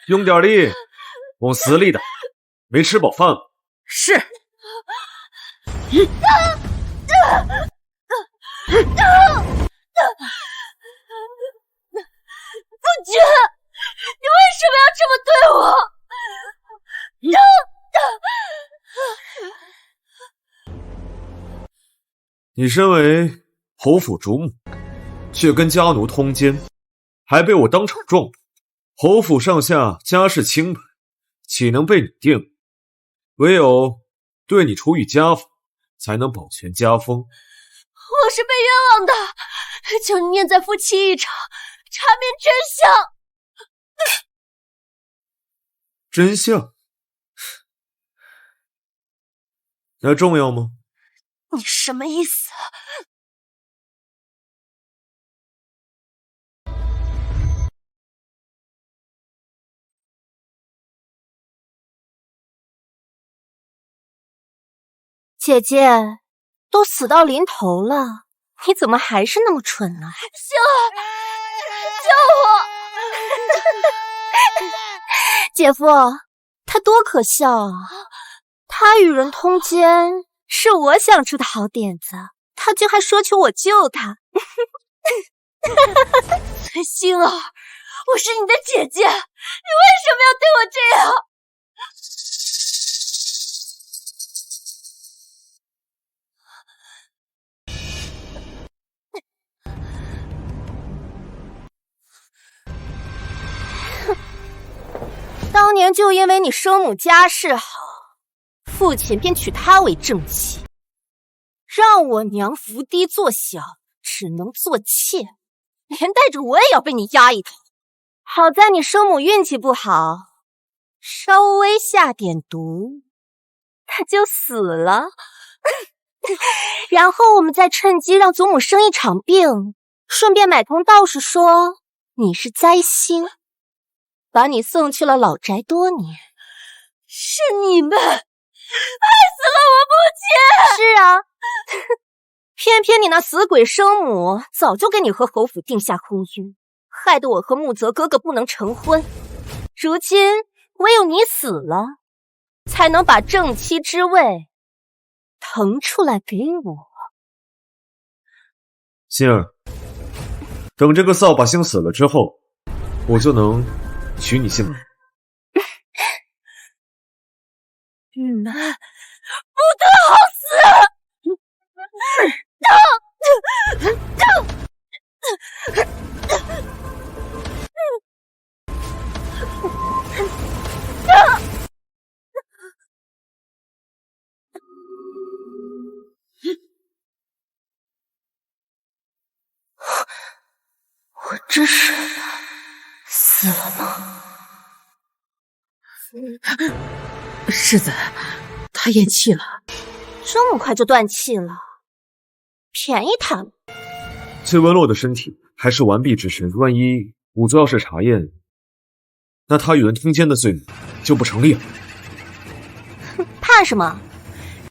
用点力，往死里打，没吃饱饭吗？是。夫君，你为什么要这么对我？你身为侯府主母，却跟家奴通奸，还被我当场撞住。侯府上下家世清白，岂能被你定？唯有对你处以家法，才能保全家风。我是被冤枉的，求你念在夫妻一场，查明真相。真相？那重要吗？你什么意思？姐姐，都死到临头了，你怎么还是那么蠢呢？星儿，救我！姐夫，他多可笑啊！他与人通奸是我想出的好点子，他竟还说求我救他。星儿，我是你的姐姐，你为什么要对我这样？当年就因为你生母家世好，父亲便娶她为正妻，让我娘伏低做小，只能做妾，连带着我也要被你压一头。好在你生母运气不好，稍微下点毒，她就死了。然后我们再趁机让祖母生一场病，顺便买通道士说你是灾星，把你送去了老宅多年。是你们害死了我母亲！是啊，偏偏你那死鬼生母早就跟你和侯府定下婚约，害得我和木泽哥哥不能成婚。如今唯有你死了，才能把正妻之位腾出来给我。星儿，等这个扫把星死了之后，我就能娶你姓了。不得好死！我这是死了吗？世子，他咽气了。这么快就断气了，便宜他了。崔文洛的身体还是完璧之身，万一仵作要是查验，那他与人通奸的罪名就不成立了。怕什么？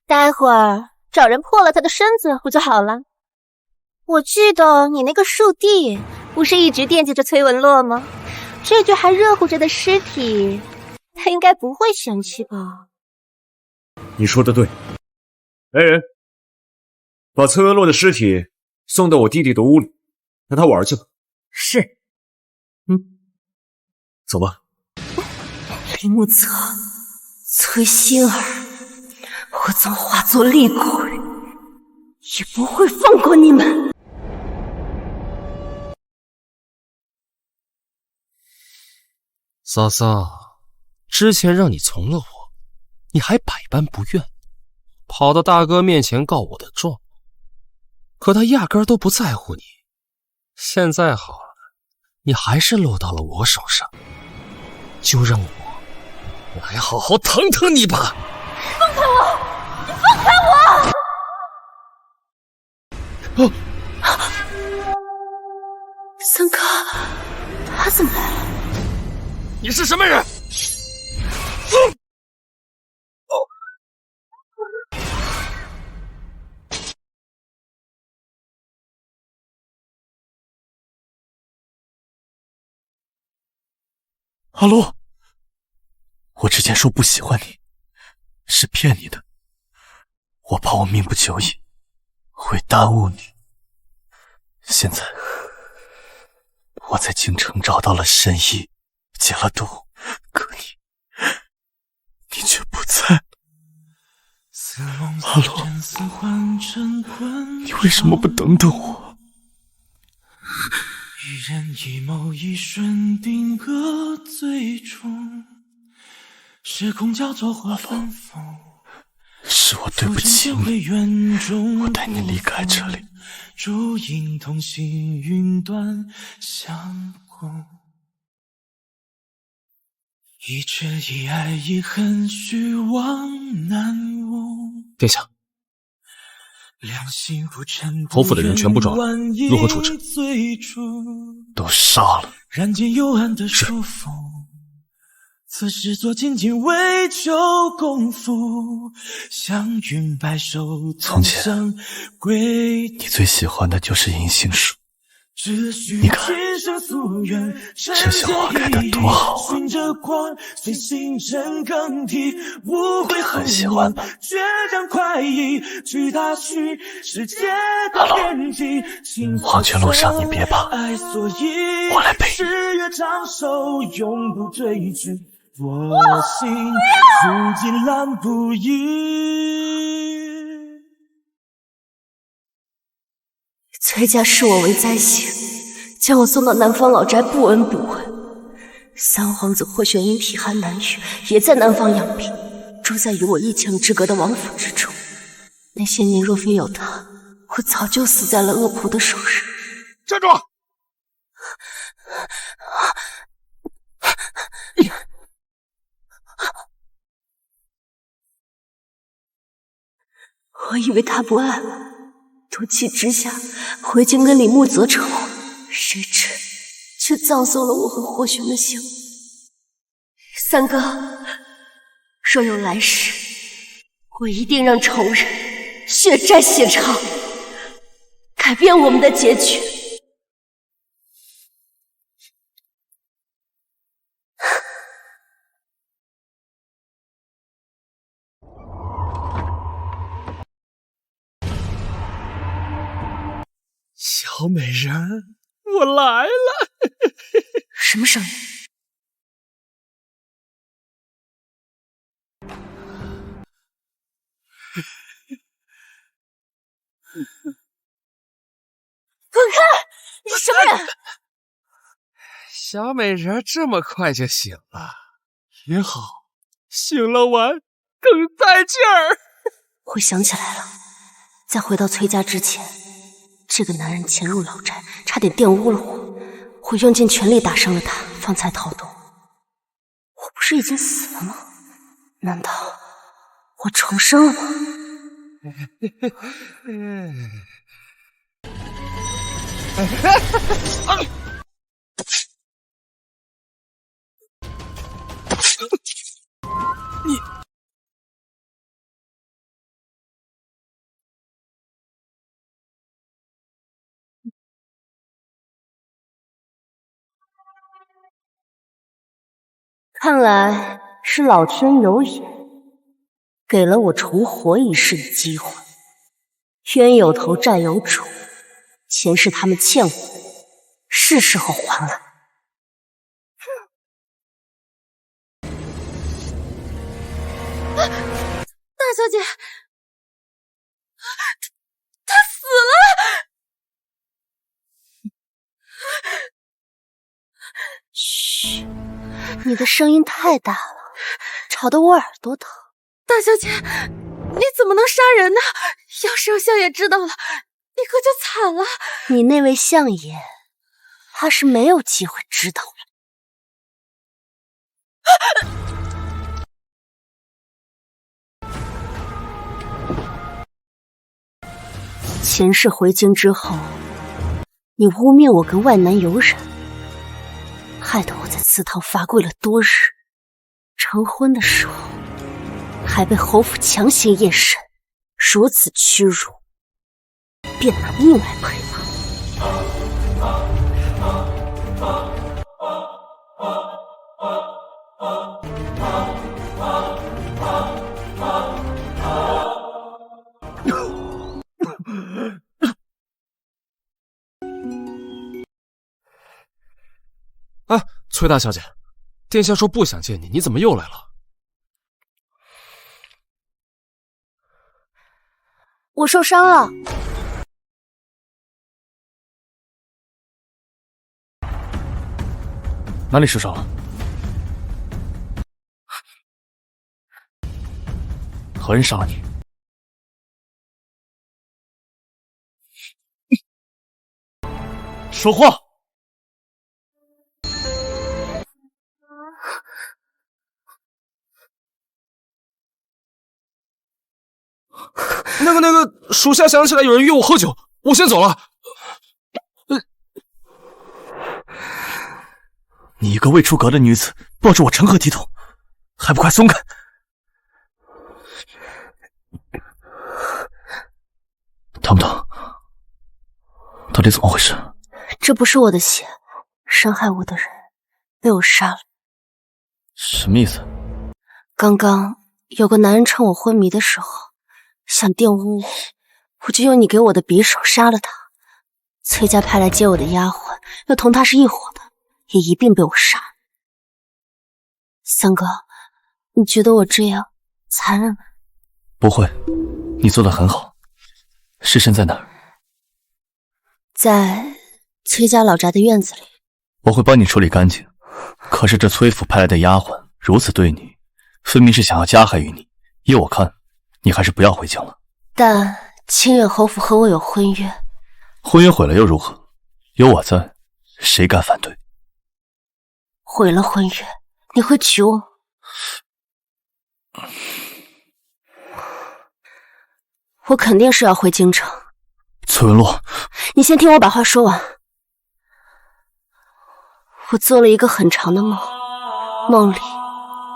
待会儿找人破了他的身子不就好了？我记得你那个树弟不是一直惦记着崔文洛吗？这具还热乎着的尸体，他应该不会嫌弃吧？你说的对。来人，把崔文洛的尸体送到我弟弟的屋里，让他玩去吧。是。走吧。李木泽，崔星儿，我曾化作厉鬼，也不会放过你们。嫂嫂，之前让你从了我，你还百般不愿，跑到大哥面前告我的状，可他压根儿都不在乎你。现在好了，你还是落到了我手上，就让我来好好疼疼你吧。放开我！你放开我！三哥，他怎么来了？你是什么人？阿罗，我之前说不喜欢你，是骗你的。我怕我命不久矣，会耽误你。现在，我在京城找到了神医，解了毒，可你却不在。阿龙，你为什么不等等我？一人一眸，一瞬定格最终。时空交错或分锋，是我对不起你，我带你离开这里。烛影同行，云端相共。一痴一爱一恨，虚妄难悟。殿下，良心不沉，侯府的人全部抓了，如何处置？都杀了。人间幽暗的书封。此事做仅仅为求功夫，祥云白首，从前你最喜欢的就是银杏树，你看这些花开得多好啊，你很喜欢吧？阿龙，黄泉路上你别怕，我来陪你。我心如今蓝不移。崔家视我为灾星，将我送到南方老宅不闻不问。三皇子霍玄因体寒难愈，也在南方养病，住在与我一墙之隔的王府之中。那些年若非有他，我早就死在了恶仆的手上。站住！我以为他不爱我，赌气之下回京跟李牧则仇，谁知却葬送了我和霍玄的性命。三哥，若有来世，我一定让仇人血债血偿，改变我们的结局。小美人儿，我来了！什么声音？滚开！你是什么人？小美人儿这么快就醒了，也好，醒了完更带劲儿。我想起来了，在回到崔家之前，这个男人潜入老宅，差点玷污了我，我用尽全力打伤了他，方才逃脱。我不是已经死了吗？难道我重生了吗？你看来是老天有眼，给了我重活一世的机会。冤有头债有主，前世他们欠我，是时候还了。大小姐，她死了！嘘，你的声音太大了，吵得我耳朵疼。大小姐，你怎么能杀人呢？要是让相爷知道了，你可就惨了。你那位相爷，怕是没有机会知道了。前世回京之后，你污蔑我跟外男有染，害得我在祠堂罚跪了多日，成婚的时候还被侯府强行验审，如此屈辱，便拿命来赔吧。崔大小姐，殿下说不想见你，你怎么又来了？我受伤了。哪里受伤了？何人伤了你？说话！那个，属下想起来有人约我喝酒，我先走了。你一个未出阁的女子，抱着我成何体统？还不快松开！疼不疼？到底怎么回事？这不是我的血，伤害我的人被我杀了。什么意思？刚刚有个男人趁我昏迷的时候想玷污我，我就用你给我的匕首杀了他。崔家派来接我的丫鬟又同他是一伙的，也一并被我杀。三哥，你觉得我这样残忍吗？不会，你做得很好。尸身在哪儿？在崔家老宅的院子里。我会帮你处理干净。可是这崔府派来的丫鬟如此对你，分明是想要加害于你。依我看，你还是不要回京了。但清远侯府和我有婚约。婚约毁了又如何？有我在，谁敢反对？毁了婚约，你会娶我？我肯定是要回京城。崔文洛，你先听我把话说完。我做了一个很长的梦，梦里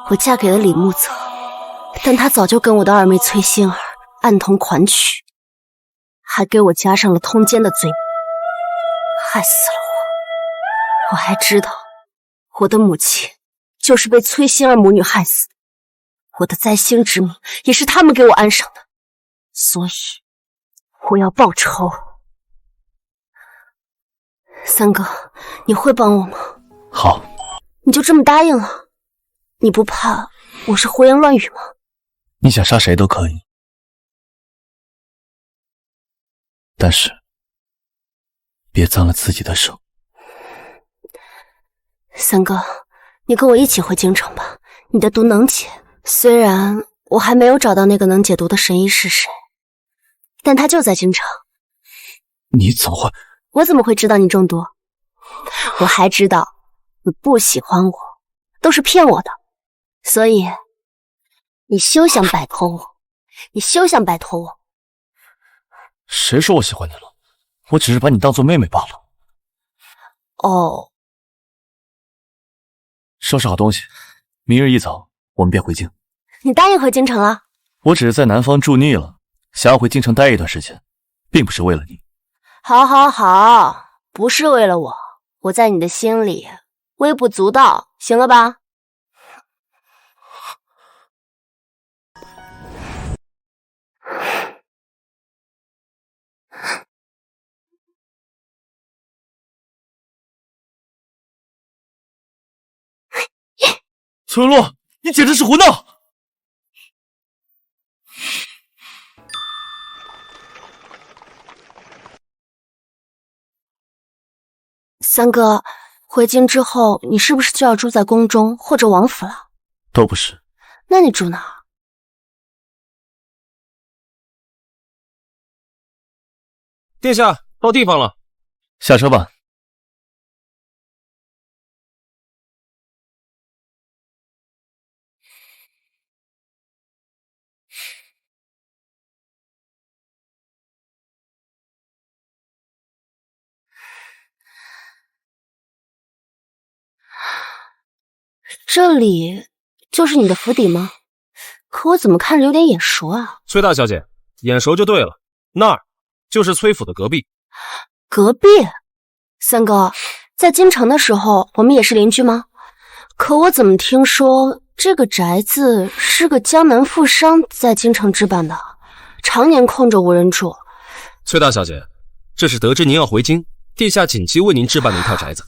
我嫁给了李木泽，但他早就跟我的二妹崔馨儿暗通款曲，还给我加上了通奸的罪名，害死了我。我还知道我的母亲就是被崔馨儿母女害死的，我的灾星之命也是他们给我安上的，所以我要报仇。三哥，你会帮我吗？好。你就这么答应了？你不怕我是胡言乱语吗？你想杀谁都可以，但是别脏了自己的手。三哥，你跟我一起回京城吧，你的毒能解。虽然我还没有找到那个能解毒的神医是谁，但他就在京城。你怎么会？我怎么会知道你中毒？我还知道你不喜欢我，都是骗我的，所以你休想摆脱我，你休想摆脱我。谁说我喜欢你了？我只是把你当做妹妹罢了。哦，收拾好东西，明日一早我们便回京。你答应回京城了？我只是在南方住腻了，想要回京城待一段时间，并不是为了你。好，好，好，不是为了我，我在你的心里微不足道，行了吧？崔文洛，你简直是胡闹！三哥，回京之后，你是不是就要住在宫中或者王府了？都不是。那你住哪儿？殿下，到地方了。下车吧。这里就是你的府邸吗？可我怎么看着有点眼熟啊？崔大小姐，眼熟就对了，那儿就是崔府的隔壁。隔壁？三哥，在京城的时候我们也是邻居吗？可我怎么听说这个宅子是个江南富商在京城置办的，常年空着无人住。崔大小姐，这是得知您要回京，殿下紧急为您置办的一套宅子。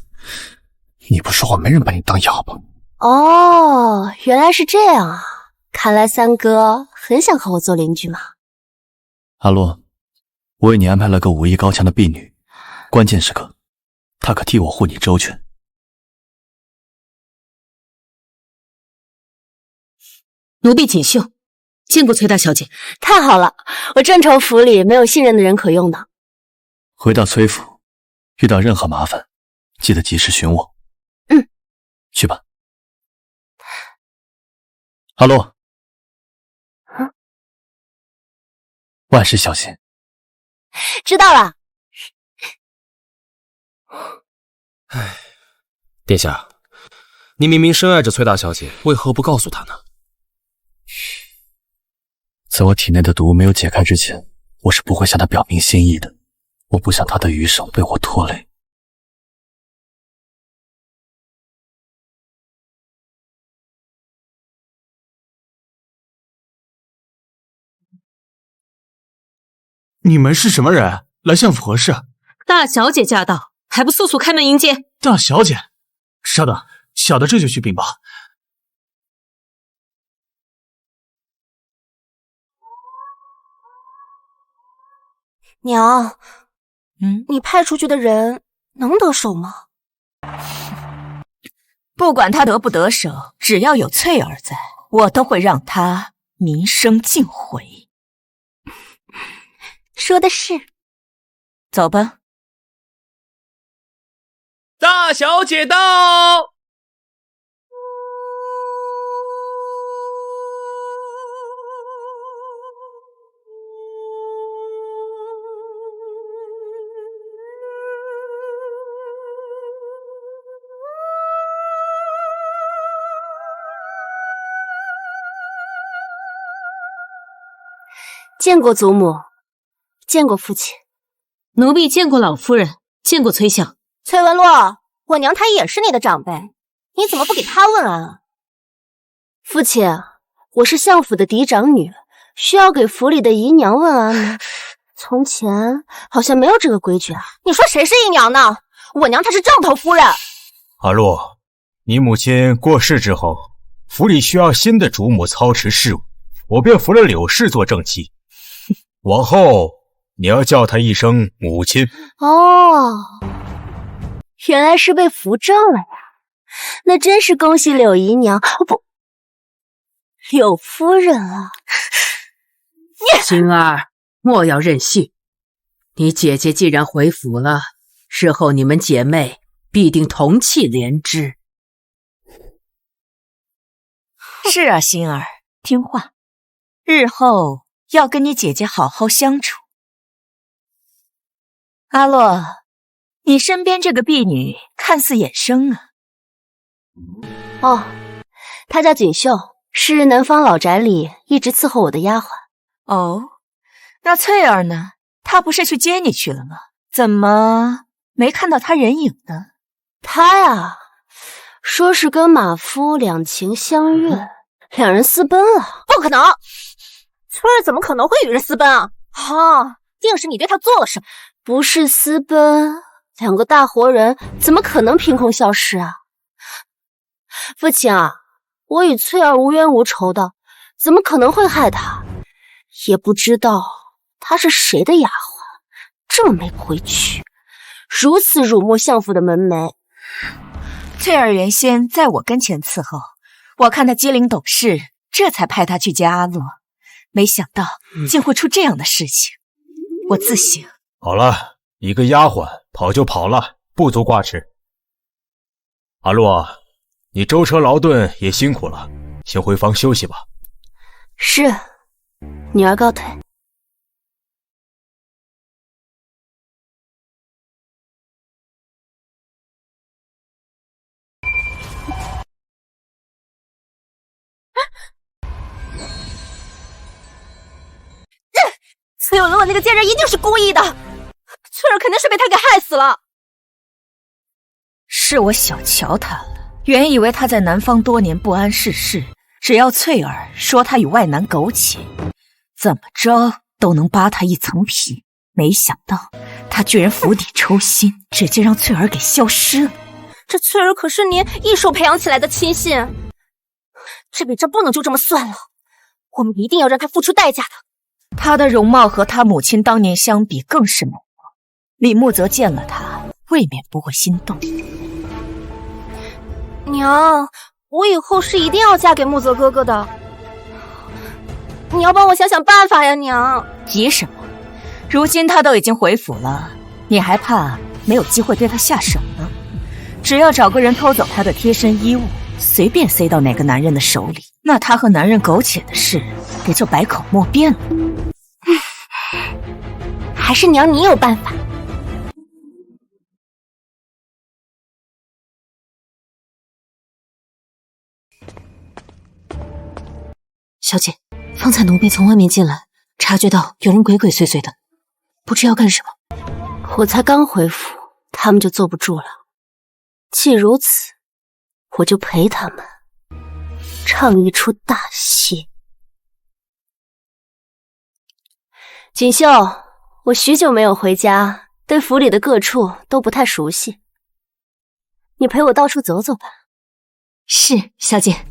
你不说话，没人把你当哑巴。哦，原来是这样啊！看来三哥很想和我做邻居嘛。阿洛，我为你安排了个武艺高强的婢女，关键时刻，她可替我护你周全。奴婢锦绣，见过崔大小姐。太好了，我正愁府里没有信任的人可用呢。回到崔府，遇到任何麻烦，记得及时寻我。嗯，去吧。阿洛，万事小心。知道了。唉，殿下，你明明深爱着崔大小姐，为何不告诉她呢？在我体内的毒没有解开之前，我是不会向她表明心意的。我不想她的余生被我拖累。你们是什么人？来相府何事？大小姐驾到，还不速速开门迎接？大小姐，稍等，小的这就去禀报。娘，你派出去的人能得手吗？不管他得不得手，只要有翠儿在，我都会让他名声尽毁。说的是。走吧。大小姐到！见过祖母，见过父亲。奴婢见过老夫人，见过崔相。崔文洛，我娘她也是你的长辈，你怎么不给她问安啊？父亲，我是相府的嫡长女，需要给府里的姨娘问安吗？从前好像没有这个规矩啊。你说谁是姨娘呢？我娘她是正头夫人。阿洛，你母亲过世之后，府里需要新的主母操持事务，我便扶了柳氏做正妻。往后你要叫她一声母亲。哦，原来是被扶正了呀！那真是恭喜柳姨娘，不，柳夫人啊！星儿，莫要任性。你姐姐既然回府了，日后你们姐妹必定同气连枝。是啊，星儿，听话，日后要跟你姐姐好好相处。阿洛，你身边这个婢女看似眼生啊。哦，她叫锦绣，是南方老宅里一直伺候我的丫鬟。哦，那翠儿呢？她不是去接你去了吗？怎么没看到她人影呢？她呀，说是跟马夫两情相悦，两人私奔了。不可能，翠儿怎么可能会与人私奔啊？定是你对她做了什么。不是私奔，两个大活人怎么可能凭空消失啊？父亲啊，我与翠儿无冤无仇的，怎么可能会害她？也不知道她是谁的丫鬟，这么没规矩，如此辱没相府的门楣。翠儿原先在我跟前伺候，我看她机灵懂事，这才派她去接阿洛，没想到竟会出这样的事情，我自省。好了，一个丫鬟跑就跑了，不足挂齿。阿洛，你舟车劳顿也辛苦了，先回房休息吧。是，女儿告退。崔有伦那个贱人一定是故意的，翠儿肯定是被他给害死了。是我小瞧他了，原以为他在南方多年不谙世事，只要翠儿说他与外男苟且，怎么着都能扒他一层皮。没想到他居然釜底抽薪，直接让翠儿给消失了。这翠儿可是您一手培养起来的亲信，这笔账不能就这么算了，我们一定要让她付出代价的。她的容貌和她母亲当年相比更是美貌，李慕泽见了她，未免不会心动。娘，我以后是一定要嫁给慕泽哥哥的，你要帮我想想办法呀，娘。急什么？如今他都已经回府了，你还怕没有机会对他下手呢？只要找个人偷走他的贴身衣物，随便塞到哪个男人的手里，那他和男人苟且的事也就百口莫辩了。还是娘你有办法。小姐，方才奴婢从外面进来，察觉到有人鬼鬼祟祟的，不知要干什么。我才刚回府，他们就坐不住了。既如此，我就陪他们唱一出大戏。锦绣，我许久没有回家，对府里的各处都不太熟悉，你陪我到处走走吧。是，小姐。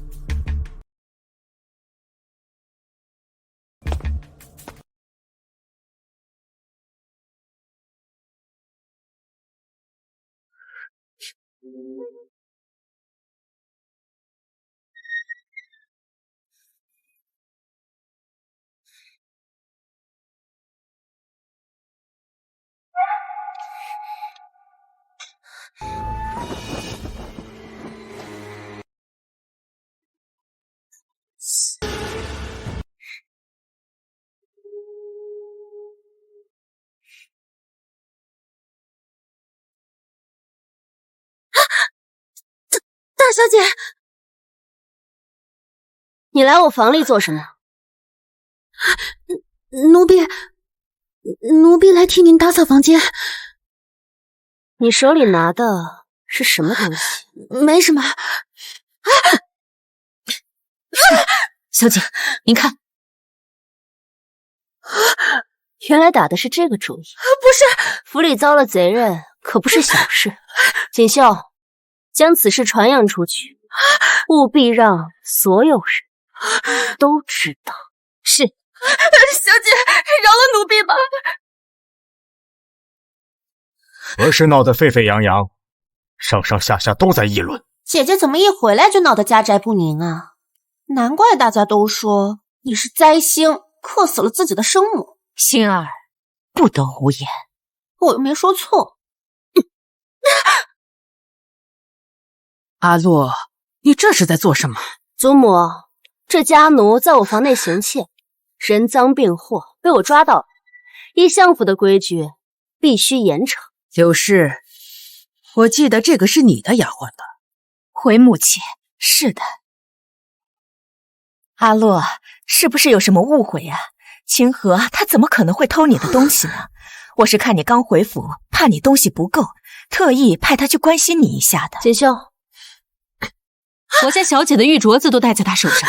大小姐，你来我房里做什么？奴婢来替您打扫房间。你手里拿的是什么东西？没什么。小姐，您看，原来打的是这个主意。不是，府里遭了贼人，可不是小事。锦绣，将此事传扬出去，务必让所有人都知道。是，小姐，饶了奴婢吧。何事闹得沸沸扬扬，上上下下都在议论。姐姐怎么一回来就闹得家宅不宁啊？难怪大家都说你是灾星，克死了自己的生母。星儿，不得胡言，我又没说错。阿洛，你这是在做什么？祖母，这家奴在我房内行窃，人赃并获，被我抓到了。依相府的规矩，必须严惩。柳氏，我记得这个是你的丫鬟的。回母亲，是的。阿洛，是不是有什么误会啊？清河他怎么可能会偷你的东西呢？我是看你刚回府，怕你东西不够，特意派他去关心你一下的。锦绣，我家小姐的玉镯子都戴在她手上，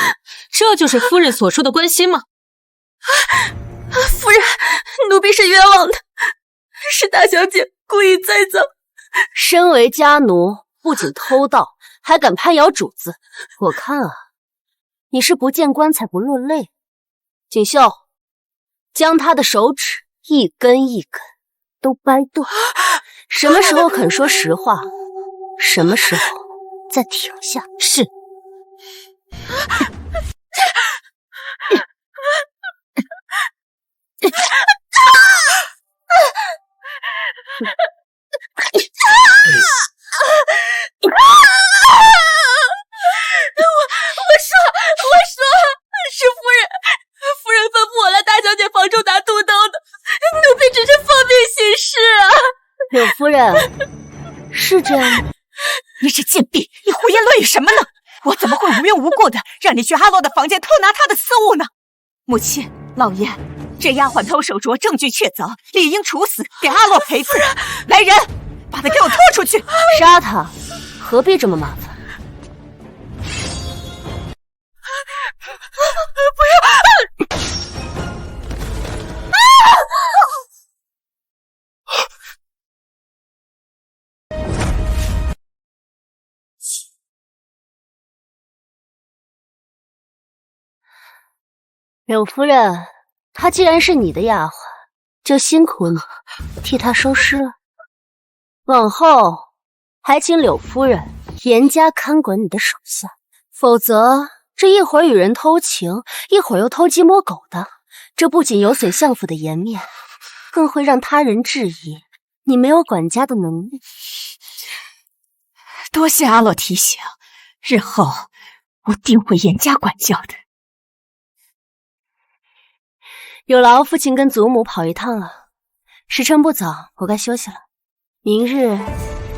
这就是夫人所说的关心吗？夫人，奴婢是冤枉的，是大小姐故意栽赃。身为家奴，不仅偷盗，还敢攀咬主子，我看啊，你是不见棺材不落泪。锦绣，将他的手指一根一根都掰断，什么时候肯说实话，什么时候再停下。是。我说，是夫人吩咐我来大小姐房中打肚兜的，奴婢只是奉命行事啊。柳夫人，是这样吗？你这贱婢，你胡言乱语什么呢？我怎么会无缘无故的让你去阿洛的房间偷拿他的私物呢？母亲，老爷，这丫鬟偷手镯，证据确凿，理应处死，给阿洛赔罪。来人，把他给我拖出去！杀他，何必这么麻烦？柳夫人，她既然是你的丫鬟，就辛苦你替她收尸了。往后还请柳夫人严加看管你的手下，否则这一会儿与人偷情，一会儿又偷鸡摸狗的，这不仅有损相府的颜面，更会让他人质疑你没有管家的能力。多谢阿洛提醒，日后我定会严加管教的。有劳父亲跟祖母跑一趟了，时辰不早，我该休息了。明日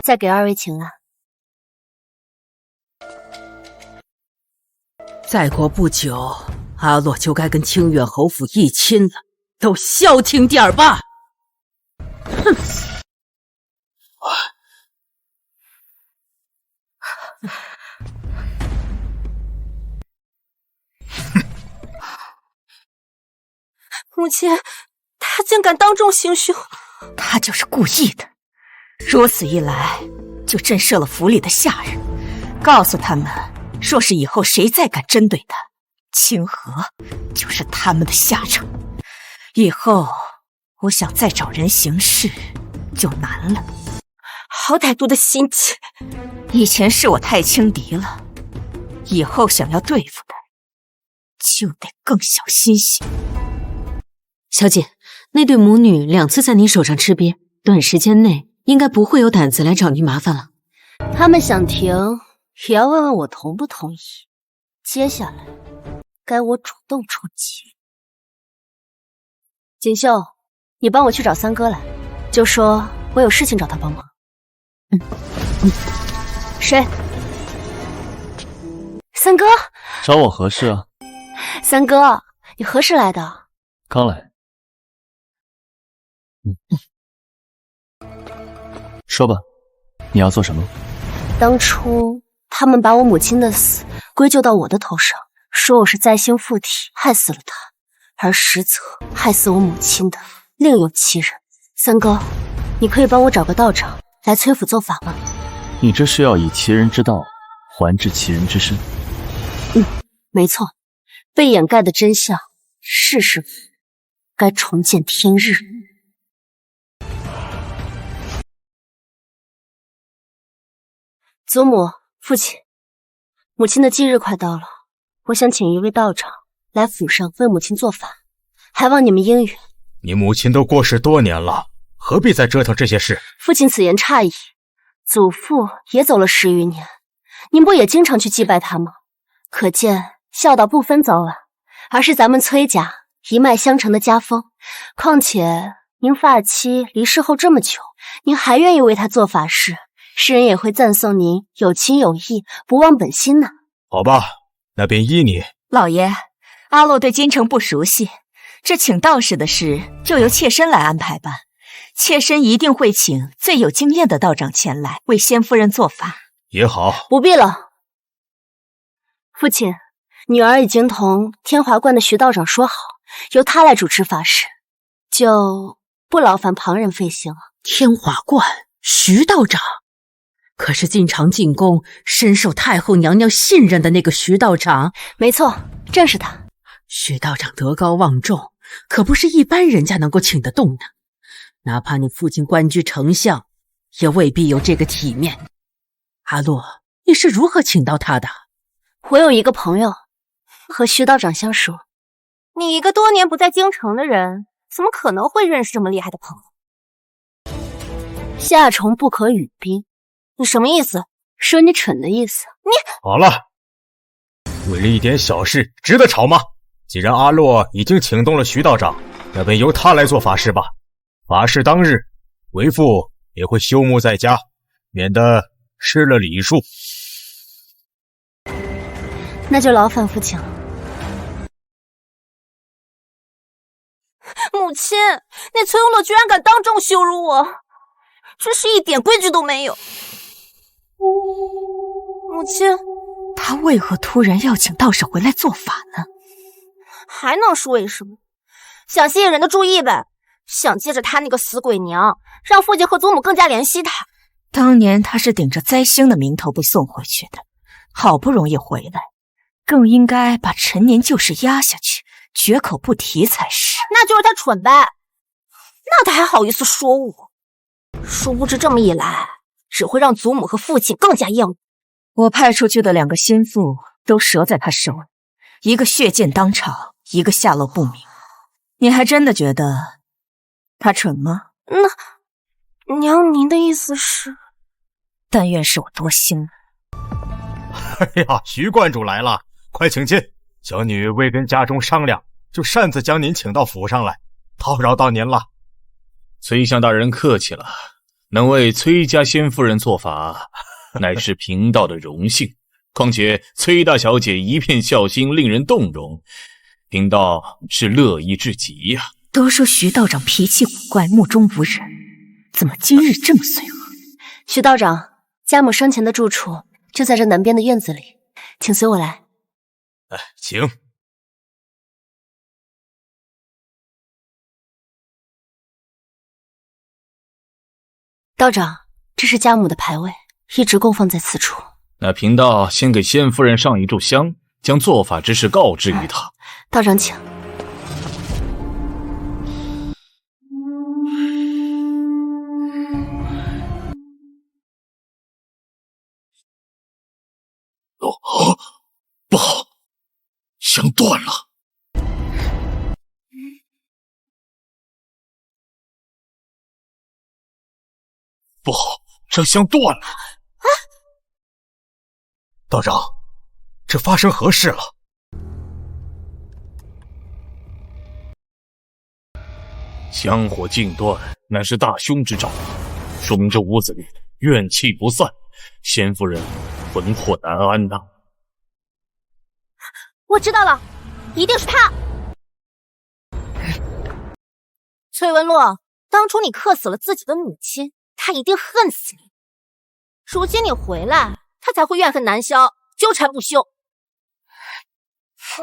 再给二位请安。再过不久，阿洛就该跟清远侯府一亲了，都消停点吧！哼！母亲，他竟敢当众行凶！他就是故意的。如此一来，就震慑了府里的下人，告诉他们，若是以后谁再敢针对他，清河就是他们的下场。以后我想再找人行事就难了。好歹毒的心机！以前是我太轻敌了，以后想要对付他，就得更小心些。小姐，那对母女2次在你手上吃瘪，短时间内应该不会有胆子来找您麻烦了。他们想停，也要问问我同不同意。接下来，该我主动出击。锦绣，你帮我去找三哥来，就说我有事情找他帮忙。谁？三哥？找我何事啊？三哥，你何时来的？刚来。说吧，你要做什么？当初他们把我母亲的死归咎到我的头上，说我是灾星附体害死了她，而实则害死我母亲的另有其人。三哥，你可以帮我找个道长来崔府做法吗？你这是要以其人之道还治其人之身？没错，被掩盖的真相是什么？该重见天日。祖母、父亲，母亲的忌日快到了，我想请一位道长来府上为母亲做法，还望你们应允。你母亲都过世多年了，何必再折腾这些事？父亲此言差矣，祖父也走了10余年，您不也经常去祭拜他吗？可见孝道不分早晚，而是咱们崔家一脉相承的家风。况且您发妻离世后这么久，您还愿意为他做法事，世人也会赞颂您有情有义，不忘本心呢。好吧，那便依你。老爷，阿洛对京城不熟悉，这请道士的事就由妾身来安排吧。妾身一定会请最有经验的道长前来为仙夫人做法。也好，不必了。父亲，女儿已经同天华观的徐道长说好，由他来主持法事，就不劳烦旁人费心了。天华观徐道长，可是经常进宫、深受太后娘娘信任的那个徐道长？没错，正是他。徐道长德高望重，可不是一般人家能够请得动的。哪怕你父亲官居丞相，也未必有这个体面。阿洛，你是如何请到他的？我有一个朋友和徐道长相熟。你一个多年不在京城的人，怎么可能会认识这么厉害的朋友？夏虫不可语冰。你什么意思？说你蠢的意思。你好了，为了一点小事值得吵吗？既然阿洛已经请动了徐道长，那便由他来做法事吧。法事当日，为父也会休沐在家，免得失了礼数。那就劳烦父亲了。母亲，那崔永乐居然敢当众羞辱我，真是一点规矩都没有。母亲，他为何突然要请道士回来做法呢？还能是为什么？想吸引人的注意呗，想借着他那个死鬼娘，让父亲和祖母更加怜惜他。当年他是顶着灾星的名头被送回去的，好不容易回来，更应该把陈年旧事压下去，绝口不提才是。那就是他蠢呗，那他还好意思说我？殊不知这么一来，只会让祖母和父亲更加厌恶。我派出去的2个心腹都折在他手里，一个血溅当场，一个下落不明。你还真的觉得他蠢吗？那娘，您的意思是？但愿是我多心了。哎呀，徐观主来了，快请进。小女未跟家中商量，就擅自将您请到府上来，叨扰到您了。崔相大人客气了，能为崔家先夫人做法，乃是贫道的荣幸。况且崔大小姐一片孝心，令人动容，贫道是乐意至极呀。都说徐道长脾气古怪，目中无人，怎么今日这么随和？徐道长，家母生前的住处就在这南边的院子里，请随我来。请。道长，这是家母的牌位，一直供放在此处。那贫道先给先夫人上一炷香，将做法之事告知于她。道长请。不好，香断了。不好，这香断了。道长，这发生何事了？香火尽断，乃是大凶之兆，说明这屋子里怨气不散，先夫人魂魄难安呐。我知道了，一定是他。崔文洛，当初你克死了自己的母亲，他一定恨死你。如今你回来，他才会怨恨难消，纠缠不休。哼！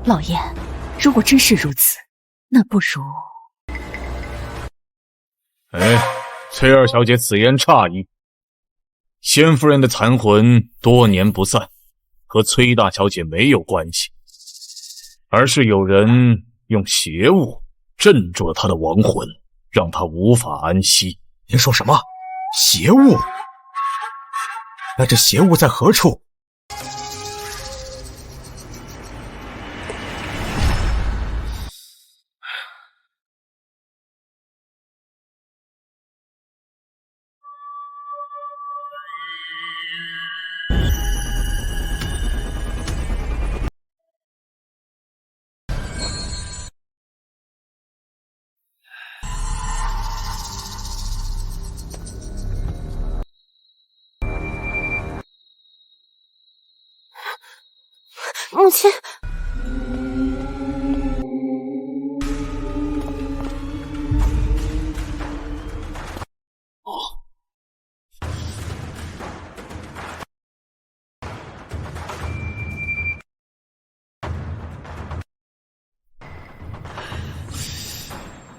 老爷，如果真是如此，那不如……崔二小姐此言差矣。先夫人的残魂多年不散，和崔大小姐没有关系，而是有人用邪物镇住了她的亡魂，让她无法安息。您说什么？邪物？那这邪物在何处？母亲，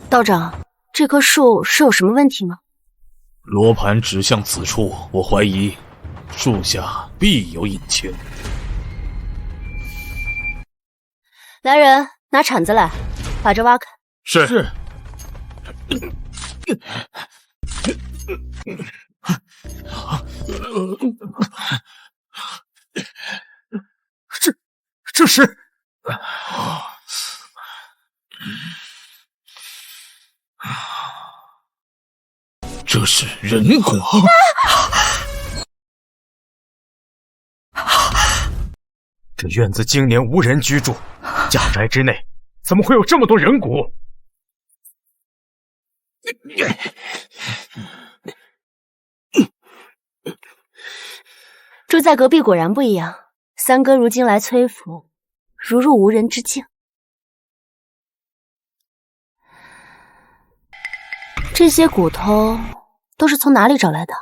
道长，这棵树是有什么问题吗？罗盘指向此处，我怀疑树下必有隐情。来人，拿铲子来，把这挖开。是。这是这是人骨。这院子经年无人居住，家宅之内怎么会有这么多人骨？住在隔壁果然不一样。三哥如今来崔府，如入无人之境。这些骨头都是从哪里找来的？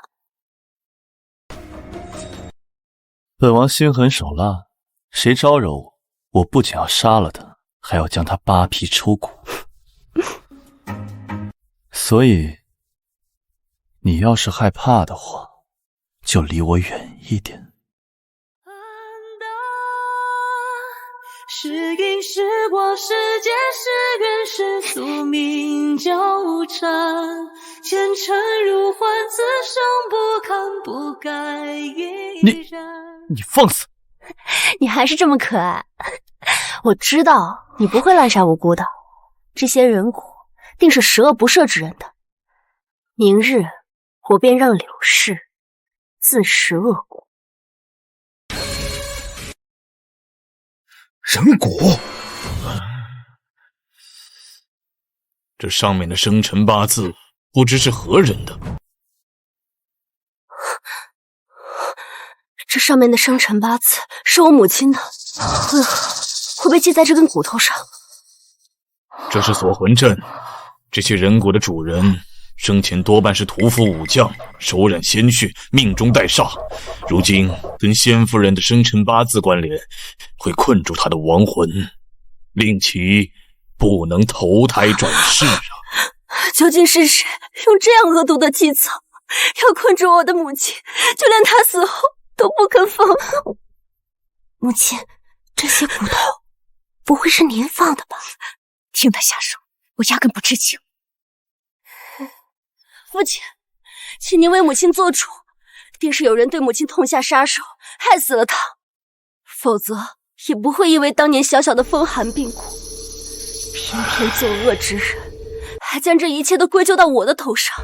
本王心狠手辣，谁招惹我，我不仅要杀了他，还要将他扒皮抽骨。所以，你要是害怕的话，就离我远一点。时过世间是缘是宿命纠缠，前尘如幻，此生不堪，不该依然。你放肆！你还是这么可爱。我知道你不会滥杀无辜的，这些人骨定是十恶不赦之人的。明日我便让柳氏自食恶果。人骨？这上面的生辰八字不知是何人的。这上面的生辰八字是我母亲的，会被记在这根骨头上。这是锁魂阵，这些人骨的主人生前多半是屠夫武将，手染鲜血，命中带煞。如今跟仙夫人的生辰八字关联，会困住他的亡魂，令其不能投胎转世啊！究竟是谁用这样恶毒的计策，要困住我的母亲，就连她死后都不肯放。母亲，这些骨头不会是您放的吧？听他瞎说，我压根不知情。父亲，请您为母亲做主，定是有人对母亲痛下杀手，害死了她，否则也不会因为当年小小的风寒病故。偏偏作恶之人还将这一切都归咎到我的头上，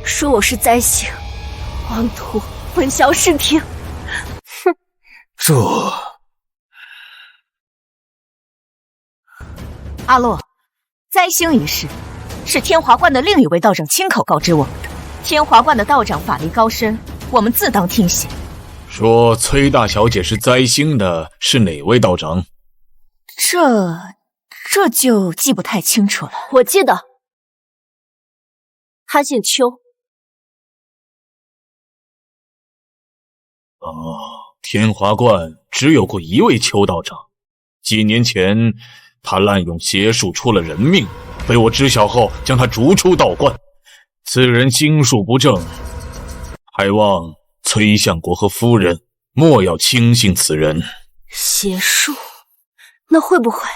说我是灾星，妄图混淆视听。哼！阿洛，灾星一事是天华观的另一位道长亲口告知我们的。天华观的道长法力高深，我们自当听信。说崔大小姐是灾星的是哪位道长？这就记不太清楚了。我记得，他姓邱。哦，天华观只有过一位邱道长，几年前他滥用邪术出了人命，被我知晓后将他逐出道观。此人心术不正，还望崔相国和夫人莫要轻信此人。邪术？那会不会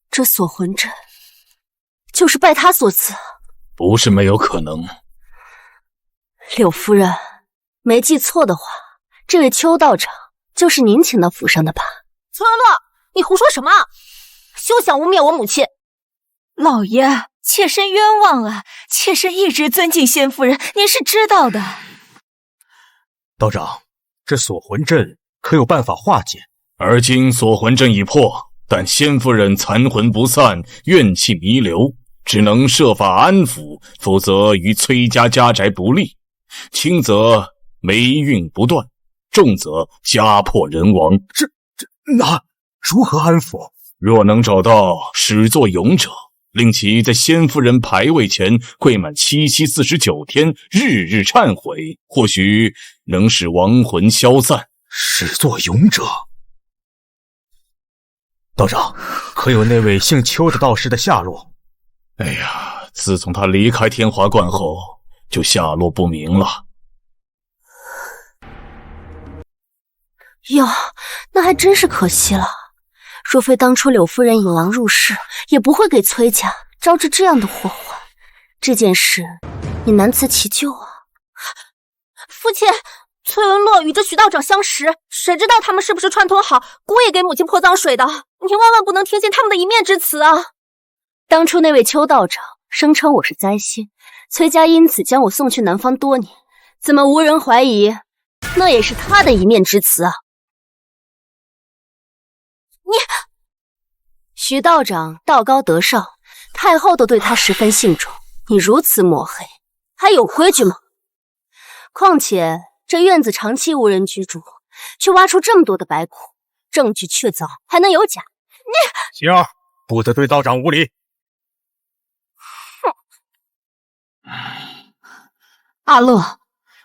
这锁魂阵就是拜他所赐？不是没有可能。柳夫人，没记错的话，这位邱道长就是您请到府上的吧？崔文乐，你胡说什么？休想污蔑我母亲！老爷，妾身冤枉啊！妾身一直尊敬仙夫人，您是知道的。道长，这锁魂阵可有办法化解？而今锁魂阵已破，但仙夫人残魂不散，怨气弥留，只能设法安抚，否则于崔家家宅不利。轻则霉运不断，重则家破人亡。那如何安抚？若能找到始作俑者，令其在仙夫人牌位前跪满749天，日日忏悔，或许能使亡魂消散。始作俑者？道长，可有那位姓邱的道士的下落？哎呀，自从他离开天华观后，就下落不明了。哟，那还真是可惜了。若非当初柳夫人引狼入室，也不会给崔家招致这样的祸患。这件事你难辞其咎啊。父亲，崔文洛与这许道长相识，谁知道他们是不是串通好故意给母亲泼脏水的？您万万不能听信他们的一面之词啊！当初那位邱道长声称我是灾星，崔家因此将我送去南方多年，怎么无人怀疑那也是他的一面之词啊？许道长道高德少，太后都对他十分信重，你如此抹黑，还有规矩吗？况且这院子长期无人居住，却挖出这么多的白骨，证据确凿，还能有假？星儿，不得对道长无礼。阿洛，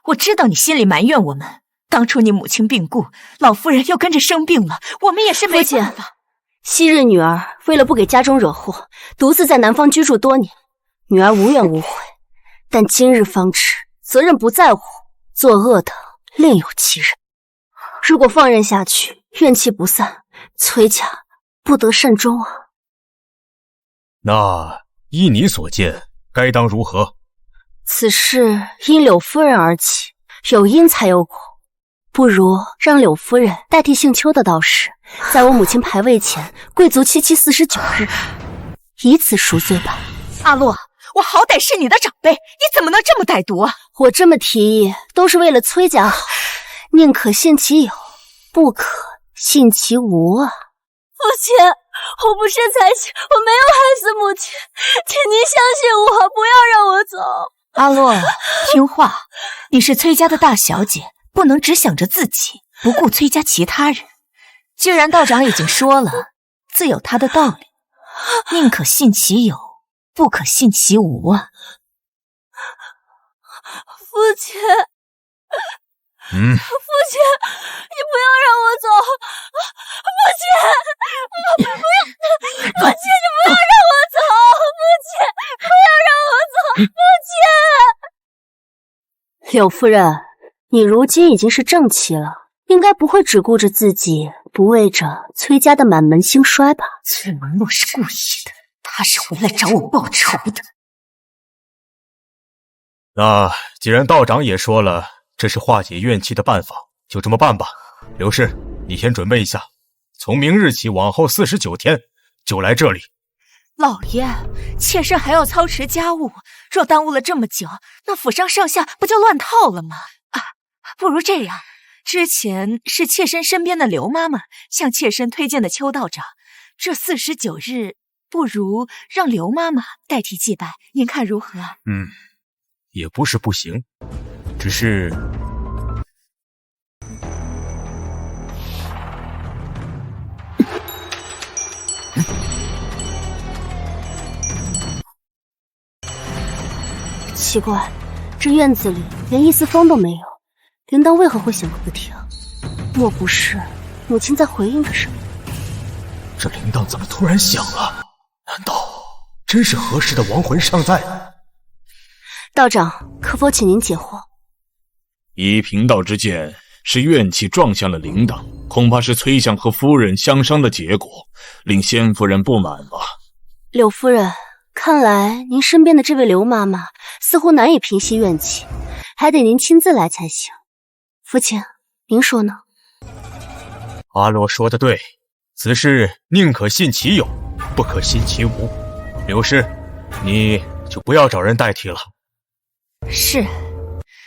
我知道你心里埋怨我们，当初你母亲病故，老夫人又跟着生病了，我们也是没办法。昔日女儿为了不给家中惹祸，独自在南方居住多年，女儿无怨无悔。但今日方知责任不在我，作恶的另有其人。如果放任下去，怨气不散，崔家不得善终啊！那依你所见，该当如何？此事因柳夫人而起，有因才有果，不如让柳夫人代替姓邱的道士，在我母亲牌位前跪足七七49日，以此赎罪吧。阿洛，我好歹是你的长辈，你怎么能这么歹毒啊？我这么提议都是为了崔家好，宁可信其有，不可信其无啊。父亲，我不是才情，我没有害死母亲，请您相信我，不要让我走。阿洛，听话，你是崔家的大小姐，不能只想着自己，不顾崔家其他人。既然道长已经说了，自有他的道理，宁可信其有，不可信其无啊。父亲，父亲，你不要让我走，父亲，父亲，你不要让我走，父亲，不要让我走，父亲。柳夫人，你如今已经是正妻了，应该不会只顾着自己，不为着崔家的满门兴衰吧？崔文洛是故意的，他是回来找我报仇的。那既然道长也说了，这是化解怨气的办法，就这么办吧。刘氏，你先准备一下，从明日起往后49天就来这里。老爷，妾身还要操持家务，若耽误了这么久，那府上上下不就乱套了吗？啊，不如这样，之前是妾身身边的刘妈妈向妾身推荐的邱道长，这49日不如让刘妈妈代替祭拜，您看如何？也不是不行，只是奇怪，这院子里连一丝风都没有，铃铛为何会响个不停？莫不是母亲在回应着什么？这铃铛怎么突然响了？难道真是何时的亡魂尚在？道长，可否请您解惑？以贫道之见，是怨气撞向了铃铛，恐怕是崔相和夫人相伤的结果，令先夫人不满吧。柳夫人，看来您身边的这位刘妈妈似乎难以平息怨气，还得您亲自来才行。父亲，您说呢？阿洛说的对，此事宁可信其有，不可信其无。刘氏，你就不要找人代替了。是，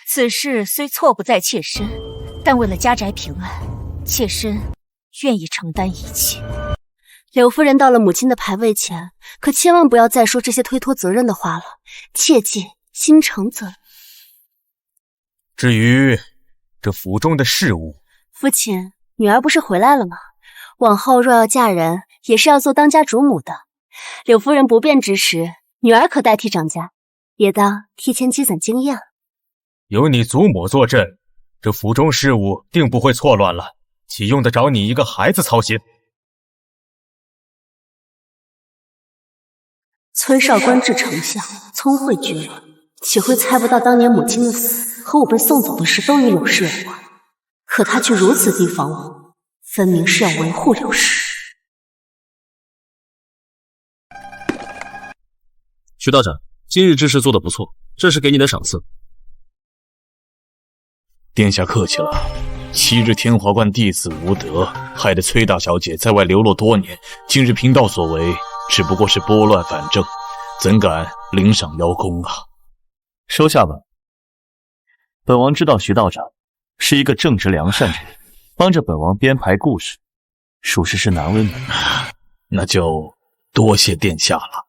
此事虽错不在妾身，但为了家宅平安，妾身愿意承担一切。柳夫人到了母亲的牌位前，可千万不要再说这些推脱责任的话了，切记心诚则灵。至于这府中的事务，父亲，女儿不是回来了吗？往后若要嫁人，也是要做当家主母的。柳夫人不便之时，女儿可代替掌家，也当提前积攒经验。有你祖母坐镇，这府中事务定不会错乱了，岂用得着你一个孩子操心？崔少官至丞相，聪慧绝伦，岂会猜不到当年母亲的死和我被送走的事都与柳氏有关？可他却如此提防我，分明是要维护柳氏。徐道长，今日之事做得不错，这是给你的赏赐。殿下客气了。昔日天华观弟子无德，害得崔大小姐在外流落多年，今日贫道所为只不过是拨乱反正，怎敢领赏邀功啊？收下吧。本王知道徐道长是一个正直良善之人，帮着本王编排故事，属实是难为你。那就多谢殿下了。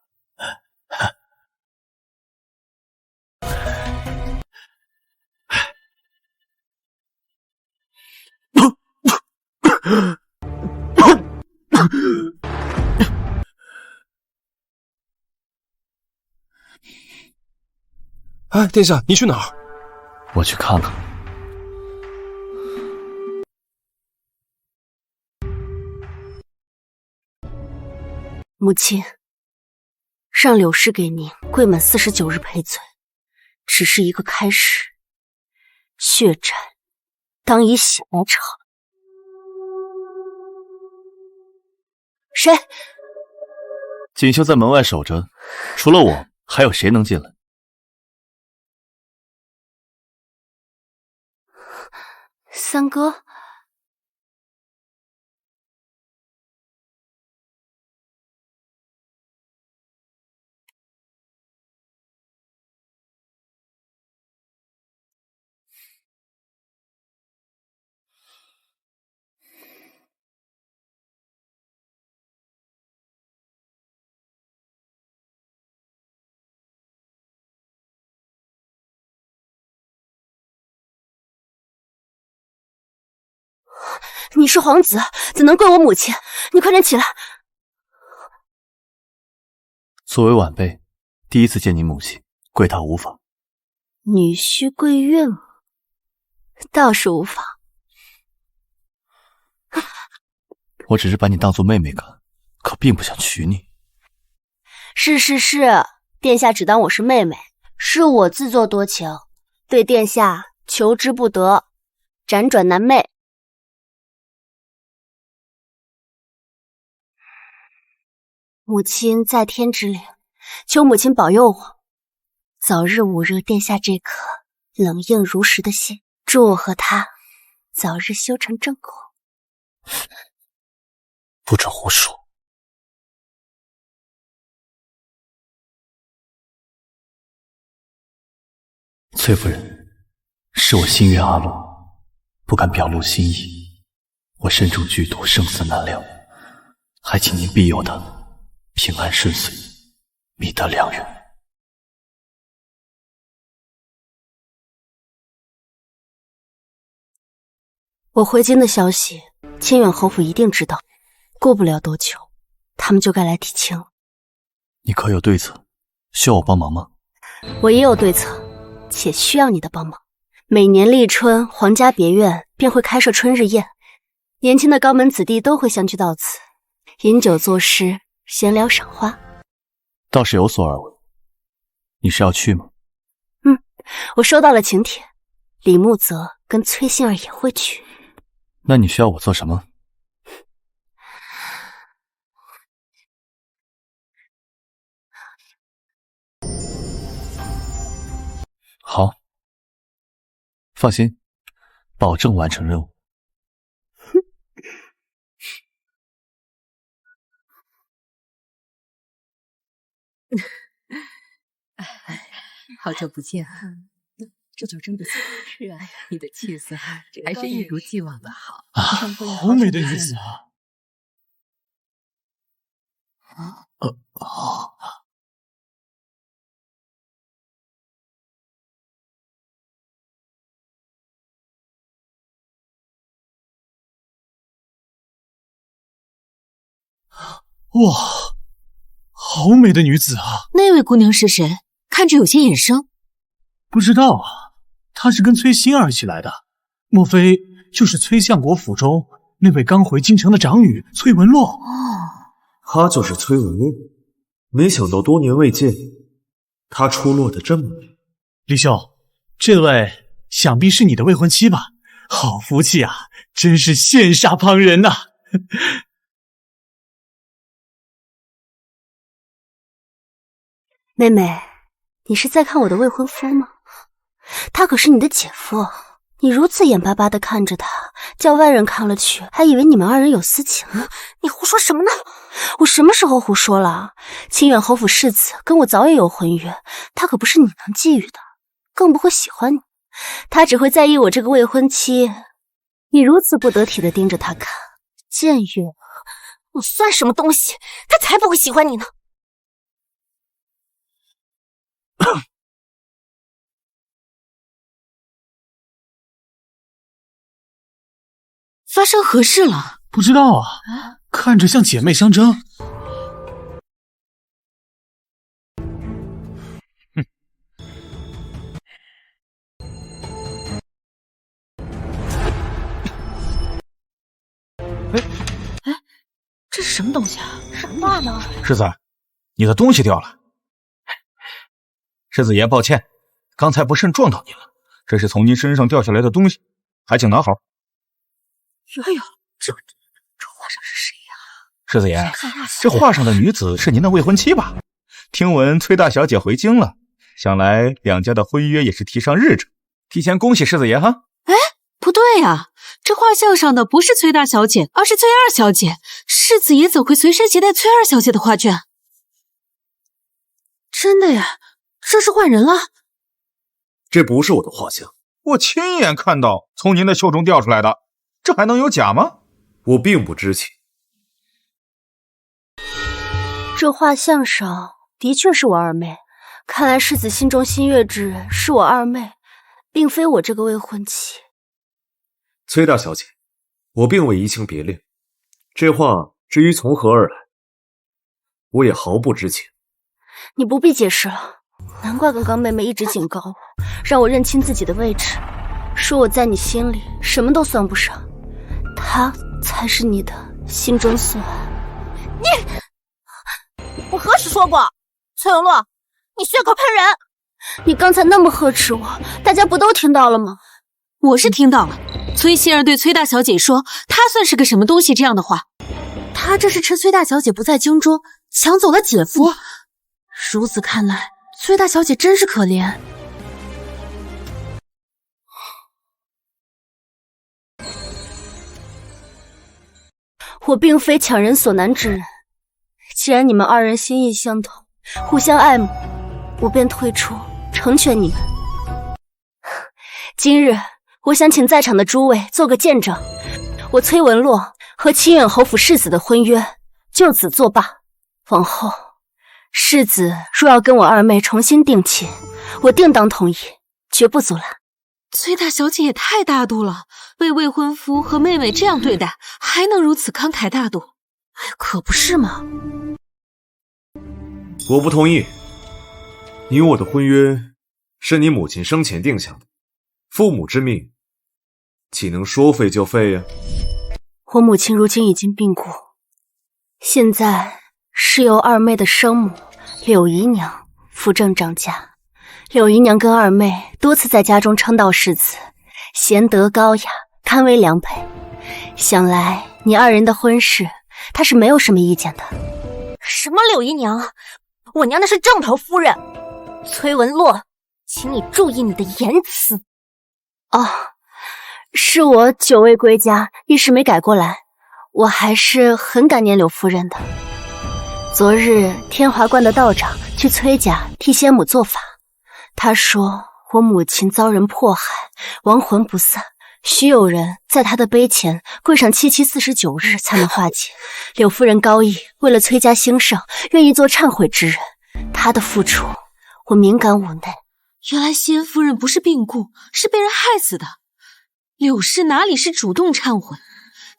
哎，殿下，你去哪儿？我去看看。母亲，让柳氏给您跪满49日赔罪，只是一个开始，血债当以血来偿。谁？锦绣在门外守着，除了我，还有谁能进来？三哥，你是皇子，怎能跪我母亲？你快点起来！作为晚辈，第一次见你母亲，跪她无妨。女婿跪岳母，倒是无妨。我只是把你当做妹妹看，可并不想娶你。是，殿下只当我是妹妹，是我自作多情，对殿下求之不得，辗转难寐。母亲在天之灵，求母亲保佑我，早日捂热殿下这颗冷硬如石的心，祝我和他早日修成正果。不准胡说！崔夫人，是我心悦阿洛，不敢表露心意。我身中剧毒，生死难料，还请您庇佑他平安顺遂，觅得良缘。我回京的消息，清远侯府一定知道，过不了多久，他们就该来提亲了。你可有对策？需要我帮忙吗？我也有对策，且需要你的帮忙。每年立春，皇家别院便会开设春日宴，年轻的高门子弟都会相聚到此，饮酒作诗，闲聊赏花。倒是有所耳闻。你是要去吗？我收到了请帖，李木泽跟崔杏儿也会去。那你需要我做什么？好，放心，保证完成任务。好久不见啊！这酒真不错。是啊，你的气色还是一如既往的好。好美的女子啊！哇，好美的女子啊！那位姑娘是谁？看着有些眼生。不知道啊，她是跟崔馨儿一起来的，莫非就是崔相国府中那位刚回京城的长女崔文洛？她就是崔文洛，没想到多年未见，她出落得这么美。李兄，这位想必是你的未婚妻吧？好福气啊，真是羡煞旁人呐！妹妹，你是在看我的未婚夫吗？他可是你的姐夫，你如此眼巴巴地看着他，叫外人看了去，还以为你们二人有私情呢。你胡说什么呢？我什么时候胡说了？清远侯府世子跟我早已有婚约，他可不是你能觊觎的，更不会喜欢你，他只会在意我这个未婚妻。你如此不得体地盯着他看，僭越，我算什么东西？他才不会喜欢你呢！发生何事了？不知道啊，看着像姐妹相争。这是什么东西啊？什么话呢？世子，你的东西掉了。世子爷，抱歉，刚才不慎撞到你了。这是从您身上掉下来的东西，还请拿好。哎呦，这皇上是谁呀？世子爷，这画上的女子是您的未婚妻吧？听闻崔大小姐回京了，想来两家的婚约也是提上日程。提前恭喜世子爷哈！哎，不对啊，这画像上的不是崔大小姐，而是崔二小姐。世子爷怎会随身携带崔二小姐的画卷？真的呀，这是换人了。这不是我的画像，我亲眼看到从您的袖中掉出来的，这还能有假吗？我并不知情。这画像上的确是我二妹，看来世子心中心悦之人是我二妹，并非我这个未婚妻。崔大小姐，我并未移情别恋，这话至于从何而来，我也毫不知情。你不必解释了，难怪刚刚妹妹一直警告我，让我认清自己的位置，说我在你心里什么都算不上，她才是你的心中所爱。我何时说过？崔文洛，你血口喷人！你刚才那么呵斥我，大家不都听到了吗？我是听到了，崔希儿对崔大小姐说她算是个什么东西这样的话。她这是趁崔大小姐不在京中抢走了姐夫。如此看来，崔大小姐真是可怜。我并非强人所难之人，既然你们二人心意相同，互相爱慕，我便退出，成全你们。今日我想请在场的诸位做个见证，我崔文洛和清远侯府世子的婚约就此作罢。往后世子若要跟我二妹重新定亲，我定当同意，绝不阻拦。崔大小姐也太大度了，被未婚夫和妹妹这样对待，还能如此慷慨大度，可不是吗？我不同意。你我的婚约是你母亲生前定下的，父母之命，岂能说废就废呀？我母亲如今已经病故，现在是由二妹的生母柳姨娘扶正掌家。柳姨娘跟二妹多次在家中称道世子贤德高雅，堪为良配。想来你二人的婚事，她是没有什么意见的。什么柳姨娘？我娘那是正头夫人。崔文洛，请你注意你的言辞。哦，是我久未归家，一时没改过来。我还是很感念柳夫人的。昨日天华观的道长去崔家替仙母做法，他说我母亲遭人迫害，亡魂不散，须有人在他的碑前跪上749日才能化解。柳夫人高义，为了崔家兴盛，愿意做忏悔之人，她的付出我敏感五内。原来仙夫人不是病故，是被人害死的。柳氏哪里是主动忏悔，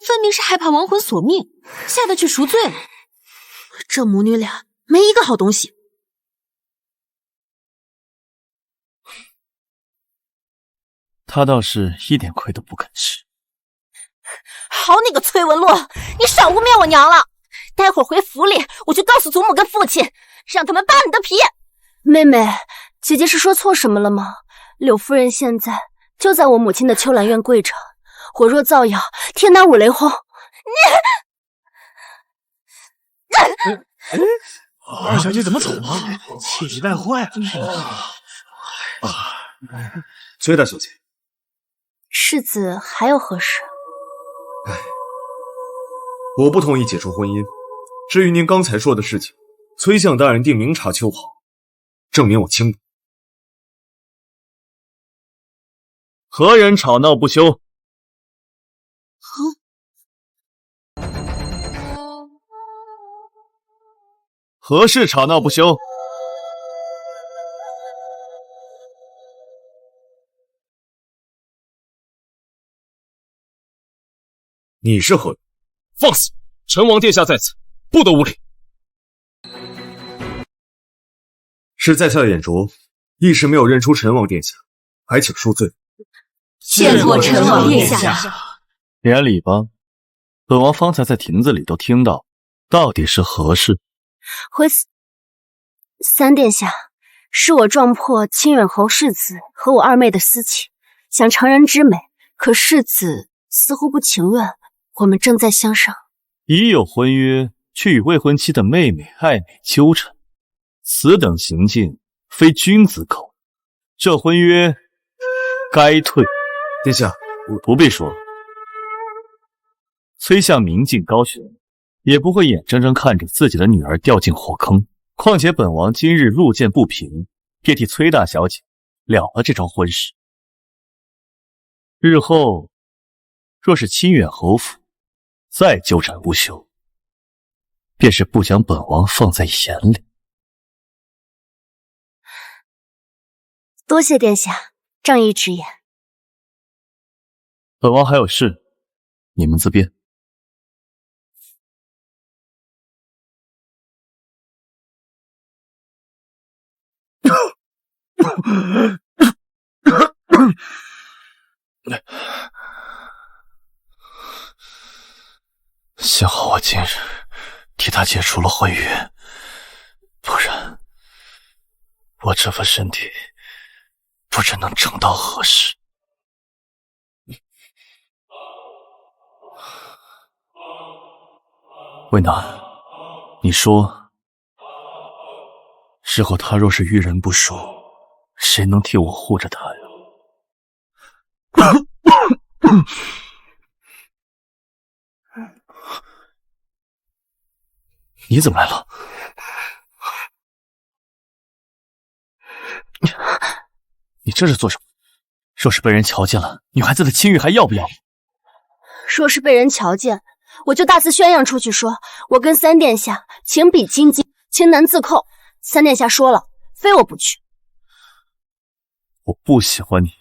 分明是害怕亡魂索命，下得去赎罪了。这母女俩没一个好东西。他倒是一点亏都不肯吃。好你个崔文洛，你少污蔑我娘了！待会儿回府里，我就告诉祖母跟父亲，让他们扒你的皮。妹妹，姐姐是说错什么了吗？柳夫人现在就在我母亲的秋兰院跪着，我若造谣，天打五雷轰。二小姐怎么走了？气急败坏了。崔大小姐，世子还有何事？我不同意解除婚姻。至于您刚才说的事情，崔相大人定明察秋毫，证明我清白。何人吵闹不休？何事吵闹不休？你是何人？放肆！陈王殿下在此，不得无礼。是在下的眼拙，一时没有认出陈王殿下，还请恕罪。见过陈王殿下。免礼吧，本王方才在亭子里都听到，到底是何事？回三殿下，是我撞破清远侯世子和我二妹的私情，想成人之美，可世子似乎不情愿，我们正在相商。已有婚约，却与未婚妻的妹妹暧昧纠缠，此等行径非君子可。这婚约该退。殿下，不必说了。崔相明镜高悬，也不会眼睁睁看着自己的女儿掉进火坑。况且本王今日路见不平，便替崔大小姐了了这桩婚事。日后若是亲远侯府，再纠缠不休，便是不将本王放在眼里。多谢殿下仗义直言。本王还有事，你们自便。幸好我今日替他解除了婚约，不然我这副身体不知能撑到何时。渭南，你说，日后他若是遇人不淑，谁能替我护着他呀？你怎么来了？你这是做什么？若是被人瞧见了，女孩子的清誉还要不要？若是被人瞧见，我就大肆宣扬出去说，我跟三殿下情比金坚，情难自扣。三殿下说了，非我不去。我不喜欢你，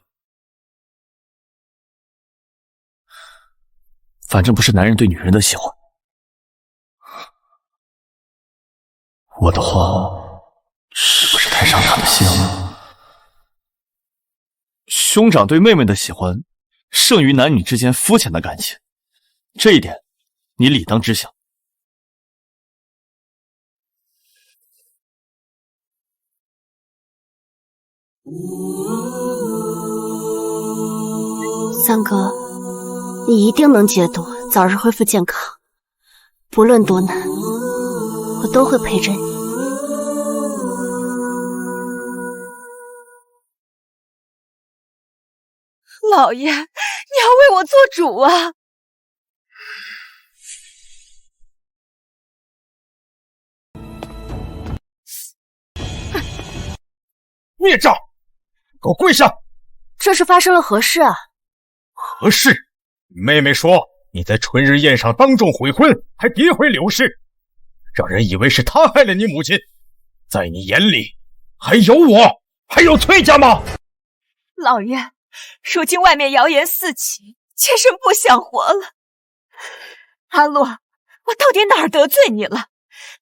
反正不是男人对女人的喜欢。我的话是不是太伤他的心了？兄长对妹妹的喜欢胜于男女之间肤浅的感情，这一点你理当知晓。三哥，你一定能解毒，早日恢复健康。不论多难，我都会陪着你。老爷，你要为我做主啊！孽障，给我跪下！这是发生了何事啊？何事？妹妹说你在春日宴上当众悔婚，还诋毁柳氏，让人以为是她害了你母亲。在你眼里，还有我，还有崔家吗？老爷，如今外面谣言四起，妾身不想活了。阿洛，我到底哪儿得罪你了？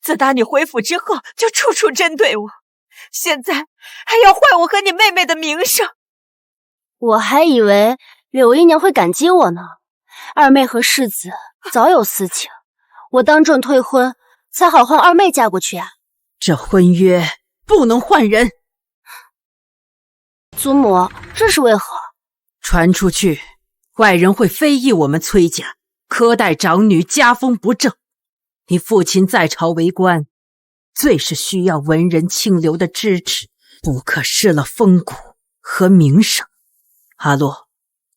自打你回府之后，就处处针对我，现在还要坏我和你妹妹的名声。我还以为柳姨娘会感激我呢。二妹和世子早有私情，我当众退婚，才好换二妹嫁过去啊。这婚约不能换人。祖母，这是为何？传出去，外人会非议我们崔家苛待长女，家风不正。你父亲在朝为官，最是需要文人清流的支持，不可失了风骨和名声。阿洛，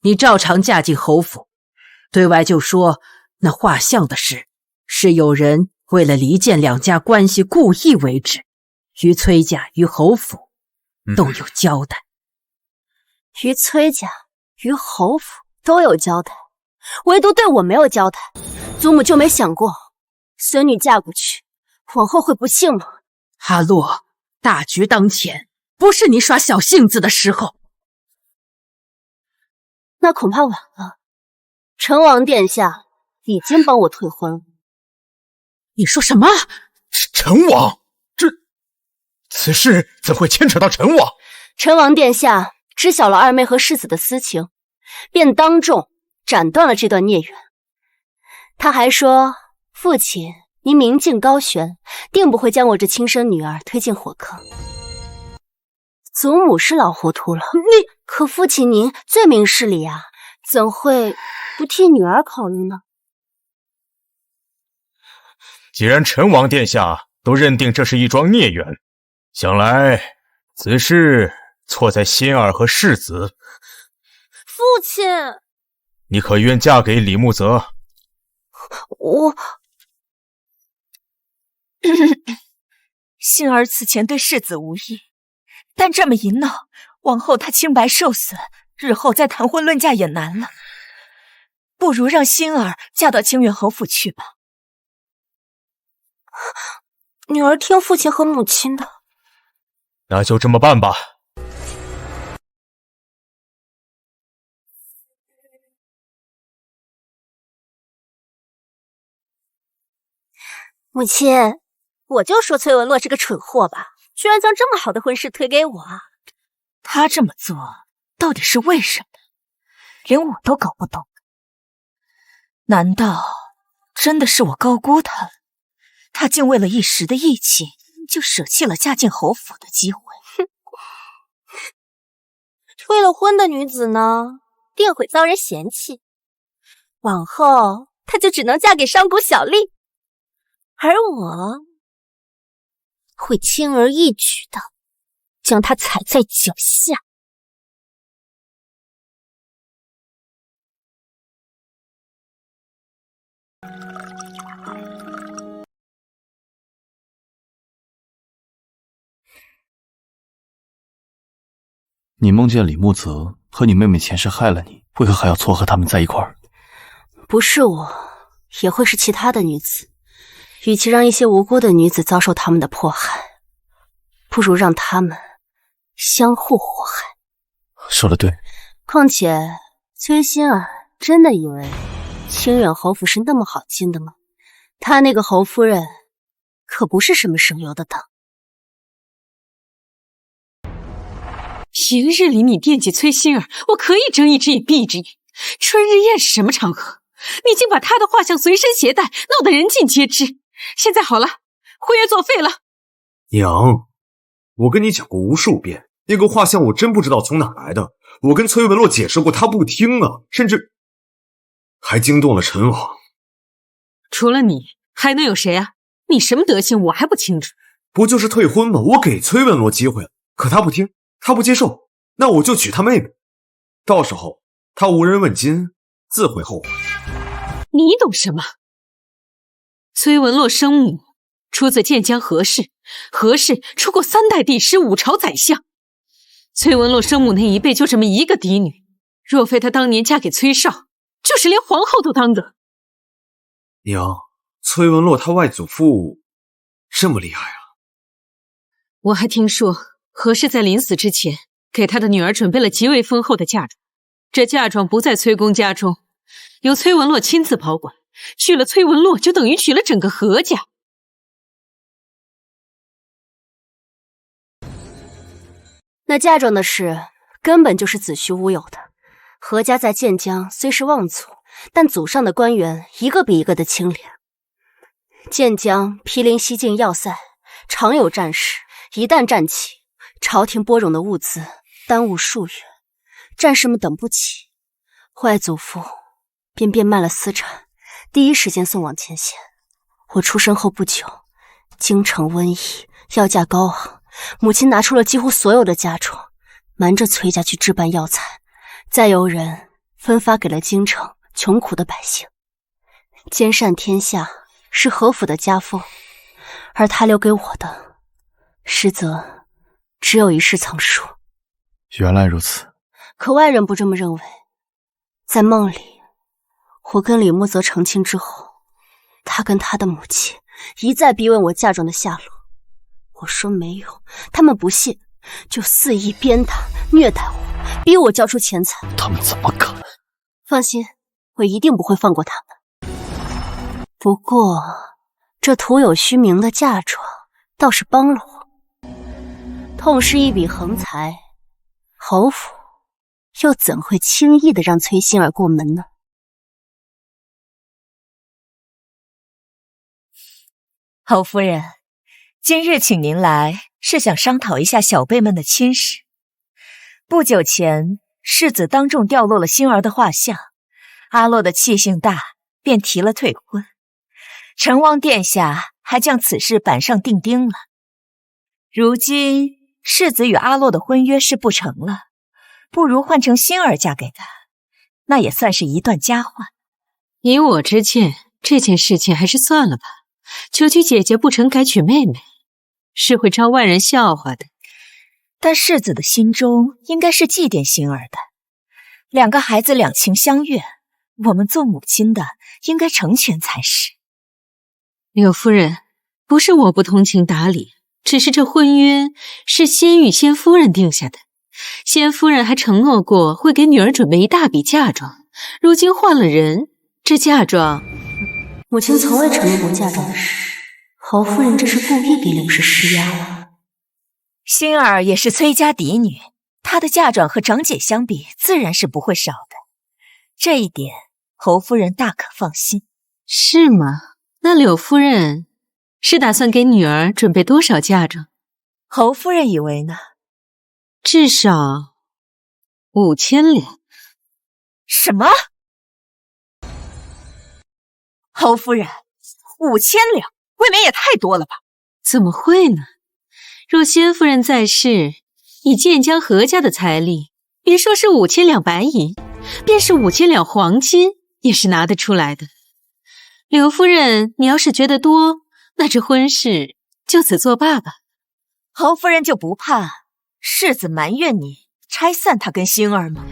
你照常嫁进侯府，对外就说那画像的事是有人为了离间两家关系故意为之，于崔家于侯府都有交代。于崔家于侯府都有交代，唯独对我没有交代。祖母就没想过孙女嫁过去，往后会不幸吗？阿洛，大局当前，不是你耍小性子的时候。那恐怕晚了。陈王殿下已经帮我退婚了。你说什么？陈王？此事怎会牵扯到陈王？陈王殿下知晓了二妹和世子的私情，便当众斩断了这段孽缘。他还说，父亲您明镜高悬，定不会将我这亲生女儿推进火坑。祖母是老糊涂了，可父亲您最明事理啊，怎会不替女儿考虑呢？既然陈王殿下都认定这是一桩孽缘，想来此事错在心儿和世子。父亲，你可愿嫁给李慕泽？我心儿此前对世子无意，但这么一闹，王后她清白受损，日后再谈婚论嫁也难了。不如让心儿嫁到清远侯府去吧。女儿听父亲和母亲的。那就这么办吧。母亲，我就说崔文洛是个蠢货吧，居然将这么好的婚事推给我。他这么做到底是为什么？连我都搞不懂。难道真的是我高估他了？他竟为了一时的义气，就舍弃了嫁进侯府的机会。未了婚的女子呢，定会遭人嫌弃，往后她就只能嫁给商贾小吏，而我会轻而易举的将她踩在脚下。你梦见李慕泽和你妹妹前世害了你，为何还要撮合他们在一块儿？不是我，也会是其他的女子。与其让一些无辜的女子遭受他们的迫害，不如让他们相互祸害。说得对。况且崔心儿真的以为清远侯府是那么好进的吗？他那个侯夫人可不是什么省油的灯。平日里你惦记崔心儿，我可以睁一只眼闭一只眼。春日宴是什么场合？你竟把她的画像随身携带，闹得人尽皆知。现在好了，婚约作废了。娘，我跟你讲过无数遍，那个画像我真不知道从哪来的。我跟崔文洛解释过，他不听啊，甚至还惊动了陈王。除了你，还能有谁啊？你什么德行，我还不清楚。不就是退婚吗？我给崔文洛机会了，可他不听，他不接受，那我就娶他妹妹。到时候他无人问津，自会后悔。你懂什么？崔文洛生母出自建江何氏，何氏出过3代帝师，5朝宰相。崔文洛生母那一辈就这么一个嫡女，若非她当年嫁给崔绍，就是连皇后都当得。娘，崔文洛他外祖父这么厉害啊！我还听说何氏在临死之前给他的女儿准备了极为丰厚的嫁妆，这嫁妆不在崔公家中，由崔文洛亲自保管，娶了崔文洛就等于娶了整个何家。那嫁妆的事根本就是子虚乌有的。何家在建江虽是望族，但祖上的官员一个比一个的清廉。建江毗邻西境要塞，常有战事，一旦战起，朝廷拨冗的物资耽误数月，战士们等不起，外祖父便变卖了私产，第一时间送往前线。我出生后不久，京城瘟疫，药价高昂，母亲拿出了几乎所有的家宠，瞒着崔家去置办药材，再由人分发给了京城穷苦的百姓。兼善天下是何府的家风，而他留给我的，实则只有一世藏书。原来如此。可外人不这么认为。在梦里，我跟李慕泽成亲之后，他跟他的母亲一再逼问我嫁妆的下落。我说没有，他们不信，就肆意鞭打虐待我，逼我交出钱财。他们怎么敢？放心，我一定不会放过他们。不过这徒有虚名的嫁妆倒是帮了我，痛失一笔横财，侯府又怎会轻易的让崔心儿过门呢？侯夫人，今日请您来，是想商讨一下小辈们的亲事。不久前，世子当众掉落了心儿的画像，阿洛的气性大，便提了退婚。成王殿下还将此事板上钉钉了。如今世子与阿洛的婚约是不成了，不如换成馨儿嫁给他，那也算是一段佳话。以我之见，这件事情还是算了吧。求娶姐姐不成，改娶妹妹，是会招外人笑话的。但世子的心中应该是祭奠馨儿的。2个孩子两情相悦，我们做母亲的应该成全才是。柳夫人，不是我不通情达理，只是这婚约是先与先夫人定下的，先夫人还承诺过会给女儿准备一大笔嫁妆，如今换了人，这嫁妆……母亲从未承诺过嫁妆的事，侯夫人这是故意给柳氏施压了。馨儿也是崔家嫡女，她的嫁妆和长姐相比，自然是不会少的。这一点，侯夫人大可放心。是吗？那柳夫人是打算给女儿准备多少嫁妆？侯夫人以为呢？至少5000两。什么？侯夫人，5000两，未免也太多了吧？怎么会呢？若先夫人在世，以建江何家的财力，别说是5000两白银，便是5000两黄金，也是拿得出来的。柳夫人，你要是觉得多，那这婚事就此作罢吧。侯夫人就不怕世子埋怨你拆散她跟馨儿吗？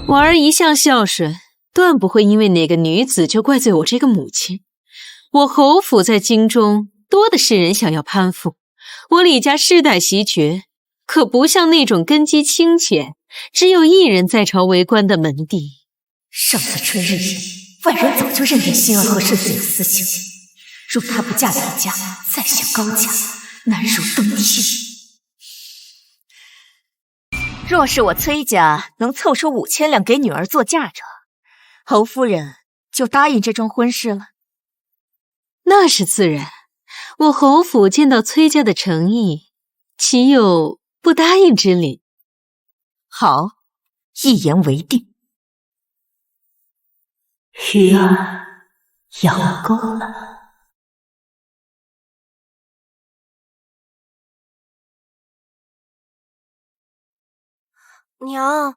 我儿一向孝顺，断不会因为哪个女子就怪罪我这个母亲。我侯府在京中多的是人想要攀附，我李家世代袭爵，可不像那种根基清浅，只有一人在朝为官的门第。上次春日宴，外人早就认定馨儿和世子有私情，若她不嫁李家，再享高家，难如登天。若是我崔家能凑出5000两给女儿做嫁妆，侯夫人就答应这桩婚事了。那是自然，我侯府见到崔家的诚意，岂有不答应之理？好，一言为定。鱼儿养够了。娘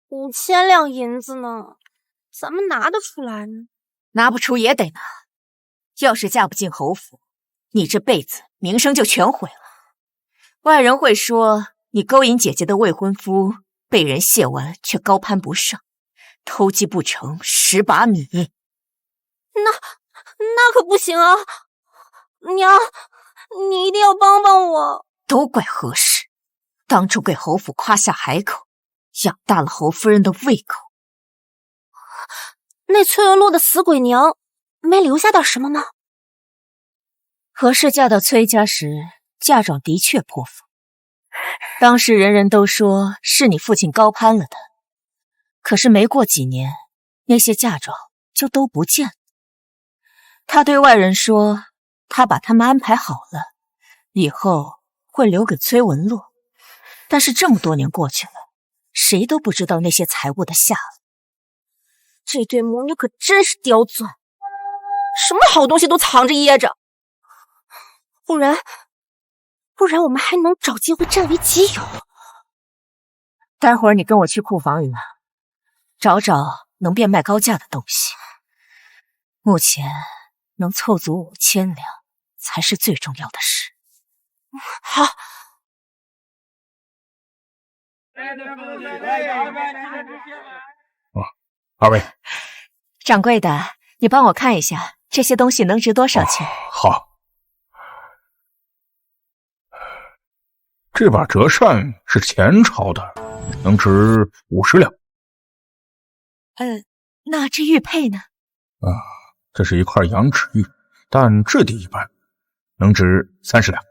，5000两银子呢，咱们拿得出来呢？拿不出也得拿。要是嫁不进侯府，你这辈子名声就全毁了。外人会说你勾引姐姐的未婚夫，被人亵玩却高攀不上，偷鸡不成蚀把米。那可不行啊！娘，你一定要帮帮我。都怪何氏，当初给侯府夸下海口，养大了侯夫人的胃口。那崔文洛的死鬼娘没留下点什么吗？何氏嫁到崔家时，嫁妆的确颇丰，当时人人都说是你父亲高攀了的。可是没过几年，那些嫁妆就都不见了。他对外人说，他把他们安排好了，以后会留给崔文洛。但是这么多年过去了，谁都不知道那些财物的下落。这对母女可真是刁钻，什么好东西都藏着掖着，不然我们还能找机会占为己有。待会儿你跟我去库房里找找能变卖高价的东西。目前能凑足5000两才是最重要的事。好。二位，掌柜的，你帮我看一下这些东西能值多少钱？好，这把折扇是前朝的，能值50两。那这玉佩呢？这是一块羊脂玉，但质地一般，能值30两。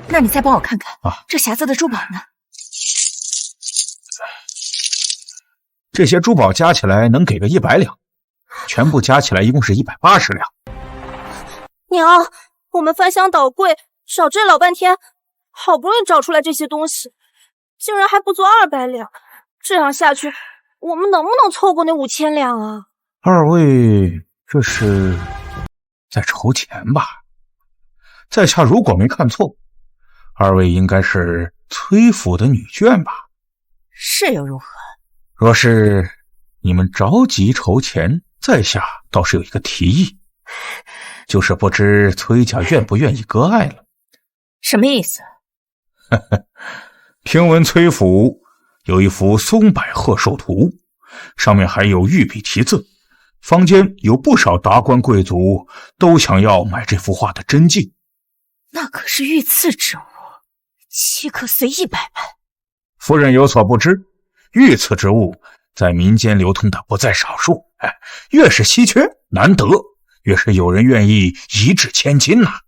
那你再帮我看看这匣子的珠宝呢？这些珠宝加起来能给个100两，全部加起来一共是180两。娘，我们翻箱倒柜找这老半天，好不容易找出来这些东西，竟然还不足200两。这样下去，我们能不能凑过那5000两啊？二位这是在筹钱吧？在下如果没看错，二位应该是崔府的女眷吧？是又如何？若是你们着急筹钱，在下倒是有一个提议，就是不知崔家愿不愿意割爱了。什么意思？听闻崔府有一幅松柏贺寿图，上面还有御笔题字，坊间有不少达官贵族都想要买这幅画的真迹。那可是御赐之物，岂可随意摆卖？夫人有所不知，御赐之物在民间流通的不在少数，越是稀缺难得，越是有人愿意一掷千金呐。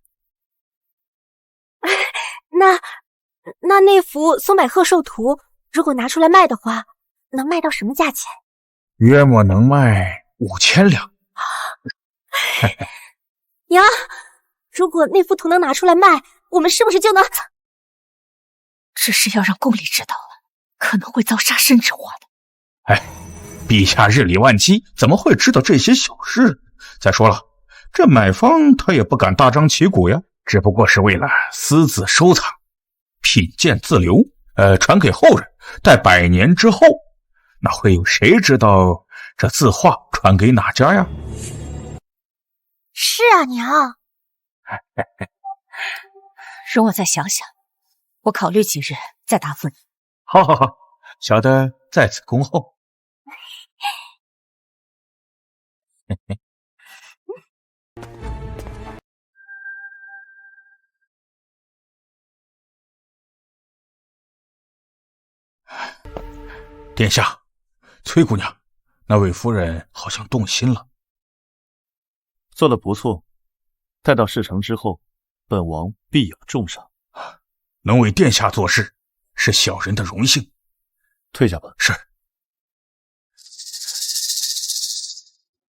那幅松柏贺寿图，如果拿出来卖的话，能卖到什么价钱？约莫能卖5000两。娘，如果那幅图能拿出来卖，我们是不是就能……只是要让宫里知道了，可能会遭杀身之祸的。陛下日理万机，怎么会知道这些小事？再说了，这买方他也不敢大张旗鼓呀，只不过是为了私自收藏，品鉴自留，传给后人，待100年之后，那会有谁知道这字画传给哪家呀？是啊，娘。容我再想想，我考虑几日再答复你。好，小的在此恭候。殿下，崔姑娘，那位夫人好像动心了。做得不错，待到事成之后，本王必有重赏。能为殿下做事，是小人的荣幸。退下吧。是。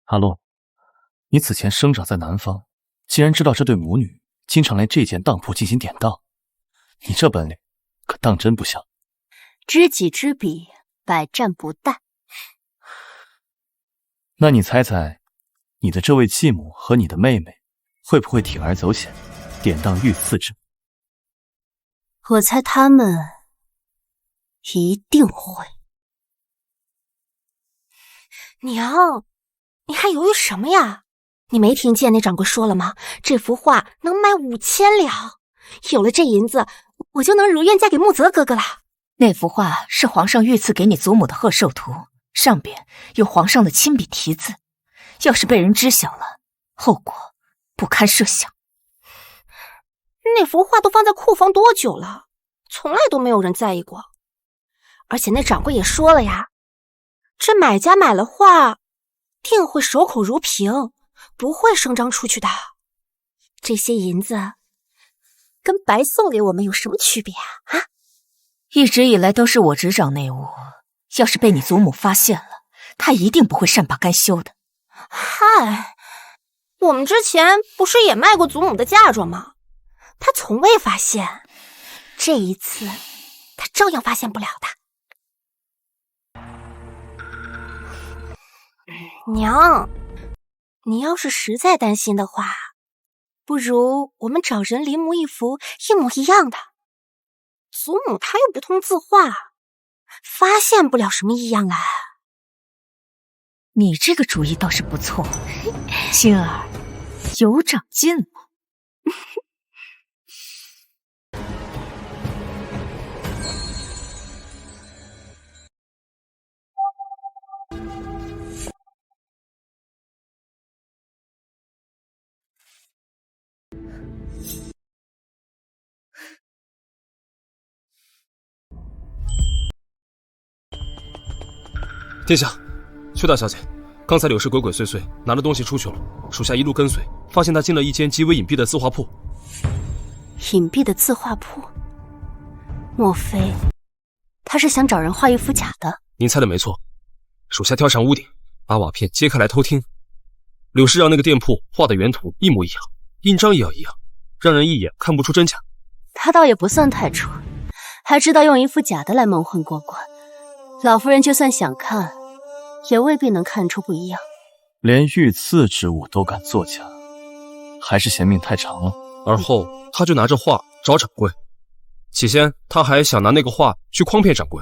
阿洛，你此前生长在南方，既然知道这对母女经常来这间当铺进行典当，你这本领可当真不小。知己知彼，百战不殆。那你猜猜，你的这位继母和你的妹妹会不会铤而走险，典当御赐之？我猜他们一定会。娘，你还犹豫什么呀？你没听见那掌柜说了吗？这幅画能卖5000两，有了这银子，我就能如愿嫁给穆泽哥哥了。那幅画是皇上御赐给你祖母的贺寿图，上边有皇上的亲笔题字，要是被人知晓了，后果不堪设想。那幅画都放在库房多久了，从来都没有人在意过。而且那掌柜也说了呀，这买家买了画，定会守口如瓶，不会声张出去的。这些银子跟白送给我们有什么区别啊？一直以来都是我执掌内务，要是被你祖母发现了，她一定不会善罢甘休的。嗨，我们之前不是也卖过祖母的嫁妆吗？她从未发现，这一次她照样发现不了的。娘，你要是实在担心的话，不如我们找人临摹一幅一模一样的。祖母她又不通字画，发现不了什么异样来。你这个主意倒是不错，心儿有长进了。殿下，薛大小姐，刚才柳氏鬼鬼祟祟拿了东西出去了，属下一路跟随，发现他进了一间极为隐蔽的字画铺。隐蔽的字画铺？莫非他是想找人画一幅假的？您猜的没错，属下跳上屋顶，把瓦片揭开来偷听。柳氏让那个店铺画的原图一模一样，印章也要一样，让人一眼看不出真假。他倒也不算太蠢，还知道用一副假的来蒙混过关。老夫人就算想看，也未必能看出不一样。连御赐之物都敢作假，还是嫌命太长了？而后他就拿着画找掌柜。起先他还想拿那个画去诓骗掌柜，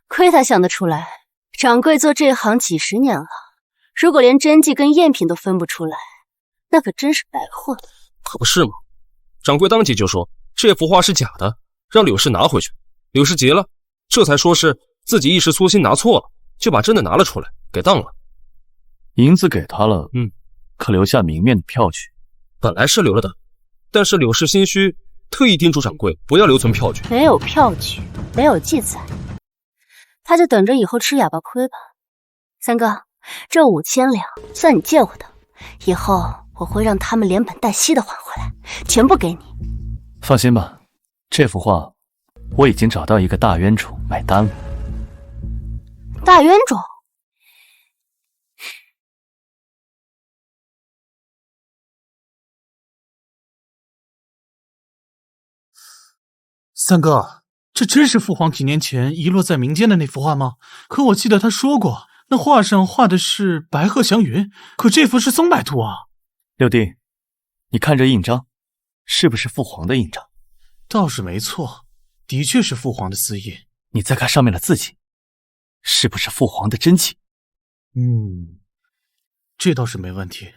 亏他想得出来。掌柜做这行几十年了，如果连真迹跟赝品都分不出来，那可真是白混。可不是吗？掌柜当即就说这幅画是假的，让柳氏拿回去。柳氏急了，这才说是自己一时粗心拿错了，就把真的拿了出来，给当了。银子给他了，可留下明面的票据。本来是留了的，但是柳氏心虚，特意叮嘱掌柜不要留存票据。没有票据，没有记载，他就等着以后吃哑巴亏吧。三哥，这5000两算你借我的，以后我会让他们连本带息的还回来，全部给你。放心吧，这幅画我已经找到一个大冤种买单了。大冤种？三哥，这真是父皇几年前遗落在民间的那幅画吗？可我记得他说过，那画上画的是白鹤祥云，可这幅是松柏图啊。六弟，你看这印章，是不是父皇的印章？倒是没错，的确是父皇的私印。你再看上面的字迹，是不是父皇的真迹？这倒是没问题。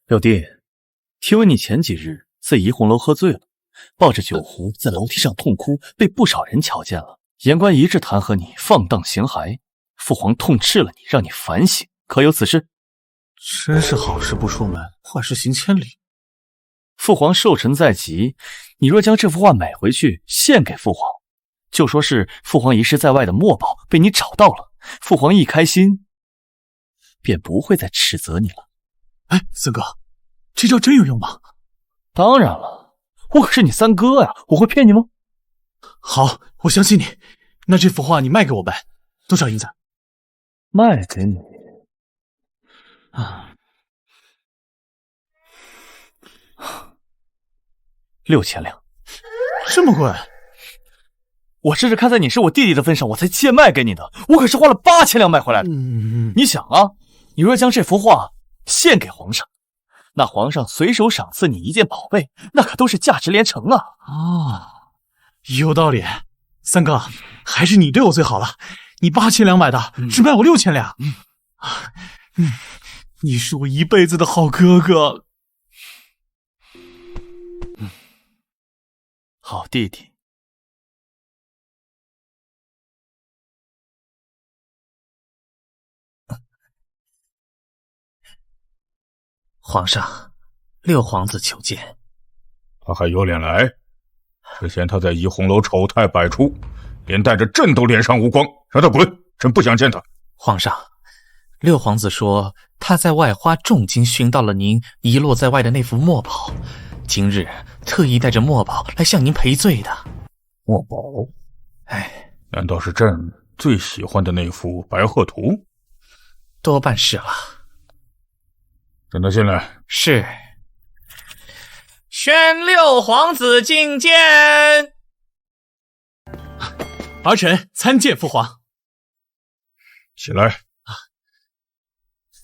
六弟，听闻你前几日在怡红楼喝醉了，抱着酒壶在楼梯上痛哭，被不少人瞧见了。言官一致弹劾你放荡形骸，父皇痛斥了你，让你反省，可有此事？真是好事不出门，坏事行千里。父皇寿辰在即，你若将这幅画买回去献给父皇，就说是父皇遗失在外的墨宝被你找到了，父皇一开心，便不会再斥责你了。哎，三哥，这招真有用吗？当然了，我可是你三哥呀，我会骗你吗？好，我相信你。那这幅画你卖给我呗，多少银子？卖给你6000两。这么贵？我这是看在你是我弟弟的份上，我才贱卖给你的。我可是花了8000两买回来的。你想啊，你若将这幅画献给皇上，那皇上随手赏赐你一件宝贝，那可都是价值连城啊！有道理。三哥，还是你对我最好了。你8000两买的，只卖我6000两。你是我一辈子的好哥哥。好弟弟。皇上，六皇子求见。他还有脸来？之前他在怡红楼丑态百出，连带着朕都脸上无光，让他滚！朕不想见他。皇上，六皇子说他在外花重金寻到了您遗落在外的那幅墨宝，今日特意带着墨宝来向您赔罪的。墨宝？难道是朕最喜欢的那幅白鹤图？多半是了。让他进来。是。宣六皇子觐见。儿臣参见父皇。起来。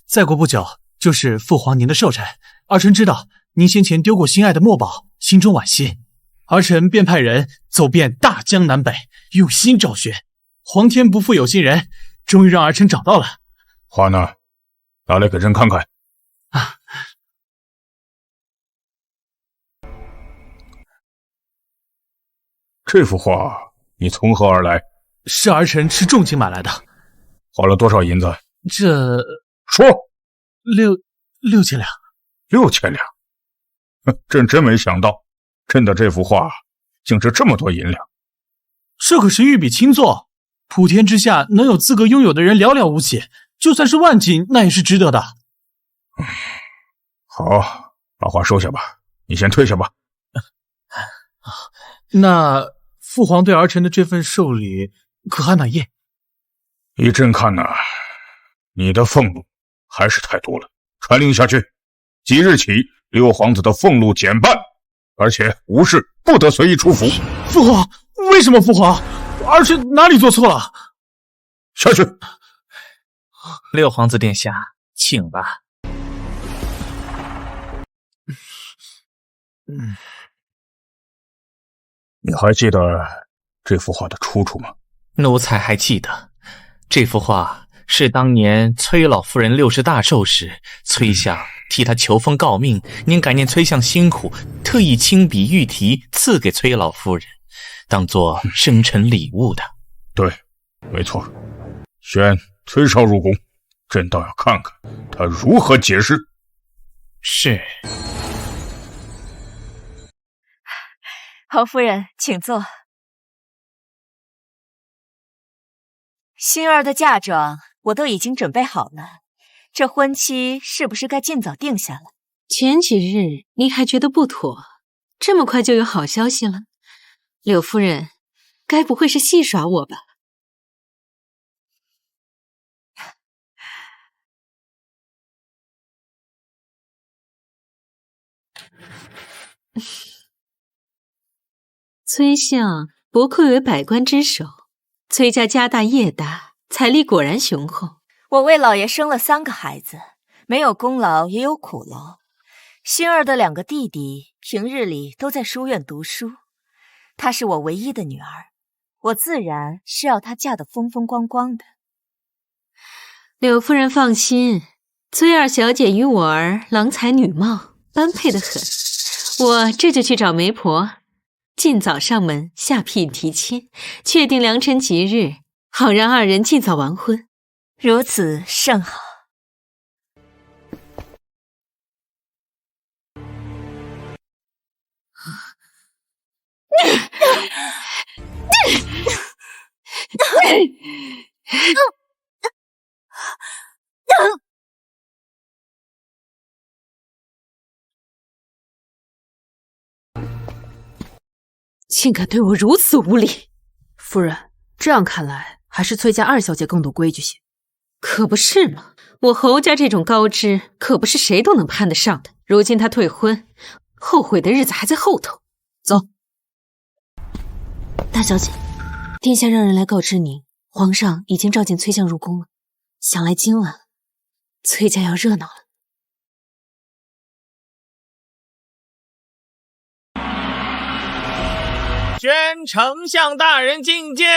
再过不久就是父皇您的寿辰，儿臣知道您先前丢过心爱的墨宝，心中惋惜，儿臣便派人走遍大江南北，用心找寻。皇天不负有心人，终于让儿臣找到了。画呢？拿来给朕看看。这幅画你从何而来？是儿臣斥重金买来的。花了多少银子？这说。6000两。6000两？朕真没想到，朕的这幅画竟值这么多银两。这可是御笔亲作，普天之下能有资格拥有的人寥寥无几，就算是万金，那也是值得的。好，把画收下吧，你先退下吧。那父皇对儿臣的这份寿礼可还满意？依朕看呢，你的俸禄还是太多了。传令下去，即日起六皇子的俸禄减半，而且无事不得随意出府。父皇，为什么父皇？儿臣哪里做错了？下去。六皇子殿下，请吧。你还记得这幅画的出处吗？奴才还记得，这幅画是当年崔老夫人60大寿时，崔相替她求封诰命，您感念崔相辛苦，特意亲笔御题赐给崔老夫人，当作生辰礼物的。对，没错。宣崔少入宫，朕倒要看看他如何解释。是。侯夫人，请坐。馨儿的嫁妆我都已经准备好了，这婚期是不是该尽早定下了？前几日您还觉得不妥，这么快就有好消息了？柳夫人，该不会是戏耍我吧？崔相不愧为百官之首，崔家家大业大，财力果然雄厚。我为老爷生了3个孩子，没有功劳也有苦劳。馨儿的2个弟弟平日里都在书院读书，她是我唯一的女儿，我自然是要她嫁得风风光光的。柳夫人放心，崔二小姐与我儿郎才女貌，般配得很。我这就去找媒婆，尽早上门下聘提亲，确定良辰吉日，好让2人尽早完婚。如此甚好。竟敢对我如此无礼！夫人，这样看来，还是崔家2小姐更懂规矩些。可不是嘛，我侯家这种高枝，可不是谁都能攀得上的。如今她退婚，后悔的日子还在后头。走。大小姐，殿下让人来告知您，皇上已经召见崔相入宫了。想来今晚崔家要热闹了。宣丞相大人觐见。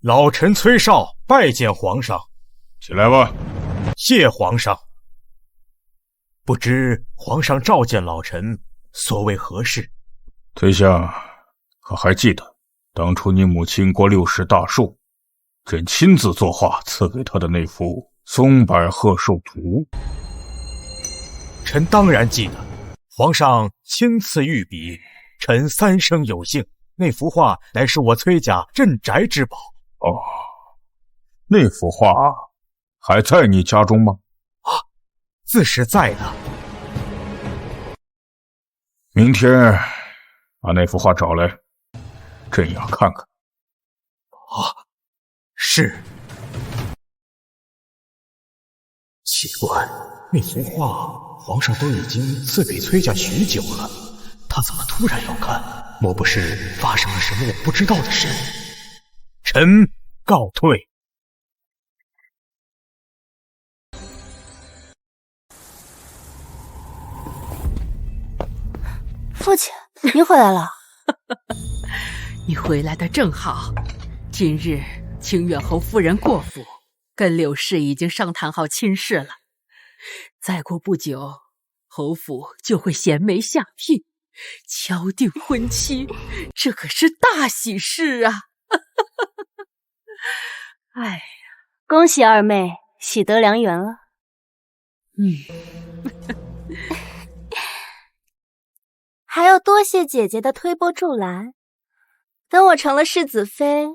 老臣崔少拜见皇上。起来吧。谢皇上。不知皇上召见老臣，所谓何事？崔相，可还记得当初你母亲过60大寿，朕亲自作画赐给她的那幅松柏鹤寿图？臣当然记得，皇上亲赐御笔，臣3生有幸。那幅画乃是我崔家镇宅之宝。哦，那幅画还在你家中吗？啊，自是在的。明天把那幅画找来，朕要看看。啊，是。奇怪，那幅画皇上都已经赐给崔家许久了，他怎么突然要看？莫不是发生了什么我不知道的事？臣告退。父亲，您回来了。你回来的正好。今日清远侯夫人过府，跟柳氏已经商谈好亲事了。再过不久，侯府就会衔枚下聘，敲定婚期，这可是大喜事啊！哎呀，恭喜2妹喜得良缘了。还要多谢姐姐的推波助澜。等我成了世子妃，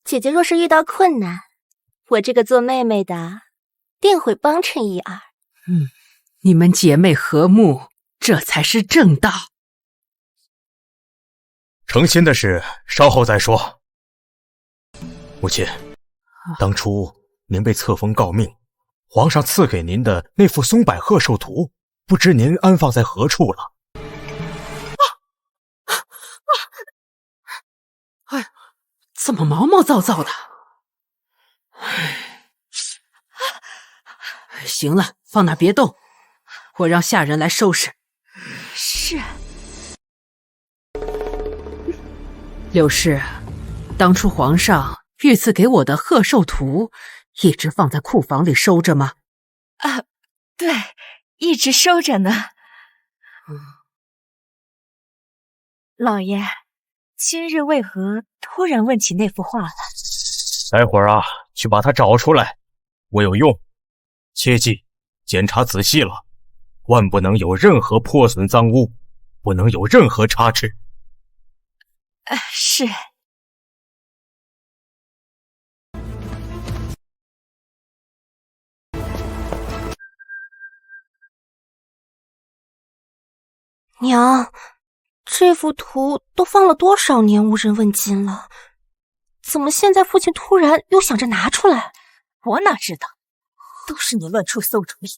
姐姐若是遇到困难，我这个做妹妹的定会帮衬1、2。你们姐妹和睦，这才是正道。成亲的事稍后再说。母亲，当初您被册封诰命，皇上赐给您的那幅松柏鹤寿图，不知您安放在何处了？怎么毛毛躁躁的？行了，放那别动，我让下人来收拾。是。柳氏，当初皇上御赐给我的贺寿图，一直放在库房里收着吗？啊，对，一直收着呢。老爷，今日为何突然问起那幅画了？待会儿啊，去把它找出来，我有用。切记，检查仔细了，万不能有任何破损脏污，不能有任何差池。是。娘，这幅图都放了多少年无人问津了，怎么现在父亲突然又想着拿出来？我哪知道，都是你乱出馊主意。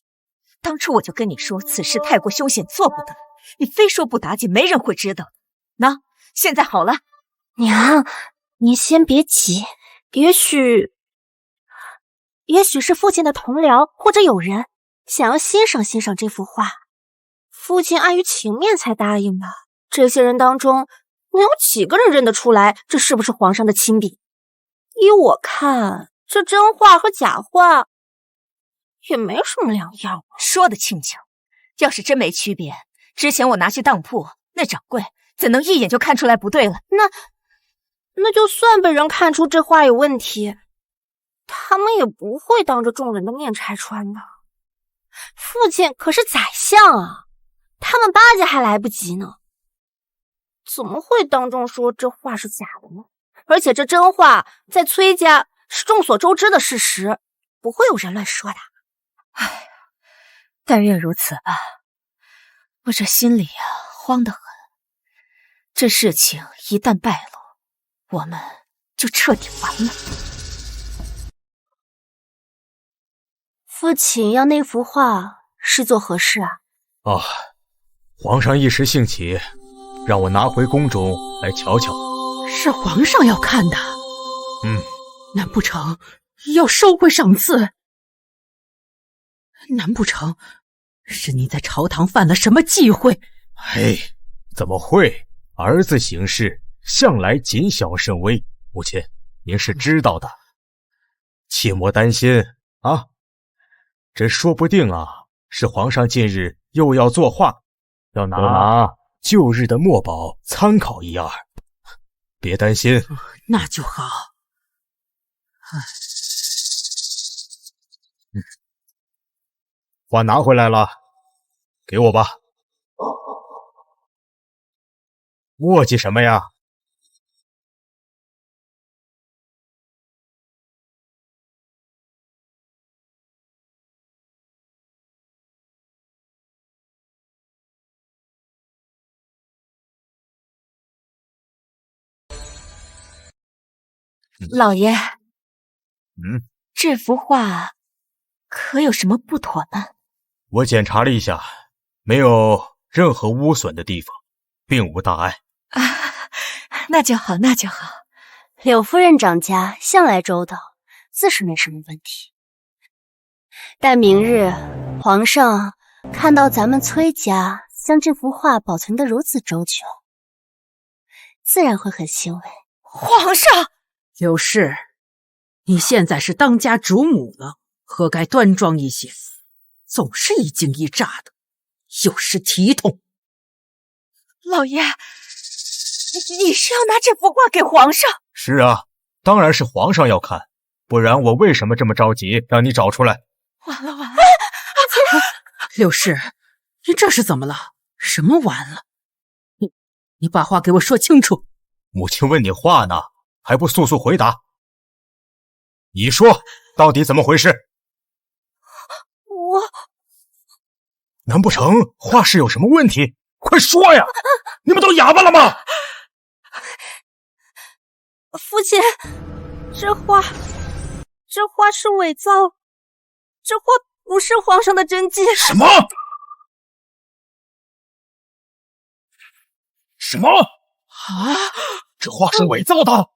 当初我就跟你说此事太过凶险，做不得，你非说不打紧，没人会知道。那现在好了。娘，您先别急，也许是父亲的同僚或者友人想要欣赏欣赏这幅画，父亲碍于情面才答应的。这些人当中，能有几个人认得出来这是不是皇上的亲笔？依我看，这真画和假画也没什么两样。说得轻巧，要是真没区别，之前我拿去当铺，那掌柜怎能一眼就看出来不对了？那就算被人看出这画有问题，他们也不会当着众人的面拆穿的。父亲可是宰相啊，他们巴结还来不及呢，怎么会当众说这画是假的呢？而且这真画在崔家是众所周知的事实，不会有人乱说的。哎，但愿如此吧。我这心里慌得很，这事情一旦败露，我们就彻底完了。父亲要那幅画是做何事啊？皇上一时兴起，让我拿回宫中来瞧瞧。是皇上要看的？难不成要收回赏赐？难不成是你在朝堂犯了什么忌讳？怎么会？儿子行事向来谨小慎微，母亲您是知道的，切莫担心啊。这说不定是皇上近日又要作画，要拿旧日的墨宝参考一二，别担心。那就好。画拿回来了，给我吧。磨叽什么呀？老爷，这幅画可有什么不妥呢？我检查了一下，没有任何污损的地方，并无大碍。那就好，那就好。柳夫人掌家向来周到，自是没什么问题。但明日皇上看到咱们崔家将这幅画保存得如此周全，自然会很欣慰。皇上，柳氏，你现在是当家主母了，何该端庄一些？总是一惊一乍的，有失体统。老爷，你是要拿这幅画给皇上？是啊，当然是皇上要看，不然我为什么这么着急让你找出来？完了完了！柳氏，你这是怎么了？什么完了？你把话给我说清楚。母亲问你话呢，还不速速回答？你说到底怎么回事？难不成画室有什么问题？快说呀！你们都哑巴了吗？父亲，这画是伪造，这画不是皇上的真迹。什么？什么？这画是伪造的？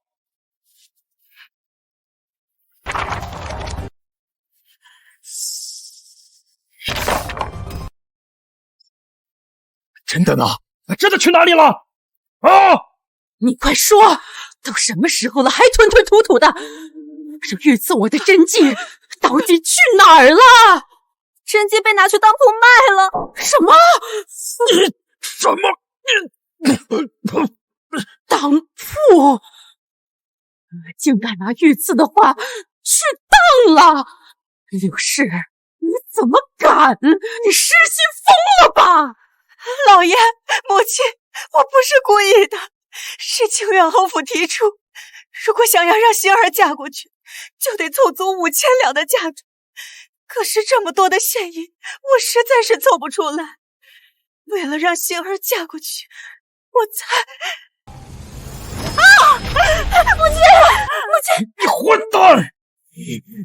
真的呢？那真的去哪里了？啊！你快说，都什么时候了，还吞吞吐吐的？这御赐我的真迹到底去哪儿了？真迹被拿去当铺卖了。什么？你什么？当铺？竟敢拿御赐的话去当了！柳氏，你怎么敢？你失心疯了吧？老爷，母亲，我不是故意的，是清远侯府提出，如果想要让星儿嫁过去，就得凑足5000两的嫁妆。可是这么多的现银，我实在是凑不出来。为了让星儿嫁过去，我才……母亲！你混蛋！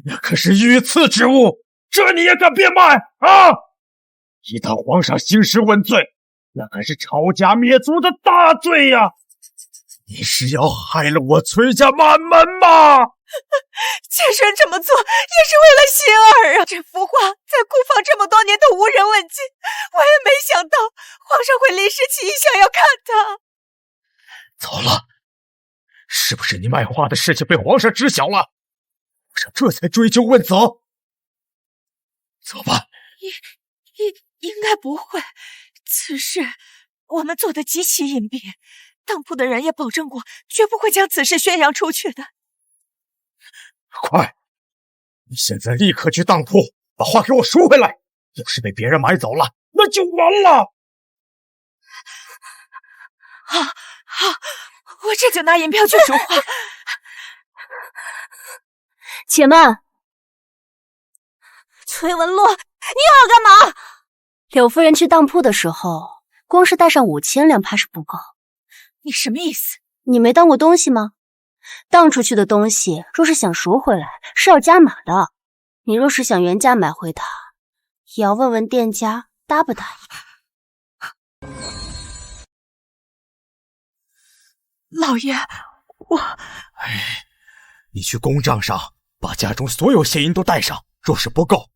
那可是御赐之物，这你也敢变卖啊！一旦皇上兴师问罪，那可是抄家灭族的大罪呀！你是要害了我崔家满门吗？妾身这么做也是为了星儿啊！这幅画在库房这么多年都无人问津，我也没想到皇上会临时起意想要看它。糟了，是不是你卖画的事情被皇上知晓了？皇上这才追究问责。怎么办？应该不会，此事我们做得极其隐蔽，当铺的人也保证过，绝不会将此事宣扬出去的。快，你现在立刻去当铺，把画给我赎回来。要是被别人买走了，那就完了。好，我这就拿银票去赎画。且慢，崔文洛，你又要干嘛？柳夫人去当铺的时候，光是带上5000两怕是不够。你什么意思？你没当过东西吗？当出去的东西，若是想赎回来，是要加码的。你若是想原价买回它，也要问问店家答不答应。老爷，你去公账上把家中所有现银都带上，若是不够，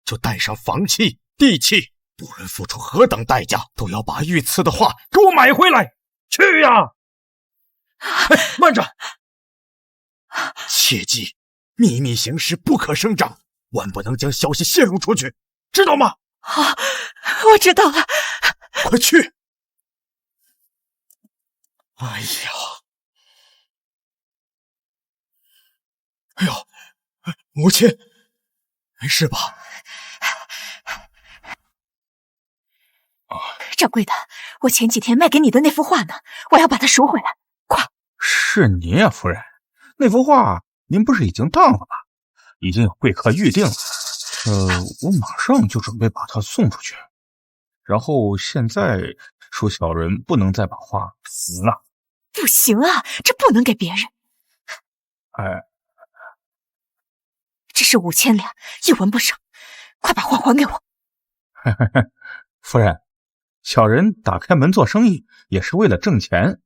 就带上房契、地契，不论付出何等代价，都要把御赐的画给我买回来。去呀！慢着，切记秘密行事，不可声张，万不能将消息泄露出去，知道吗？好，我知道了。快去！哎呦，母亲，没事吧？掌柜的，我前几天卖给你的那幅画呢？我要把它赎回来，快！是您呀，夫人，那幅画您不是已经当了吗？已经有贵客预定了。我马上就准备把它送出去。然后现在说小人不能再把画撕了。不行啊，这不能给别人。这是5000两，一文不少，快把画还给我。夫人，小人打开门做生意也是为了挣钱，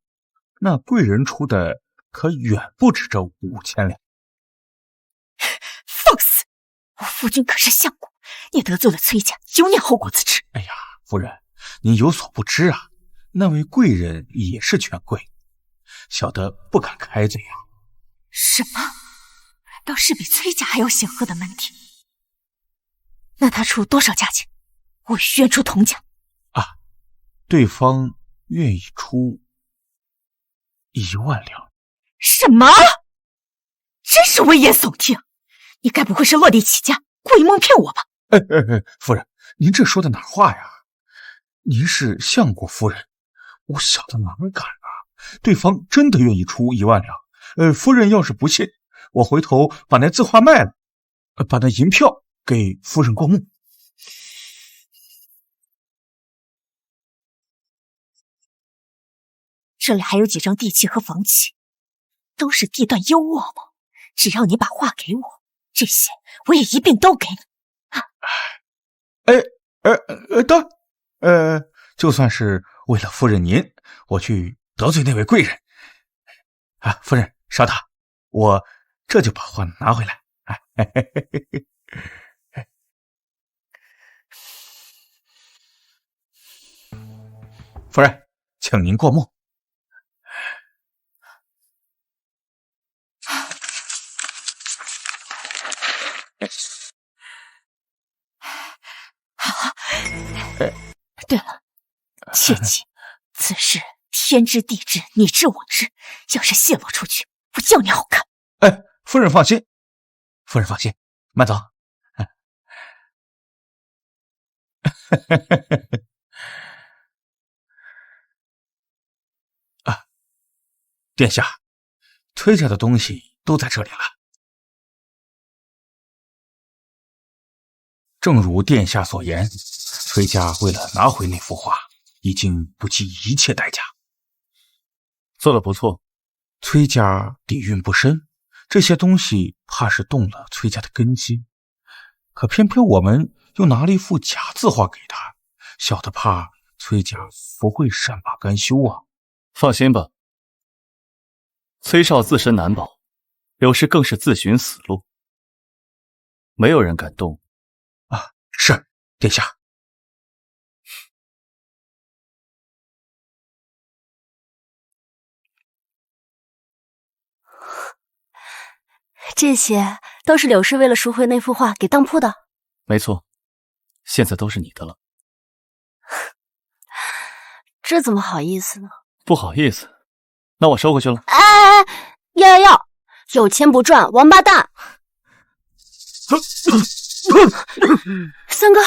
那贵人出的可远不止这5000两。放肆！我夫君可是相公，你得罪了崔家，有你后果自知。哎呀，夫人，您有所不知啊，那位贵人也是权贵，小的不敢开嘴啊。什么？倒是比崔家还要显赫的门第。那他出多少价钱？我愿出同价。对方愿意出1万两。什么？真是危言耸听！你该不会是落地起价，故意蒙骗我吧？夫人，您这说的哪话呀？您是相国夫人，我小的哪敢啊？对方真的愿意出1万两。夫人要是不信，我回头把那字画卖了，把那银票给夫人过目。这里还有几张地契和房契，都是地段优渥嘛。只要你把画给我，这些我也一并都给你。就算是为了夫人您，我去得罪那位贵人。夫人稍等，我这就把画拿回来。夫人，请您过目。对了，切记，此事天知地知，你知我知，要是泄露出去，我要你好看。哎，夫人放心，夫人放心，慢走。啊，殿下，崔家的东西都在这里了。正如殿下所言，崔家为了拿回那幅画，已经不计一切代价。做得不错。崔家底蕴不深，这些东西怕是动了崔家的根基。可偏偏我们又拿了一幅假字画给他，小的怕崔家不会善罢甘休啊。放心吧，崔少自身难保，有时更是自寻死路，没有人敢动。啊，是殿下。这些都是柳氏为了赎回那幅画给当铺的。没错，现在都是你的了。这怎么好意思呢？不好意思，那我收回去了。哎，要，有钱不赚，王八蛋！三哥，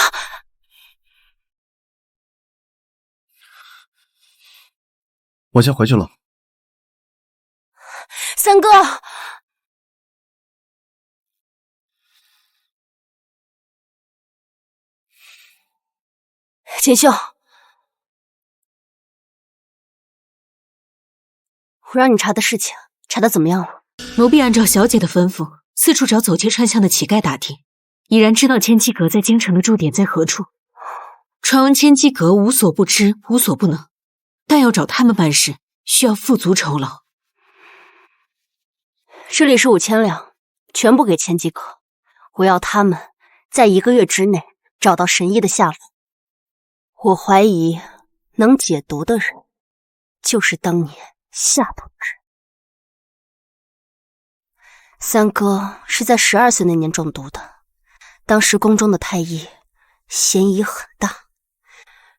我先回去了。三哥。锦绣，我让你查的事情，查的怎么样了？奴婢按照小姐的吩咐，四处找走街串巷的乞丐打听，已然知道千机阁在京城的驻点在何处。传闻千机阁无所不知，无所不能，但要找他们办事，需要付足酬劳。这里是5000两，全部给千机阁，我要他们在1个月之内找到神医的下落。我怀疑能解毒的人，就是当年下毒的人。三哥是在12岁那年中毒的，当时宫中的太医嫌疑很大，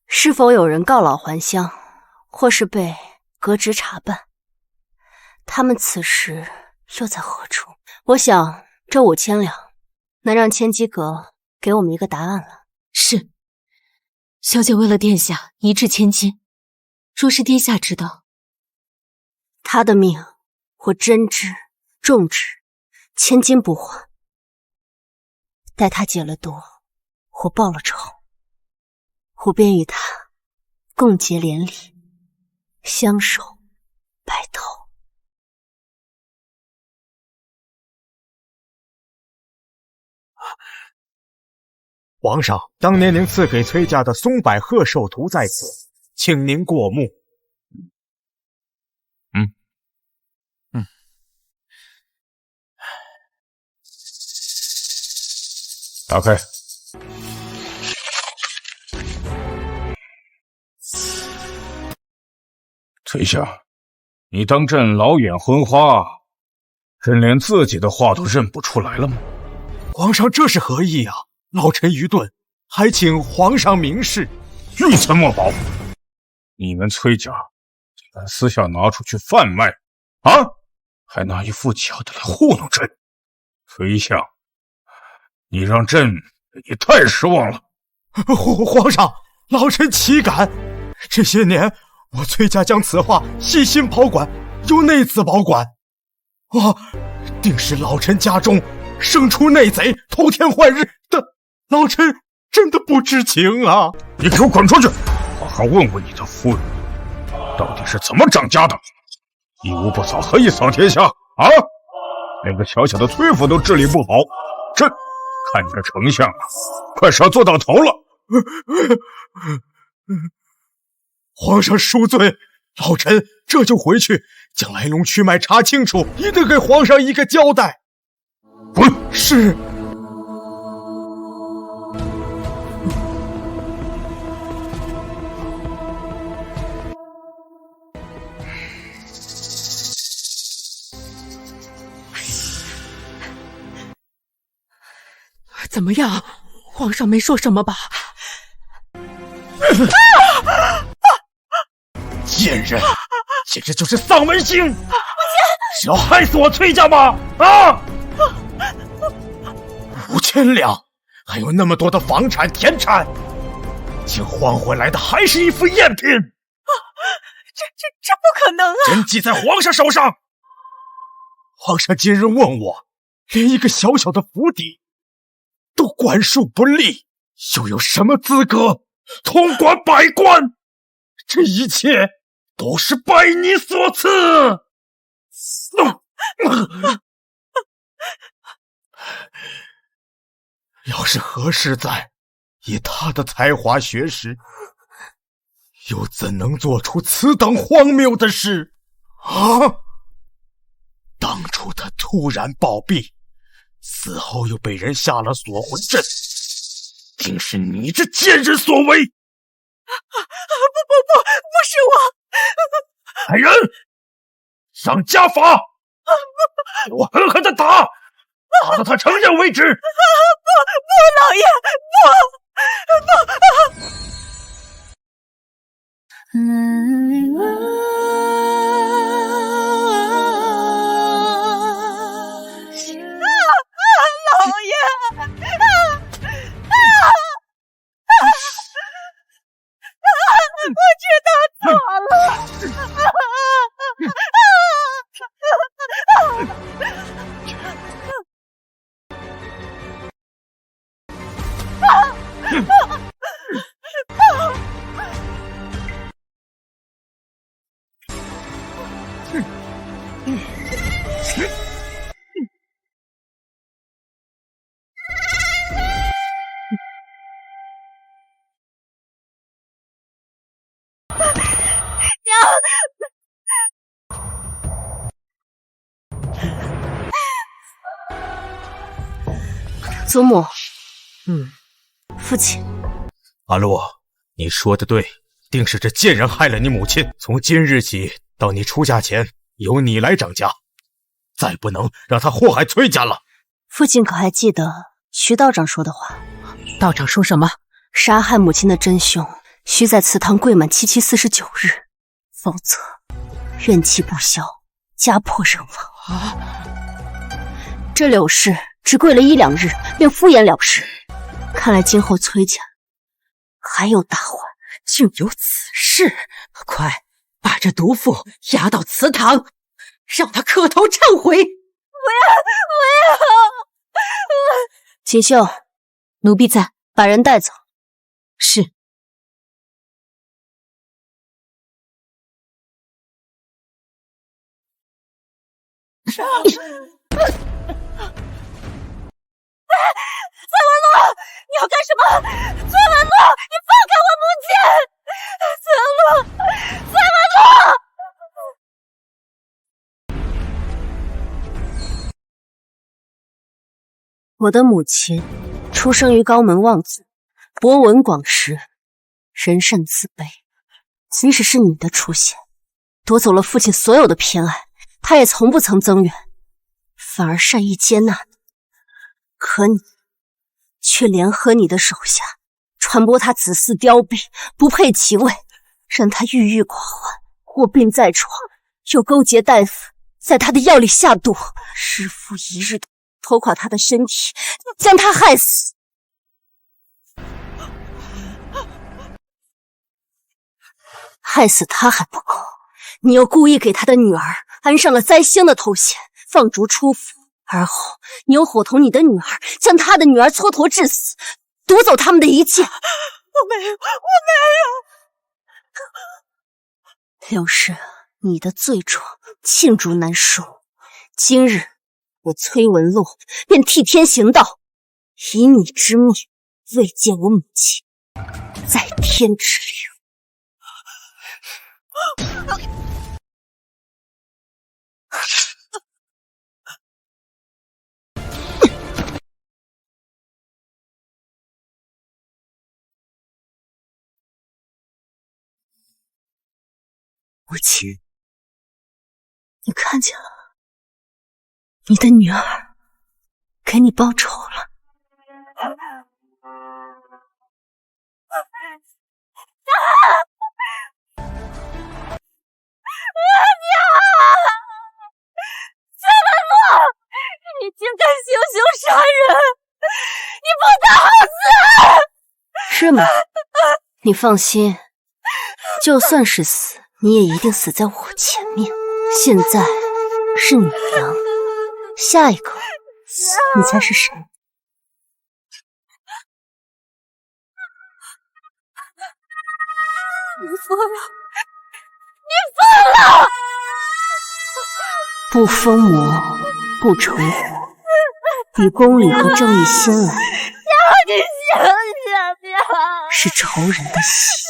是否有人告老还乡，或是被革职查办？他们此时又在何处？我想这5000两能让千机阁给我们一个答案了。是。小姐为了殿下一掷千金，若是殿下知道，他的命我真值重值，千金不换。待他解了毒，我报了仇，我便与他共结连理，相守白头。皇上，当年您赐给崔家的松柏贺寿图在此，请您过目。打开。崔相，你当朕老眼昏花，朕连自己的话都认不出来了吗？皇上这是何意啊？老臣愚钝，还请皇上明示。欲存莫保，你们崔家竟敢私下拿出去贩卖啊！还拿一副假的来糊弄朕，崔相，你让朕对你太失望了。皇上，老臣岂敢？这些年我崔家将此画细心保管，由内子保管。定是老臣家中生出内贼，偷天换日的，老臣真的不知情啊！你给我滚出去！好好问问你的夫人，到底是怎么长家的？一屋不扫，何以扫天下啊？连个小小的崔府都治理不好，朕看你这丞相啊，快是要做到头了。皇上恕罪，老臣这就回去将来龙去脉查清楚，一定给皇上一个交代。滚！是。怎么样？皇上没说什么吧？贱人，简直就是丧门星！是要害死我崔家吗？啊！5000两，还有那么多的房产田产，竟换回来的还是一副赝品！这不可能啊！真记在皇上手上。皇上今日问我，连一个小小的府邸都管束不力，又有什么资格统管百官？这一切都是拜你所赐。要是何氏在，以他的才华学识，又怎能做出此等荒谬的事啊？当初他突然暴毙，死后又被人下了锁魂阵，定是你这贱人所为！不是我！来人，上家法！给我狠狠的打，打到他承认为止！不，老爷，老爷！我知道错了。祖母，父亲，阿洛，你说的对，定是这贱人害了你母亲。从今日起到你出嫁前，由你来掌家，再不能让他祸害崔家了。父亲可还记得徐道长说的话？道长说什么？杀害母亲的真凶，须在祠堂跪满749日，否则怨气不消，家破人亡。这柳氏只跪了1、2日，便敷衍了事。看来今后崔家还有大患。竟有此事！快把这毒妇押到祠堂，让她磕头忏悔！我要！锦绣，奴婢在，把人带走。是。崔文洛，你要干什么？崔文洛，你放开我母亲！崔文洛！我的母亲出生于高门望族，博闻广识，人善自卑。即使是你的出现，夺走了父亲所有的偏爱，他也从不曾增援，反而善意接纳你。可你却联合你的手下，传播他子嗣凋敝，不配其位，让他郁郁寡欢，卧病在床，又勾结大夫在他的药里下毒，日复一日的拖垮他的身体，将他害死。害死他还不够，你又故意给他的女儿安上了灾星的头衔，放逐出府。而后，你又伙同你的女儿，将他的女儿蹉跎致死，夺走他们的一切。我没有。柳氏，你的罪状罄竹难书。今日我崔文洛便替天行道，以你之命慰藉我母亲，在天之灵。母亲，你看见了，你的女儿给你报仇了。你竟敢行凶杀人！你不得好死！是吗？你放心，就算是死，你也一定死在我前面。现在是你娘，下一个你猜是谁？你疯了！你疯了！不疯魔，不成活，比公理和正义先来。你想想呀，是仇人的血。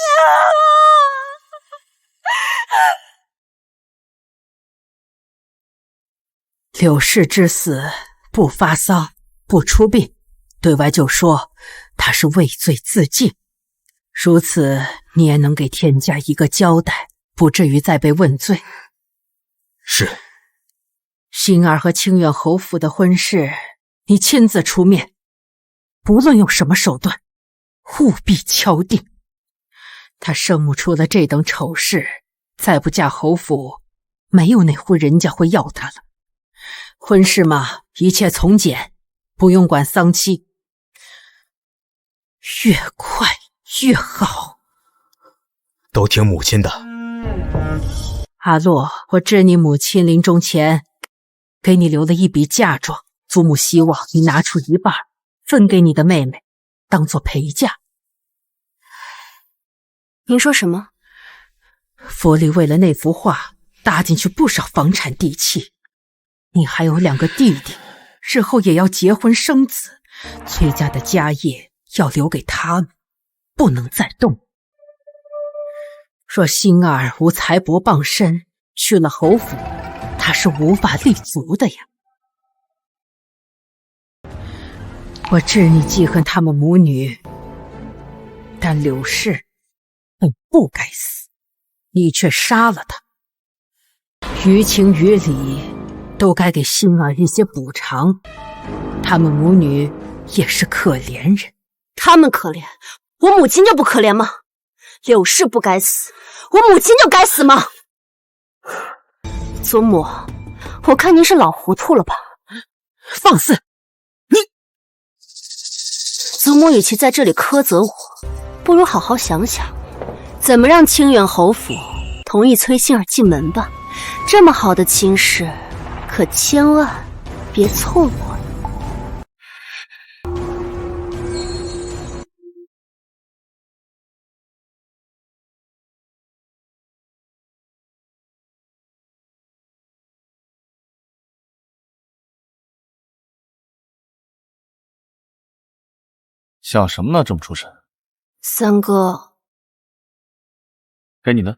柳氏之死，不发丧，不出殡，对外就说他是畏罪自尽。如此，你也能给天家一个交代，不至于再被问罪。是。星儿和清远侯府的婚事，你亲自出面，不论用什么手段，务必敲定。他生母出了这等丑事，再不嫁侯府，没有哪户人家会要他了。婚事嘛，一切从简，不用管丧期，越快越好。都听母亲的。阿洛，我知你母亲临终前给你留了一笔嫁妆，祖母希望你拿出一半分给你的妹妹，当做陪嫁。您说什么？府里为了那幅画搭进去不少房产地契，你还有2个弟弟，日后也要结婚生子，崔家的家业要留给他们，不能再动。若星儿无财帛傍身，去了侯府，他是无法立足的呀。我知你记恨他们母女，但柳氏本不该死，你却杀了他。于情于理，都该给星儿一些补偿。他们母女也是可怜人。他们可怜，我母亲就不可怜吗？柳氏不该死，我母亲就该死吗？祖母，我看您是老糊涂了吧？放肆！祖母与其在这里苛责我，不如好好想想，怎么让清远侯府同意崔星儿进门吧。这么好的亲事，可千万别错过了。想什么呢？这么出神。三哥，该你的。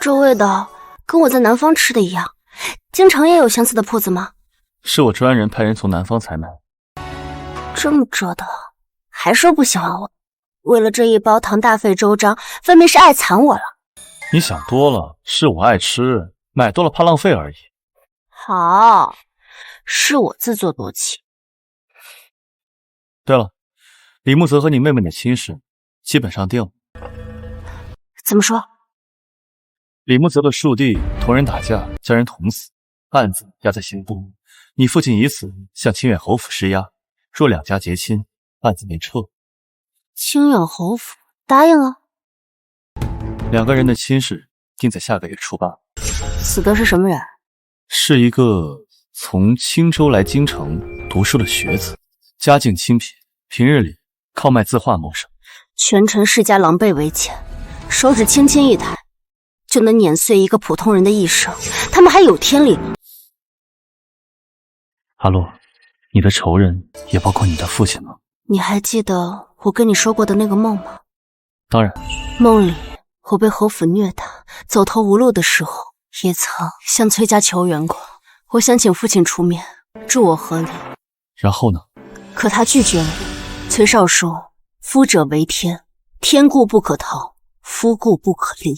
这味道跟我在南方吃的一样。京城也有相似的铺子吗？是我专人派人从南方采买。这么折腾，还说不喜欢我，为了这一包糖大费周章，分明是爱惨我了。你想多了，是我爱吃，买多了怕浪费而已。好，是我自作多情。对了，李木泽和你妹妹的亲事基本上定了。怎么说？李木泽的庶弟同人打架，将人捅死，案子压在刑部。你父亲已死，向清远侯府施压，若两家结亲，案子没撤。清远侯府答应了。2个人的亲事定在下个月初8。死的是什么人？是一个从青州来京城读书的学子，家境清贫，平日里靠卖字画谋生。全城世家狼狈为奸，手指轻轻一抬，就能碾碎一个普通人的一生。他们还有天理？阿洛，你的仇人也包括你的父亲吗？你还记得我跟你说过的那个梦吗？当然。梦里我被侯府虐打，走投无路的时候，也曾向崔家求援过。我想请父亲出面助我和理。然后呢？可他拒绝了。崔少说：“夫者为天，天固不可逃，夫故不可离。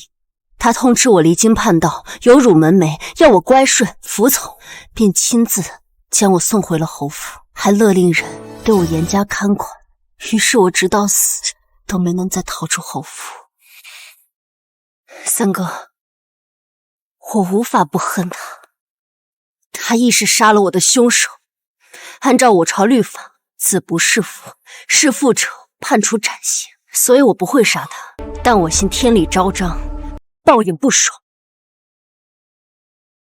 他通知我离经叛道，有辱门楣，要我乖顺服从，便亲自将我送回了侯府，还勒令人对我严加看管。于是我直到死都没能再逃出侯府。三哥，我无法不恨他，他亦是杀了我的凶手。按照我朝律法，子不弑父，弑父者判处斩刑，所以我不会杀他。但我信天理昭彰，报应不爽。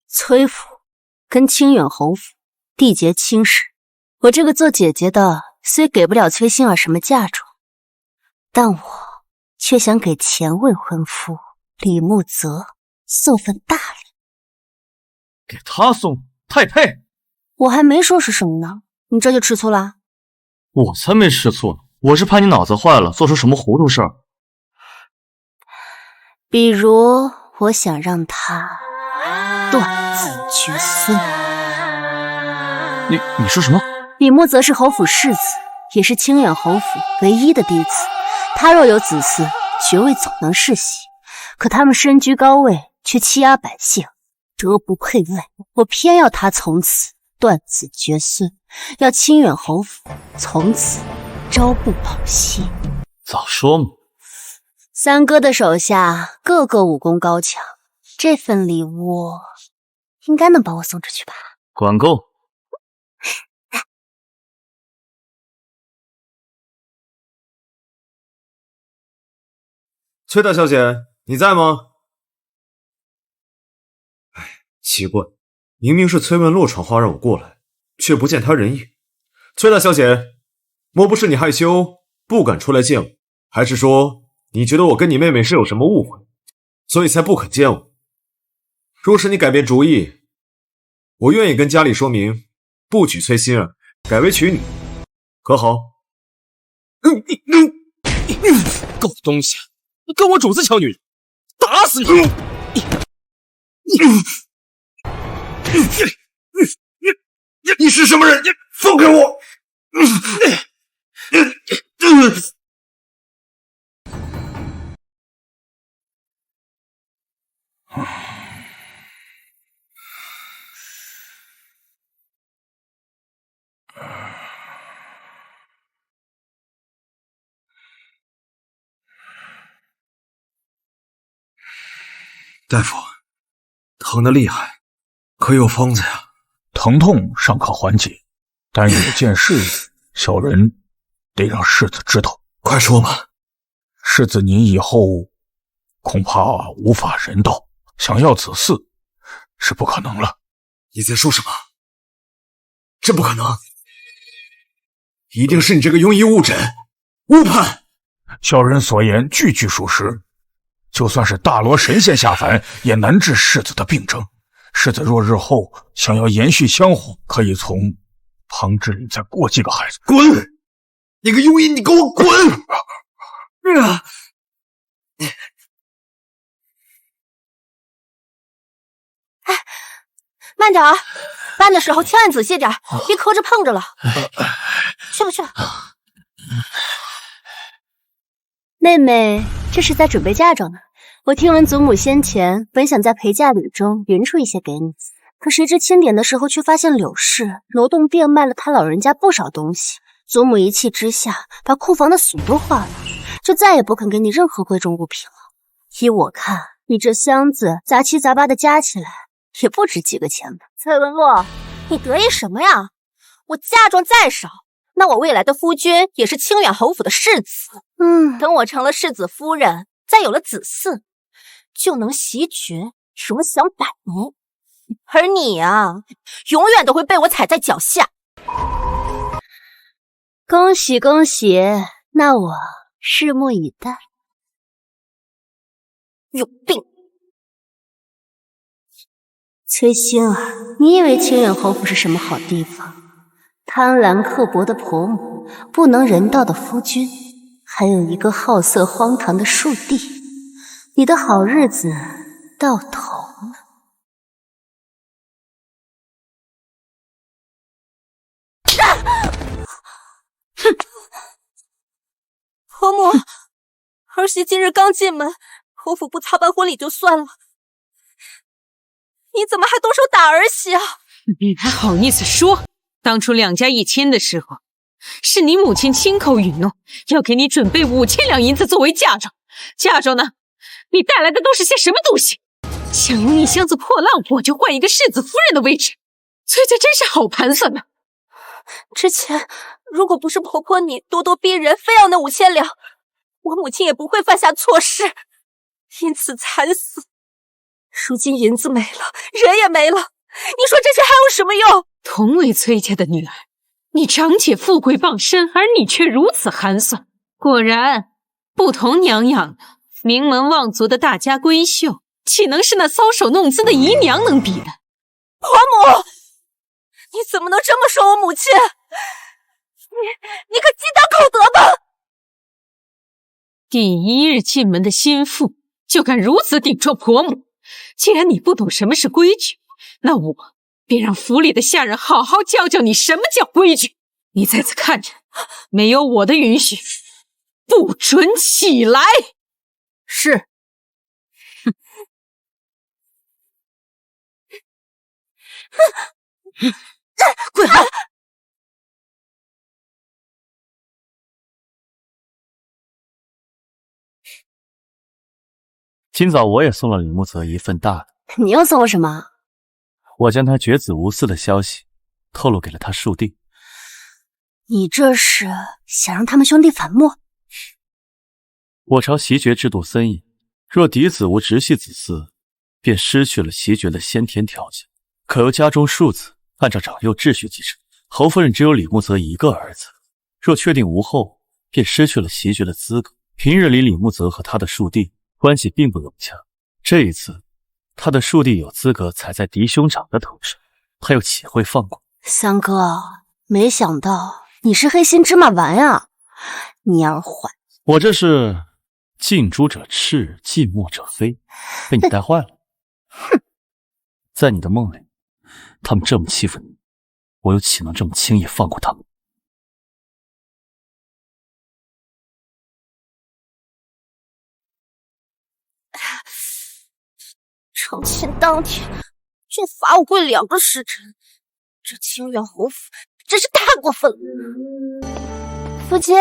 崔府跟清远侯府缔结亲事，我这个做姐姐的虽给不了崔馨儿什么嫁妆，但我却想给前未婚夫李慕泽送份大礼。给他送，太配！我还没说是什么呢，你这就吃醋啦？我才没吃醋呢，我是怕你脑子坏了，做出什么糊涂事儿。比如，我想让他断子绝孙。你说什么？李慕泽是侯府世子，也是清远侯府唯一的嫡子。他若有子嗣，爵位总能世袭。可他们身居高位，却欺压百姓，德不配位。我偏要他从此断子绝孙，要清远侯府从此朝不保夕。早说嘛！三哥的手下个个武功高强，这份礼物应该能帮我送出去吧？管够！崔大小姐，你在吗？哎，奇怪，明明是崔文洛传话让我过来，却不见他人影。崔大小姐，莫不是你害羞不敢出来见我，还是说你觉得我跟你妹妹是有什么误会，所以才不肯见我？若是你改变主意，我愿意跟家里说明，不娶崔馨儿，改为娶你，可好？狗东西，你跟我主子抢女人，打死你！你是什么人？放开我！大夫，疼得厉害，可有方子呀？疼痛尚可缓解，但有件事，小人得让世子知道。快说吧。世子您以后恐怕无法人道，想要子嗣是不可能了。你在说什么？这不可能！一定是你这个庸医误诊、误判。小人所言句句属实。就算是大罗神仙下凡，也难治世子的病症。世子若日后想要延续香火，可以从旁支里再过几个孩子。滚！你个庸医，你给我滚！哎，慢点儿，搬的时候千万仔细点，别磕着碰着了。去吧去吧。妹妹，这是在准备嫁妆呢。我听闻祖母先前本想在陪嫁礼中匀出一些给你，可谁知清点的时候却发现柳氏挪动变卖了他老人家不少东西。祖母一气之下，把库房的锁都换了，就再也不肯给你任何贵重物品了。依我看，你这箱子杂七杂八的加起来，也不值几个钱吧？崔文洛，你得意什么呀？我嫁妆再少，那我未来的夫君也是清远侯府的世子。等我成了世子夫人，再有了子嗣，就能袭爵，荣享百年。而你啊，永远都会被我踩在脚下。恭喜恭喜，那我拭目以待。有病！崔馨儿，你以为清远侯府是什么好地方？贪婪刻薄的婆母，不能人道的夫君，还有一个好色荒唐的庶弟，你的好日子到头了。婆母，儿媳今日刚进门，侯府不操办婚礼就算了，你怎么还动手打儿媳啊？你还好意思说？当初两家一亲的时候，是你母亲亲口允诺，要给你准备5000两银子作为嫁妆。嫁妆呢？你带来的都是些什么东西？想用一箱子破烂货就换一个世子夫人的位置，崔家真是好盘算呢。之前如果不是婆婆你咄咄逼人，非要那5000两，我母亲也不会犯下错事，因此惨死。如今银子没了，人也没了，你说这些还有什么用？同为崔家的女儿，你长且富贵傍身，而你却如此寒酸。果然，不同娘养的名门望族的大家闺秀，岂能是那搔首弄姿的姨娘能比的？婆母，你怎么能这么说我母亲？你可积点口德吧！第一日进门的心腹，就敢如此顶撞婆母。既然你不懂什么是规矩，那我便让府里的下人好好教教你什么叫规矩。你在此看着，没有我的允许，不准起来。是。滚开！今早我也送了李木泽一份大的。你又送我什么？我将他绝子无嗣的消息透露给了他庶弟。你这是想让他们兄弟反目？我朝袭爵制度森严，若嫡子无直系子嗣，便失去了袭爵的先天条件。可由家中庶子按照长幼秩序继承。侯夫人只有李木泽一个儿子，若确定无后，便失去了袭爵的资格。平日里李木泽和他的庶弟关系并不融洽，这一次他的庶弟有资格踩在嫡兄长的头上，他又岂会放过？三哥，没想到你是黑心芝麻丸啊！你儿坏，我这是近朱者赤，近墨者黑，被你带坏了。哼，在你的梦里，他们这么欺负你，我又岂能这么轻易放过他们？成亲当天就罚我跪2个时辰，这清远侯府真是太过分了。父亲，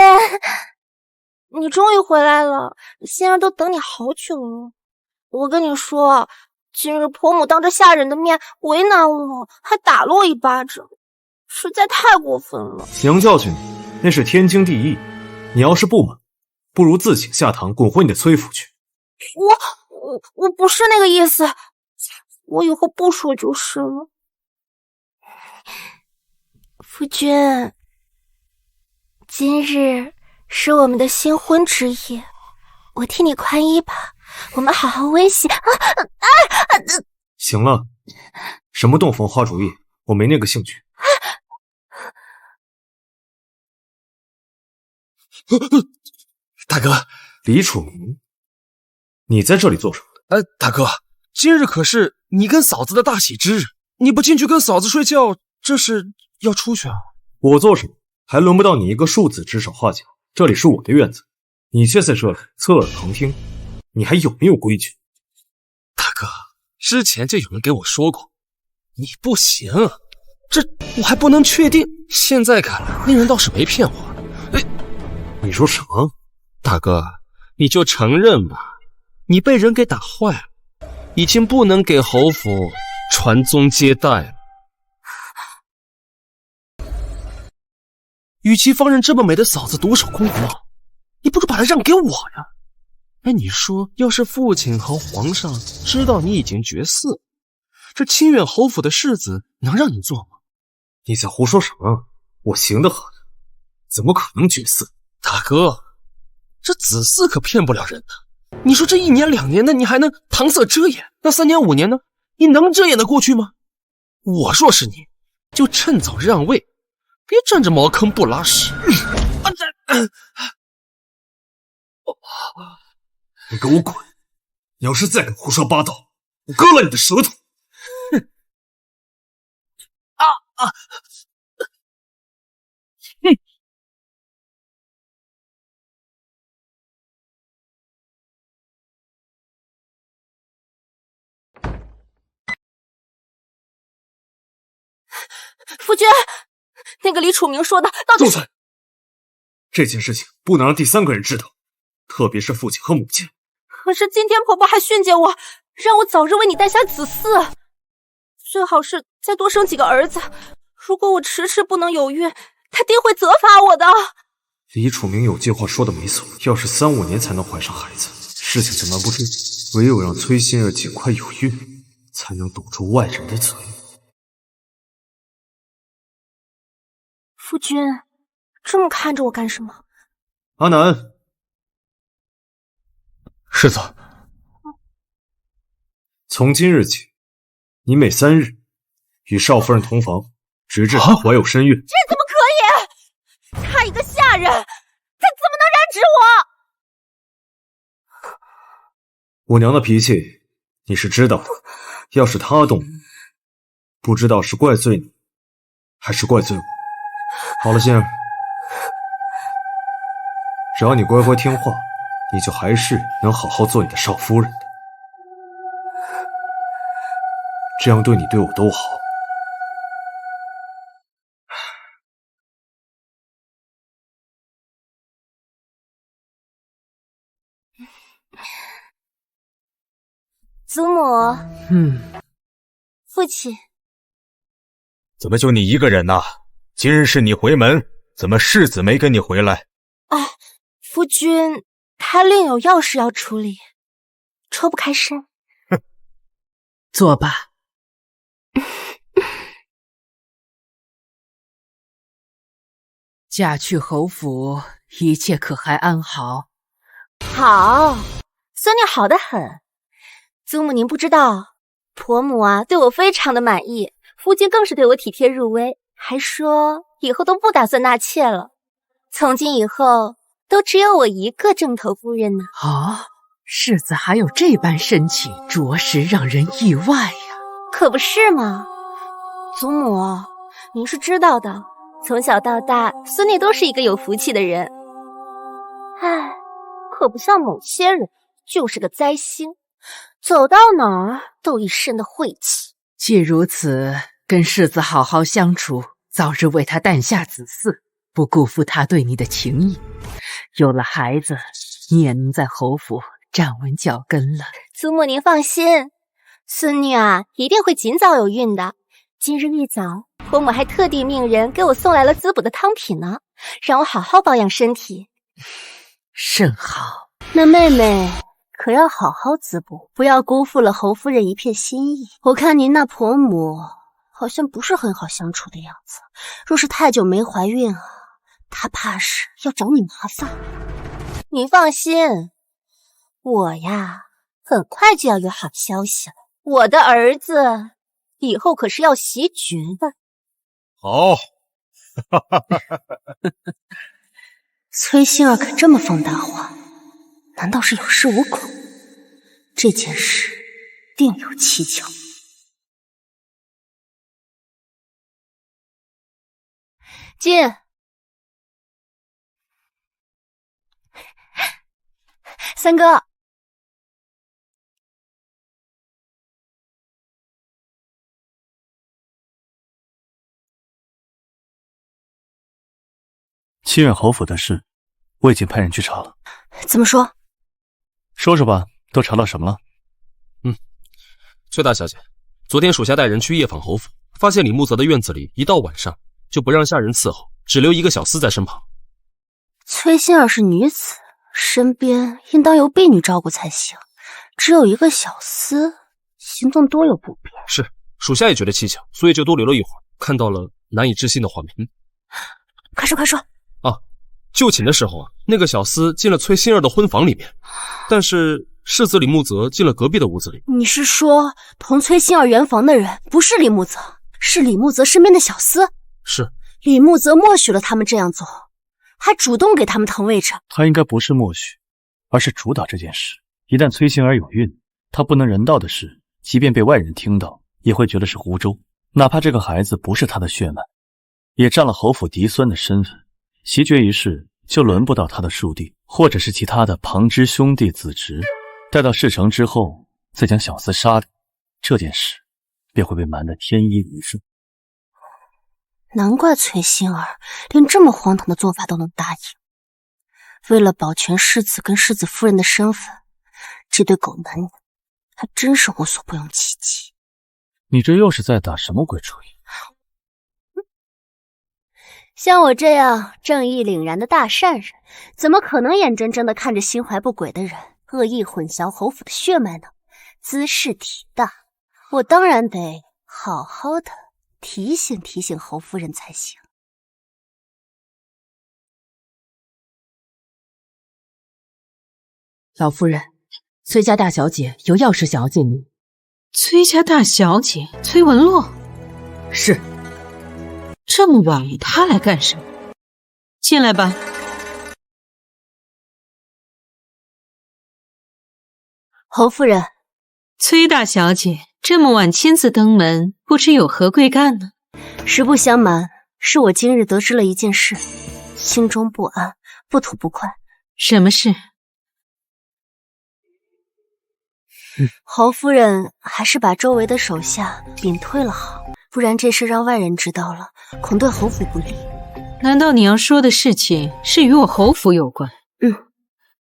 你终于回来了，仙儿都等你好久了。我跟你说，今日婆母当着下人的面为难我，还打了我一巴掌，实在太过分了。娘教训你，那是天经地义。你要是不满，不如自请下堂，滚回你的崔府去。我不是那个意思，我以后不说就是了。夫君，今日是我们的新婚之夜，我替你宽衣吧，我们好好温习。行了，什么洞房花烛夜，我没那个兴趣。大哥，李楚明，你在这里做什么？大哥，今日可是你跟嫂子的大喜之日，你不进去跟嫂子睡觉，这是要出去啊？我做什么？还轮不到你一个庶子指手画脚。这里是我的院子，你却在这里侧耳旁听，你还有没有规矩？大哥，之前就有人给我说过，你不行，这我还不能确定。现在看来，那人倒是没骗我。你说什么？大哥，你就承认吧。你被人给打坏了，已经不能给侯府传宗接代了。与其放任这么美的嫂子独守空房，你不如把她让给我呀！哎，你说，要是父亲和皇上知道你已经绝嗣，这清远侯府的世子能让你做吗？你在胡说什么？我行得很，怎么可能绝嗣？大哥，这子嗣可骗不了人的。你说这1年2年的你还能搪塞遮掩，那3年5年呢？你能遮掩得过去吗？我若是你，就趁早让位，别占着茅坑不拉屎。你给我滚！你要是再敢胡说八道，我割了你的舌头！夫君，那个李楚明说的到底……住嘴！这件事情不能让第三个人知道，特别是父亲和母亲。可是今天婆婆还训诫我，让我早日为你诞下子嗣，最好是再多生几个儿子。如果我迟迟不能有孕，他定会责罚我的。李楚明有句话说的没错，要是3、5年才能怀上孩子，事情就瞒不住。唯有让崔心儿尽快有孕，才能堵住外人的嘴。夫君，这么看着我干什么？阿南，世子，从今日起，你每3日与少夫人同房，直至她怀有身孕。这怎么可以？他一个下人，他怎么能染指我？我娘的脾气你是知道的，要是她动，不知道是怪罪你，还是怪罪我。好了，心儿，只要你乖乖听话，你就还是能好好做你的少夫人的。这样对你对我都好。祖母，父亲，怎么就你一个人呢？今日是你回门，怎么世子没跟你回来？夫君他另有要事要处理，抽不开身。哼，坐吧。嫁去侯府，一切可还安好？好，孙女好得很。祖母您不知道，婆母啊对我非常的满意，夫君更是对我体贴入微，还说以后都不打算纳妾了，从今以后都只有我一个正头夫人呢。哦，世子还有这般深情，着实让人意外呀。可不是吗？祖母，您是知道的，从小到大，孙女都是一个有福气的人。唉，可不像某些人，就是个灾星，走到哪儿都一身的晦气。既如此，跟世子好好相处，早日为他诞下子嗣，不辜负他对你的情谊。有了孩子，你也能在侯府站稳脚跟了。祖母您放心，孙女啊一定会尽早有孕的。今日一早，婆母还特地命人给我送来了滋补的汤品呢，让我好好保养身体。甚好。那妹妹可要好好滋补，不要辜负了侯夫人一片心意。我看您那婆母好像不是很好相处的样子，若是太久没怀孕啊，她怕是要找你麻烦。您放心，我呀很快就要有好消息了，我的儿子以后可是要袭爵的。好，崔心儿可这么放大话，难道是有恃无恐？这件事定有蹊跷。进，三哥，清远侯府的事，我已经派人去查了。怎么说？说说吧，都查到什么了？崔大小姐，昨天属下带人去夜访侯府，发现李木泽的院子里一到晚上就不让下人伺候，只留一个小厮在身旁。崔心儿是女子，身边应当由婢女照顾才行，只有一个小厮，行动多有不便。是，属下也觉得蹊跷，所以就多留了一会儿，看到了难以置信的画面。快说快说！就寝的时候啊，那个小厮进了崔心儿的婚房里面，但是世子李木泽进了隔壁的屋子里。你是说同崔心儿圆房的人不是李木泽，是李木泽身边的小厮？是。李木泽默许了他们这样做，还主动给他们腾位置。他应该不是默许，而是主导这件事。一旦崔心儿有孕，他不能人道的事，即便被外人听到，也会觉得是胡诌。哪怕这个孩子不是他的血脉，也占了侯府嫡孙的身份，袭爵一事就轮不到他的庶弟，或者是其他的旁支兄弟子侄。待到事成之后，再将小厮杀掉，这件事便会被瞒得天衣无缝。难怪崔心儿连这么荒唐的做法都能答应。为了保全世子跟世子夫人的身份，这对狗男女还真是无所不用其极。你这又是在打什么鬼主意？像我这样正义凛然的大善人，怎么可能眼睁睁的看着心怀不轨的人恶意混淆侯府的血脉呢？兹事体大，我当然得好好的提醒提醒侯夫人才行。老夫人，崔家大小姐有要事想要见您。崔家大小姐崔文洛，是。这么晚她来干什么？进来吧。侯夫人，崔大小姐这么晚亲自登门，不知有何贵干呢？实不相瞒，是我今日得知了一件事，心中不安，不吐不快。什么事？侯夫人还是把周围的手下屏退了好，不然这事让外人知道了，恐对侯府不利。难道你要说的事情是与我侯府有关？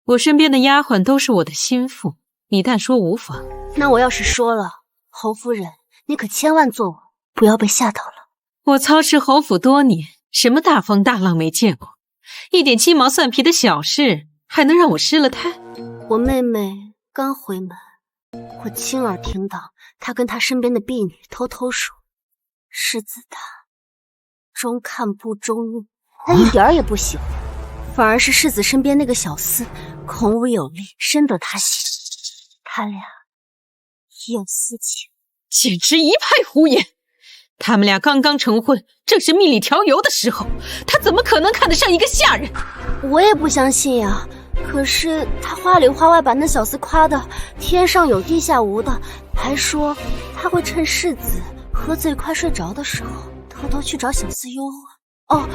我身边的丫鬟都是我的心腹，你但说无妨。那我要是说了，侯夫人你可千万做我，不要被吓到了。我操持侯府多年，什么大风大浪没见过，一点鸡毛蒜皮的小事还能让我失了态？我妹妹刚回门，我亲耳听到她跟她身边的婢女偷偷说，世子他中看不中用，他一点儿也不喜欢，反而是世子身边那个小厮孔武有力，深得他心，他俩已有私情。简直一派胡言！他们俩刚刚成婚，正是蜜里调油的时候，他怎么可能看得上一个下人？我也不相信呀，可是他话里话外把那小厮夸得天上有地下无的，还说他会趁世子喝醉快睡着的时候偷偷去找小厮幽会。哦，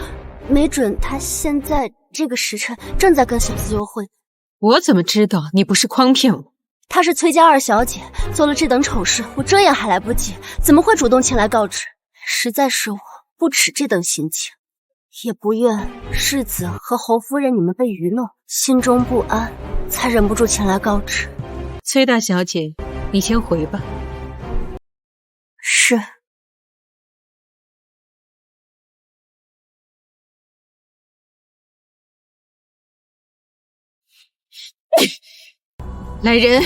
没准他现在这个时辰正在跟小厮幽会。我怎么知道你不是诓骗我？她是崔家二小姐，做了这等丑事，我遮掩还来不及，怎么会主动前来告知？实在是我不耻这等行径，也不愿世子和侯夫人你们被愚弄，心中不安，才忍不住前来告知。崔大小姐，你先回吧。是。来人，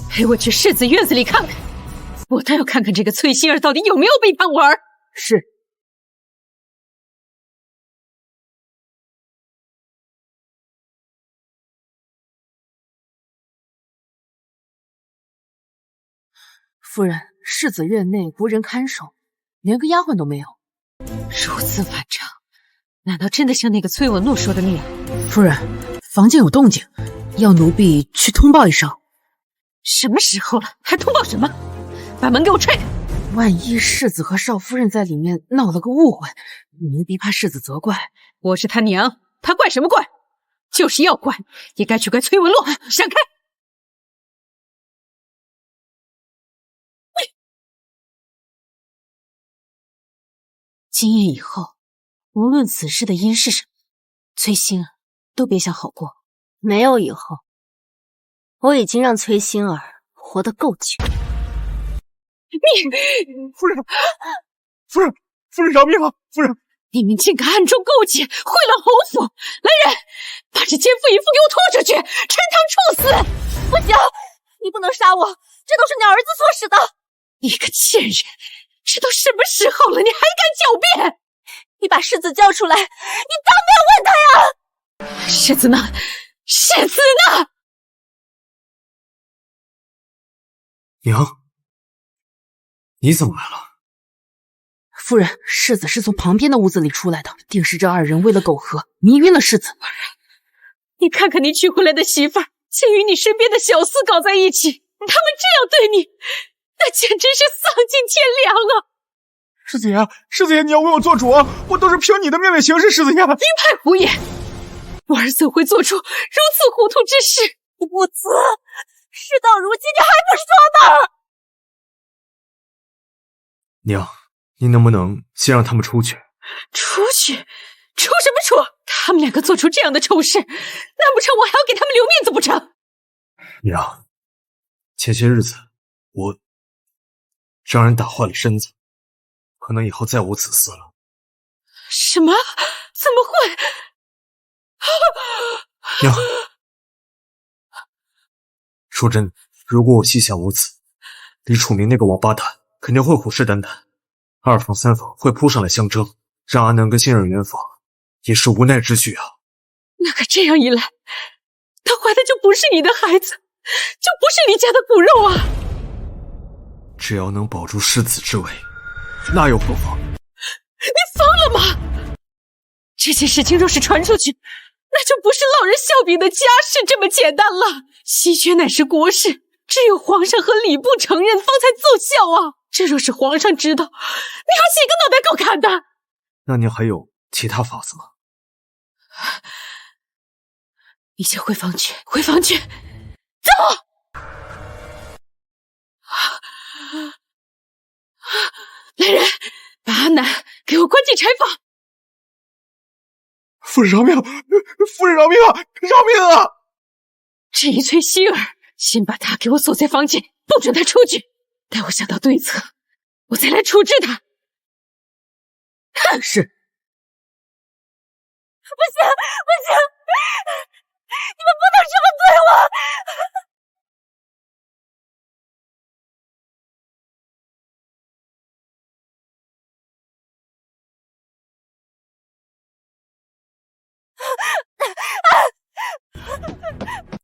陪我去世子院子里看看，我倒要看看这个崔心儿到底有没有背叛我儿。是。夫人，世子院内无人看守，连个丫鬟都没有。如此反常，难道真的像那个崔文诺说的那样？夫人，房间有动静，要奴婢去通报一声。什么时候了，还通报什么？把门给我踹开！万一世子和少夫人在里面闹了个误会，奴婢怕世子责怪。我是他娘，他怪什么怪？就是要怪，也该去怪崔文洛。闪开！今夜以后，无论此事的因是什么，崔心儿都别想好过。没有以后，我已经让崔心儿活得够久。夫人饶命啊！夫人，你们竟敢暗中勾结，贿赂侯府！来人，把这奸妇淫妇给我拖出去，陈堂处死！不行，你不能杀我，这都是你儿子所使的。你个贱人，这都什么时候了，你还敢狡辩？你把世子交出来，你当面问他呀！世子呢？世子呢？娘，你怎么来了？夫人，世子是从旁边的屋子里出来的，定是这二人为了苟合迷晕了世子。你看看你娶回来的媳妇儿，竟与你身边的小厮搞在一起，他们这样对你，那简直是丧尽天良啊！世子爷，世子爷，你要为我做主啊！我都是凭你的命令行事，世子爷。一派胡言！我儿怎会做出如此糊涂之事？无子，事到如今，你还不是装的？娘，您能不能先让他们出去，出去？出什么出？他们两个做出这样的丑事，难不成我还要给他们留面子不成？娘，前些日子我让人打坏了身子，可能以后再无此事了。什么？怎么会？娘，说真的，如果我细想无此，李楚明那个王八蛋肯定会虎视眈眈，二房三房会扑上来相争，让阿南跟新任元房也是无奈之举啊。那可这样一来，他怀的就不是你的孩子，就不是你家的骨肉啊！只要能保住世子之位，那又何妨？你疯了吗？这件事情若是传出去，那就不是老人笑柄的家事这么简单了。西决乃是国事，只有皇上和礼部承认方才奏效啊！这若是皇上知道，你有几个脑袋够砍的？那您还有其他法子吗？你先回房去，回房去，走！来人，把阿南给我关进柴房！夫人饶命！夫人饶命啊！饶命啊！至于崔希儿，先把他给我锁在房间，不准他出去。待我想到对策，我再来处置他。是。不行，不行！你们不能这么对我！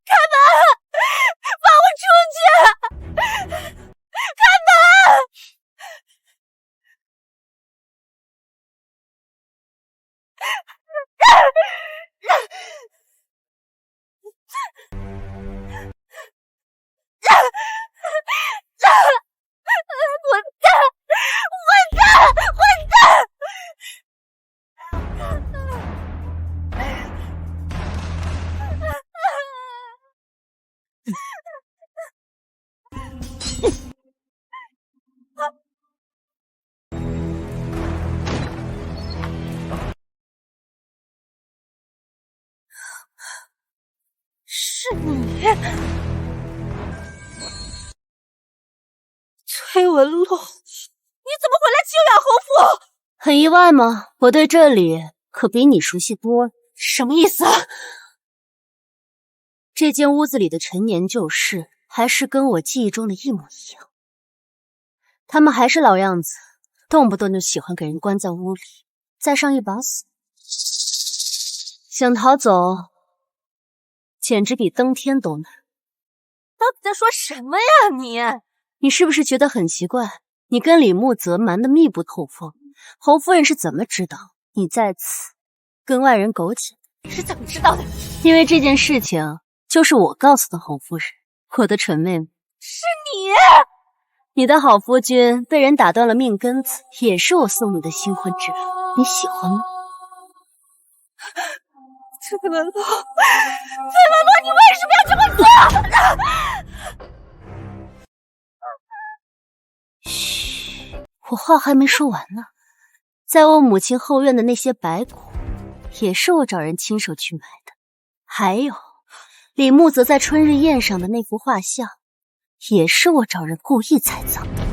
开门！放我出去！开门！混蛋！混蛋！混蛋！是你，崔文洛，你怎么会来救养侯府？很意外吗？我对这里可比你熟悉多了。什么意思啊？这间屋子里的陈年旧事，还是跟我记忆中的一模一样。他们还是老样子，动不动就喜欢给人关在屋里，再上一把锁。想逃走，简直比登天都难。到底在说什么呀你是不是觉得很奇怪？你跟李慕泽瞒得密不透风，侯夫人是怎么知道你在此跟外人苟且？你是怎么知道的？因为这件事情就是我告诉的侯夫人。我的蠢妹妹，是你！你的好夫君被人打断了命根子，也是我送你的新婚之礼，你喜欢吗？崔文洛，崔文洛，你为什么要这么做？嘘，我话还没说完呢。在我母亲后院的那些白骨，也是我找人亲手去买的。还有李慕泽在春日宴上的那幅画像，也是我找人故意栽赃的。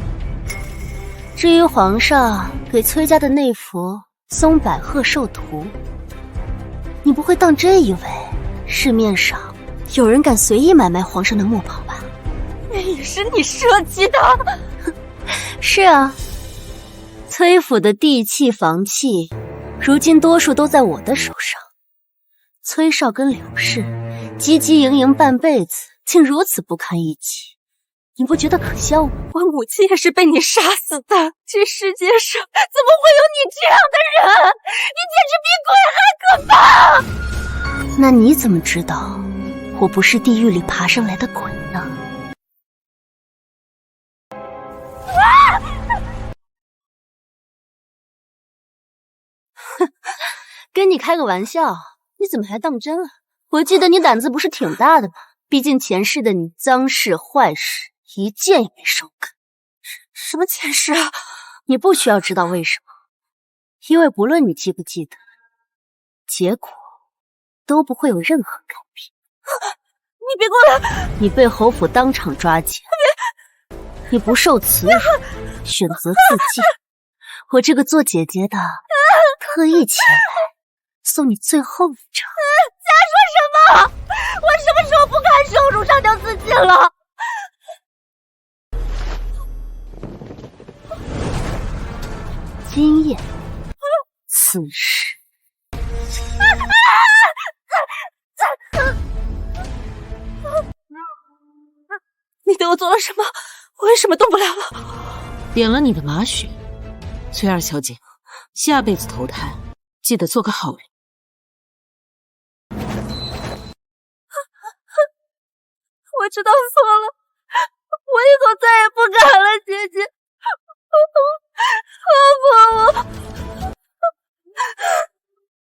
至于皇上给崔家的那幅松柏鹤寿图，你不会当真以为市面上有人敢随意买卖皇上的墨宝吧？那也是你设计的。是啊，崔府的地契房契，如今多数都在我的手上。崔少跟柳氏汲汲营营半辈子，竟如此不堪一击，你不觉得可笑吗？我母亲也是被你杀死的，这世界上怎么会有你这样的人？你简直比鬼还可怕！那你怎么知道我不是地狱里爬上来的鬼呢？哼，跟你开个玩笑，你怎么还当真了？我记得你胆子不是挺大的吗？毕竟前世的你脏事坏事一件也没少干。什么前世啊？你不需要知道为什么，因为不论你记不记得，结果都不会有任何改变。你别过来！你被侯府当场抓奸，你不受耻辱，选择自尽。我这个做姐姐的特意前来送你最后一程。瞎说什么？我什么时候不堪受辱上吊自尽了？今夜，此时。你对我做了什么？我为什么动不了了？点了你的马血，崔二小姐，下辈子投胎记得做个好人。我知道错了，我以后再也不敢了，姐姐。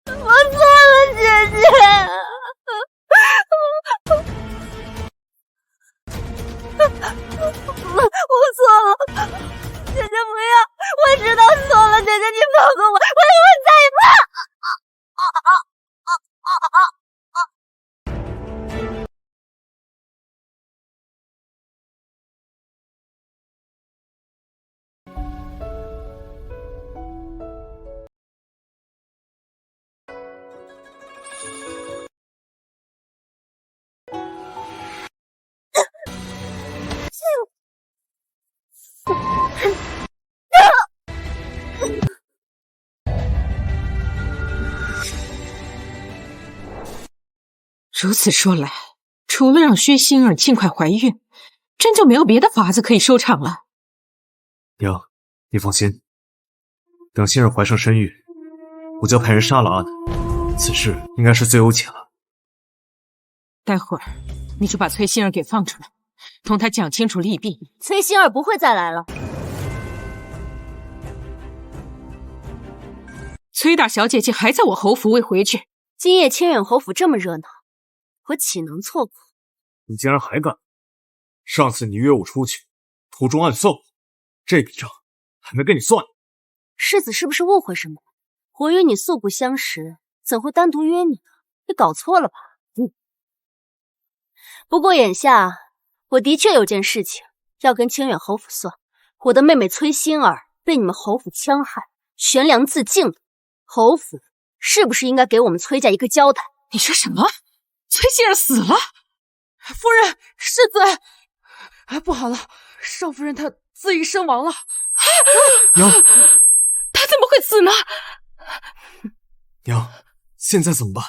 我错了，姐姐。我错了，姐姐不要！我知道错了，姐姐你放过我，我以后再也不……如此说来，除了让薛馨儿尽快怀孕，真就没有别的法子可以收场了。娘，你放心，等馨儿怀上身孕，我就派人杀了阿南，此事应该是最有解了。待会儿你就把崔馨儿给放出来，同她讲清楚利弊。崔馨儿不会再来了。崔大小姐竟还在我侯府未回去，今夜清远侯府这么热闹，我岂能错过？你竟然还敢！上次你约我出去，途中暗送，这笔账还没跟你算。世子是不是误会什么？我与你素不相识，怎会单独约你呢？你搞错了吧？不过眼下我的确有件事情要跟清远侯府算。我的妹妹崔馨儿被你们侯府戕害，悬梁自尽了。侯府是不是应该给我们崔家一个交代？你说什么？崔馨儿死了？夫人，世子，不好了，少夫人她自缢身亡了。娘，她怎么会死呢？娘，现在怎么办？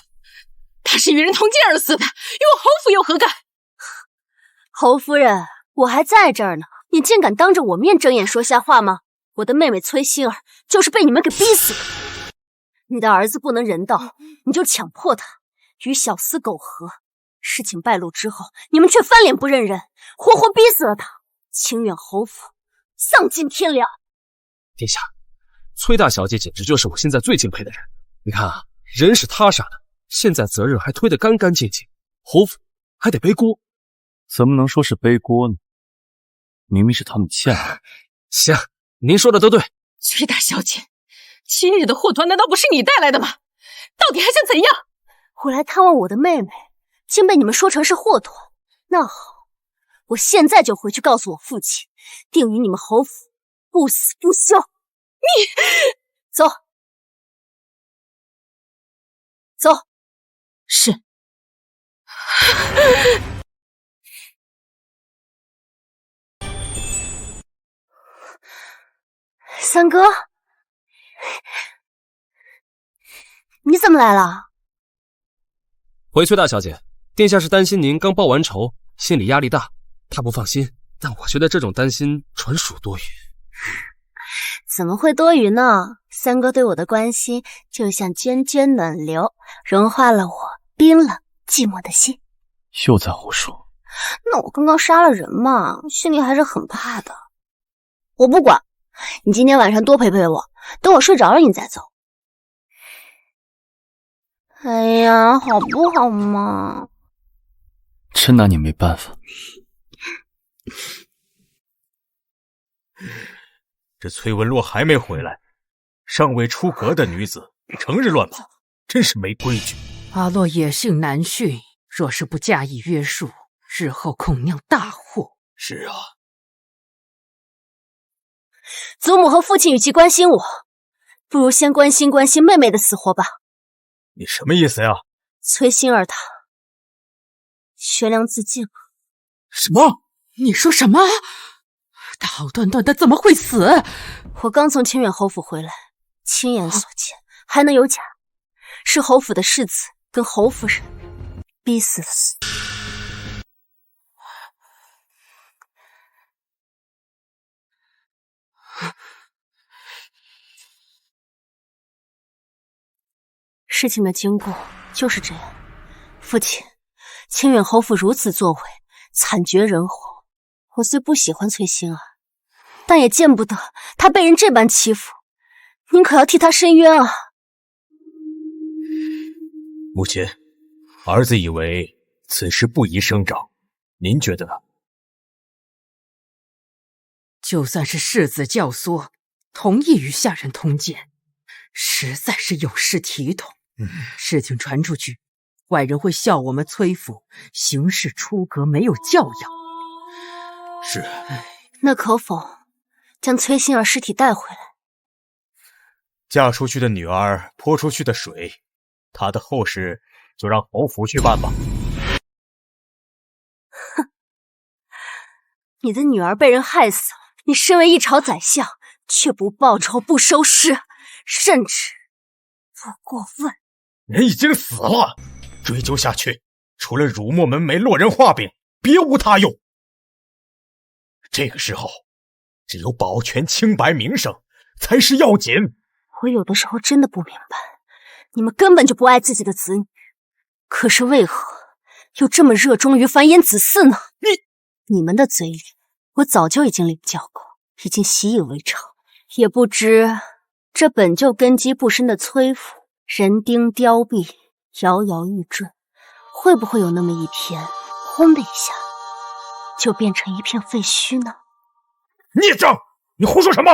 她是与人同奸而死的，与我侯府有何干？侯夫人，我还在这儿呢，你竟敢当着我面睁眼说瞎话吗？我的妹妹崔馨儿就是被你们给逼死的。你的儿子不能人道，你就强迫他与小厮苟合。事情败露之后，你们却翻脸不认人，活活逼死了他。清远侯府丧尽天良。殿下，崔大小姐简直就是我现在最敬佩的人。你看啊，人是她杀的，现在责任还推得干干净净，侯府还得背锅。怎么能说是背锅呢？明明是他们欠的。行，您说的都对。崔大小姐，今日的祸端难道不是你带来的吗？到底还想怎样？我来探望我的妹妹，竟被你们说成是祸端。那好，我现在就回去告诉我父亲，定与你们侯府不死不休。你走，走。是。三哥，你怎么来了？回崔大小姐，殿下是担心您刚报完仇，心理压力大，他不放心。但我觉得这种担心纯属多余。怎么会多余呢？三哥对我的关心就像涓涓暖流，融化了我冰冷寂寞的心。又在胡说。那我刚刚杀了人嘛，心里还是很怕的。我不管，你今天晚上多陪陪我，等我睡着了你再走。哎呀，好不好嘛？真拿你没办法。这崔文洛还没回来，尚未出阁的女子成日乱跑，真是没规矩。阿洛野性难驯，若是不加以约束，日后恐酿大祸。是啊，祖母和父亲与其关心我，不如先关心妹妹的死活吧。你什么意思呀？崔心儿她悬梁自尽了。什么？你说什么？他好端端的怎么会死？我刚从清远侯府回来，亲眼所见，还能有假？是侯府的世子跟侯夫人逼死的。事情的经过就是这样。父亲，清远侯府如此作为，惨绝人寰。我虽不喜欢崔心儿，但也见不得她被人这般欺负。您可要替她伸冤啊！母亲，儿子以为此事不宜声张，您觉得呢？就算是世子教唆，同意与下人通奸，实在是有失体统。事情传出去，外人会笑我们崔府行事出格，没有教养。是。那可否将崔心儿尸体带回来？嫁出去的女儿泼出去的水，她的后事就让侯府去办吧。哼，你的女儿被人害死了，你身为一朝宰相，却不报仇不收尸，甚至不过问。人已经死了，追究下去，除了辱没门楣、落人话柄，别无他用。这个时候，只有保全清白名声才是要紧。我有的时候真的不明白，你们根本就不爱自己的子女，可是为何又这么热衷于繁衍子嗣呢？你们的嘴里，我早就已经领教过，已经习以为常。也不知这本就根基不深的崔府，人丁凋敝，摇摇欲坠，会不会有那么一天，轰的一下，就变成一片废墟呢？孽障！你胡说什么？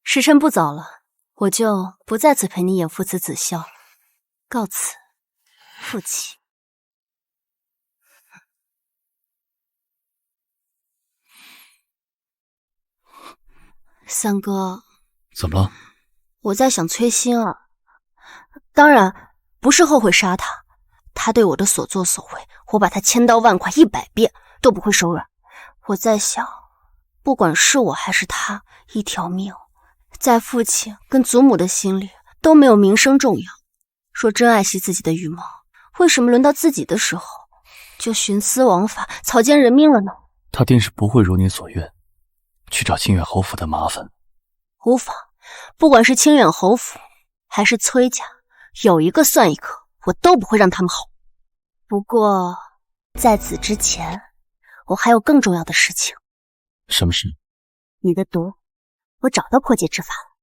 时辰不早了，我就不在此陪你演父慈子孝了，告辞，父亲。三哥，怎么了？我在想崔心儿，当然不是后悔杀他，他对我的所作所为，我把他千刀万剐100遍都不会手软。我在想，不管是我还是他，一条命，在父亲跟祖母的心里都没有名声重要。若真爱惜自己的羽毛，为什么轮到自己的时候就徇私枉法、草菅人命了呢？他定是不会如你所愿，去找清远侯府的麻烦。无妨，不管是清远侯府还是崔家，有一个算一个，我都不会让他们好。不过在此之前，我还有更重要的事情。什么事？你的毒，我找到破解之法了。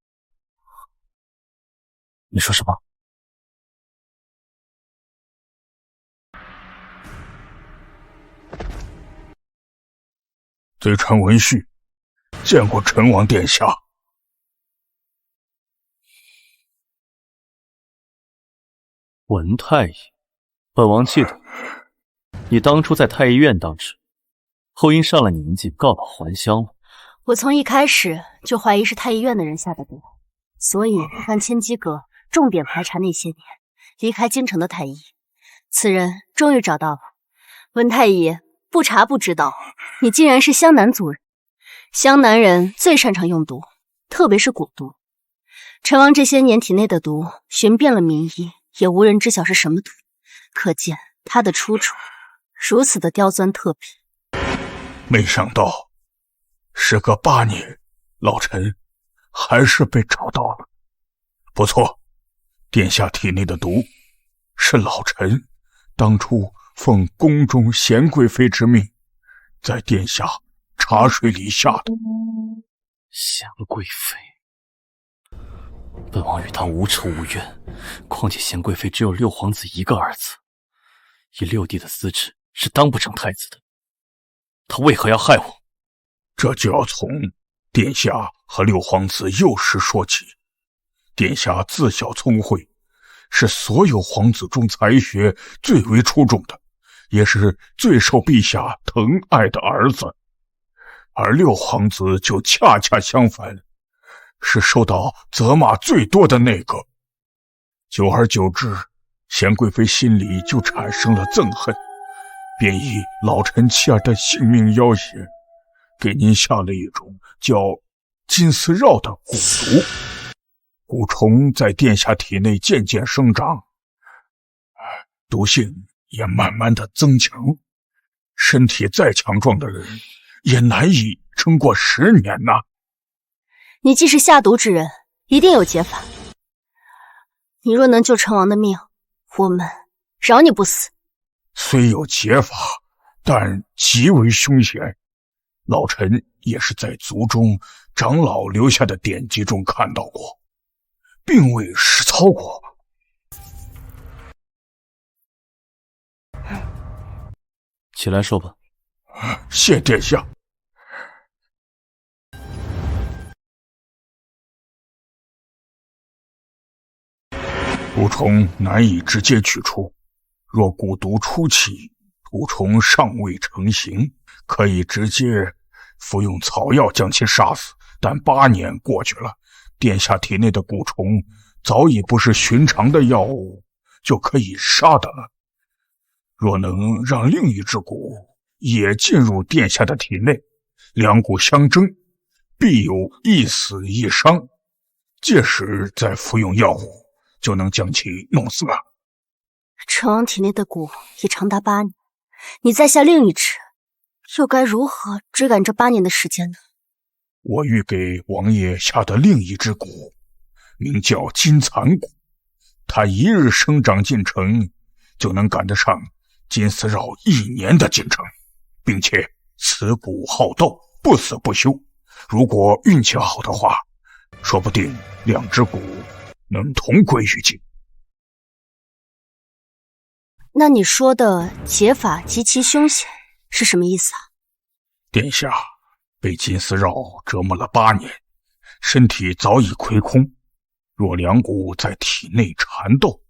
你说什么？贼传文序，见过陈王殿下。文太医，本王记得，你当初在太医院当值，后因上了年纪告老还乡了。我从一开始就怀疑是太医院的人下的毒，所以让千机阁重点排查那些年离开京城的太医。此人终于找到了。文太医，不查不知道，你竟然是湘南族人。湘南人最擅长用毒，特别是蛊毒。陈王这些年体内的毒寻遍了名医，也无人知晓是什么毒，可见他的出处如此的刁钻特别。没想到时隔8年，老臣还是被找到了。不错，殿下体内的毒是老臣当初奉宫中贤贵妃之命，在殿下茶水里下的。贤贵妃，本王与她无仇无怨，况且贤贵妃只有6皇子1个儿子，以6弟的资质是当不成太子的，她为何要害我？这就要从殿下和六皇子幼时说起，殿下自小聪慧，是所有皇子中才学最为出众的，也是最受陛下疼爱的儿子。而六皇子就恰恰相反，是受到责骂最多的那个。久而久之，贤贵妃心里就产生了憎恨，便以老臣妻儿的性命要挟，给您下了一种叫金丝绕的蛊毒。蛊虫在殿下体内渐渐生长，毒性也慢慢的增强，身体再强壮的人也难以撑过10年呐。你既是下毒之人，一定有解法。你若能救成王的命，我们饶你不死。虽有解法，但极为凶险。老臣也是在族中长老留下的典籍中看到过，并未实操过。起来说吧。谢殿下。蛊虫难以直接取出，若蛊毒初期，蛊虫尚未成型，可以直接服用草药将其杀死。但8年过去了，殿下体内的蛊虫早已不是寻常的药物就可以杀的了。若能让另一只蛊也进入殿下的体内，两蛊相争，必有一死一伤，届时再服用药物，就能将其弄死了。成王体内的蛊已长达8年，你再下另一只，又该如何追赶这8年的时间呢？我欲给王爷下的另一只蛊，名叫金蚕蛊，它一日生长进程，就能赶得上金丝绕1年的进程，并且此蛊好斗，不死不休。如果运气好的话，说不定2只蛊能同归于尽。那你说的解法极其凶险是什么意思啊？殿下被金丝绕折磨了8年，身体早已亏空，若两蛊在体内缠斗，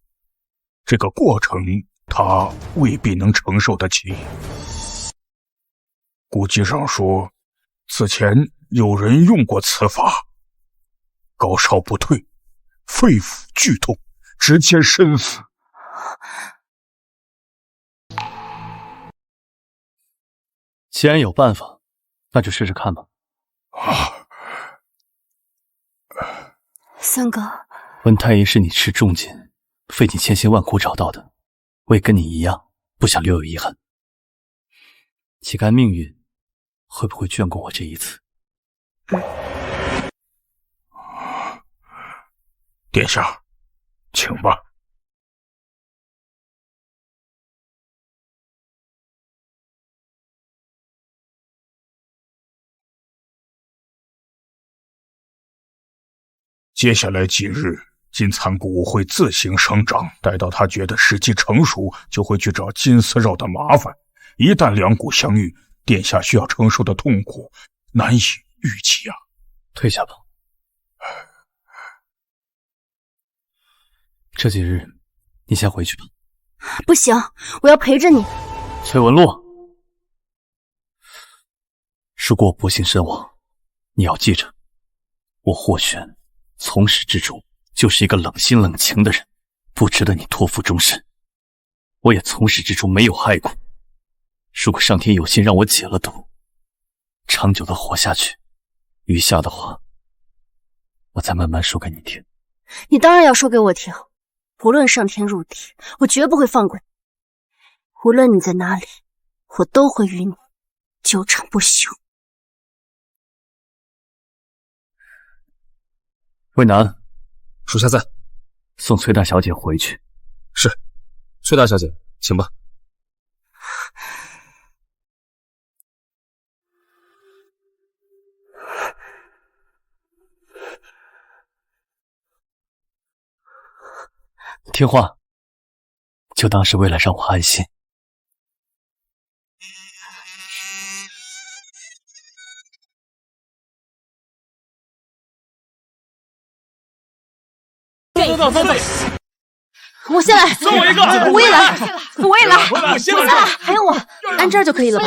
这个过程他未必能承受得起。古籍上说，此前有人用过此法，高烧不退，肺腑剧痛，直接身死。既然有办法，那就试试看吧。三哥，温太医是你吃重金，费尽千辛万苦找到的，我也跟你一样，不想留有遗憾。且看命运会不会眷顾我这一次。殿下，请吧。接下来几日，金蚕蛊会自行生长，待到他觉得时机成熟，就会去找金丝绕的麻烦。一旦两蛊相遇，殿下需要承受的痛苦难以预计啊！退下吧。这几日你先回去吧。不行，我要陪着你。崔文洛，如果我不幸身亡，你要记着，我霍玄从始至终就是一个冷心冷情的人，不值得你托付终身。我也从始至终没有害过。如果上天有心让我解了毒，长久的活下去，余下的话，我再慢慢说给你听。你当然要说给我听，无论上天入地，我绝不会放过你。无论你在哪里，我都会与你纠缠不休。魏南，属下在。送崔大小姐回去。是，崔大小姐，请吧。听话，就当是为了让我安心。走！我先来，送我一个，我也来，我也来，我先来，还有我，按这儿就可以了吧？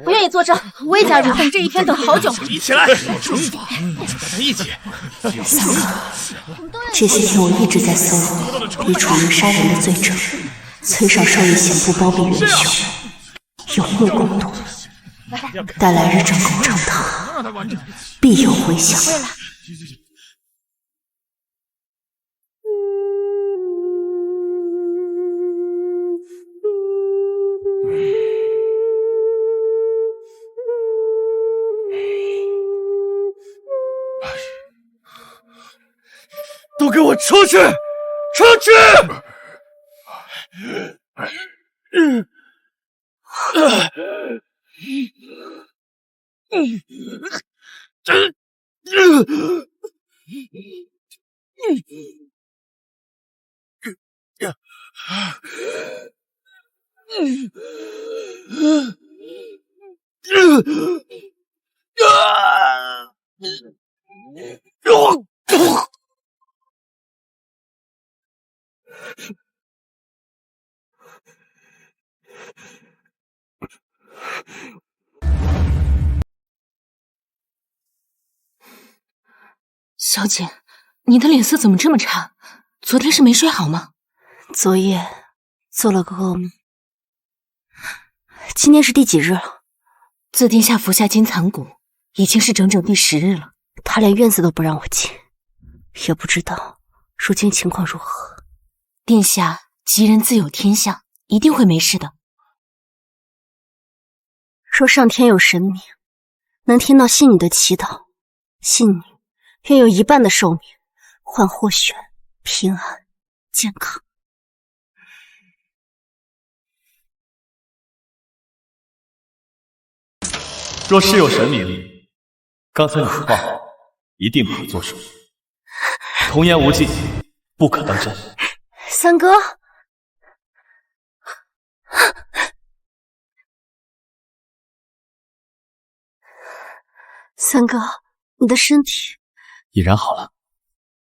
不愿意作证，我也加入。等这一天等好久。一起来，惩罚，大家一起。这些天我一直在搜罗你处于杀人的罪证，崔少受以刑不包庇仁兄，有目共睹，待来日正宫成堂，必有回响。都给我出去！出去！小姐，你的脸色怎么这么差？昨天是没睡好吗？昨夜做了个噩梦。今天是第几日了？自殿下服下金蚕蛊，已经是整整第10日了。他连院子都不让我进，也不知道如今情况如何。殿下吉人自有天相，一定会没事的。若上天有神明，能听到信女的祈祷，信女愿有一半的寿命换霍玄平安健康。若是有神明，刚才你的话一定不会作数。童言无忌，不可当真。三哥，三哥，你的身体已然好了。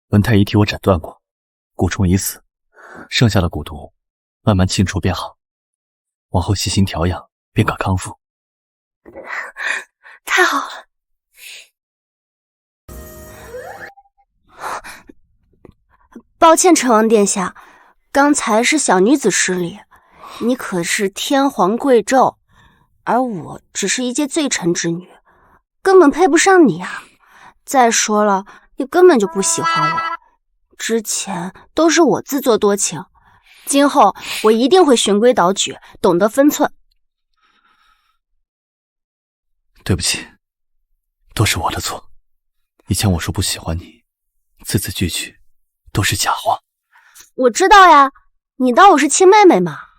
文太医替我诊断过，蛊虫已死，剩下的蛊毒慢慢清除便好。往后细心调养，便可康复。太好了。抱歉，成王殿下，刚才是小女子失礼。你可是天皇贵胄，而我只是一介罪臣之女，根本配不上你啊！再说了，你根本就不喜欢我，之前都是我自作多情，今后我一定会循规蹈矩，懂得分寸。对不起，都是我的错。以前我说不喜欢你，字字句句都是假话。我知道呀，你当我是亲妹妹吗？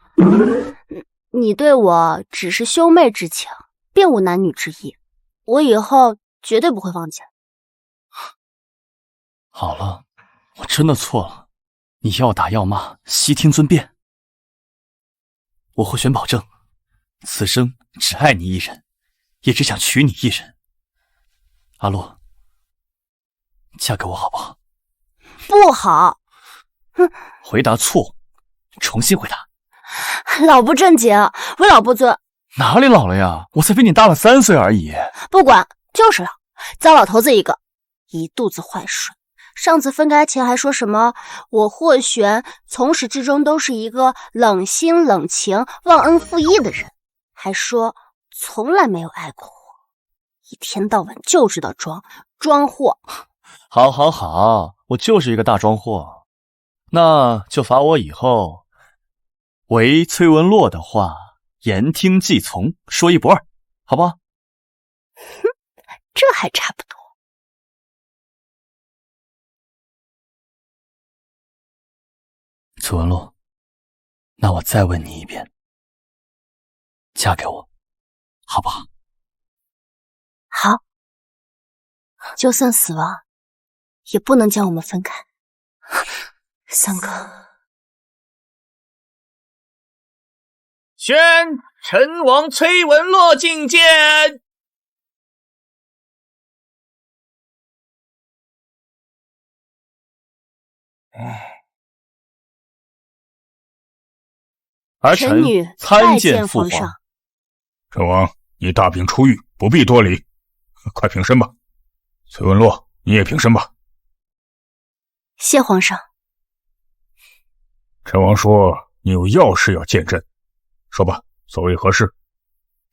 你对我只是兄妹之情，并无男女之意，我以后绝对不会忘记。好了，我真的错了，你要打要骂，悉听尊便。我霍玄保证，此生只爱你一人，也只想娶你一人。阿洛，嫁给我好不好？不好。哼！回答错，重新回答。老不正经，为老不尊。哪里老了呀？我才比你大了3岁而已。不管，就是老，糟老头子一个，一肚子坏水。上次分开前还说什么我霍玄从始至终都是一个冷心冷情、忘恩负义的人，还说从来没有爱过我，一天到晚就知道装货。好，好，好，我就是一个大装货，那就罚我以后唯崔文洛的话言听计从，说一不二，好不好？哼，这还差不多。崔文洛，那我再问你一遍，嫁给我，好不好？好，就算死亡，也不能将我们分开。三哥，宣陈王崔文洛觐见。儿臣臣女参见父皇。父上。陈王，你大病初愈，不必多礼，快平身吧。崔文洛，你也平身吧。谢皇上。陈王说你有要事要见朕，说吧，所谓何事？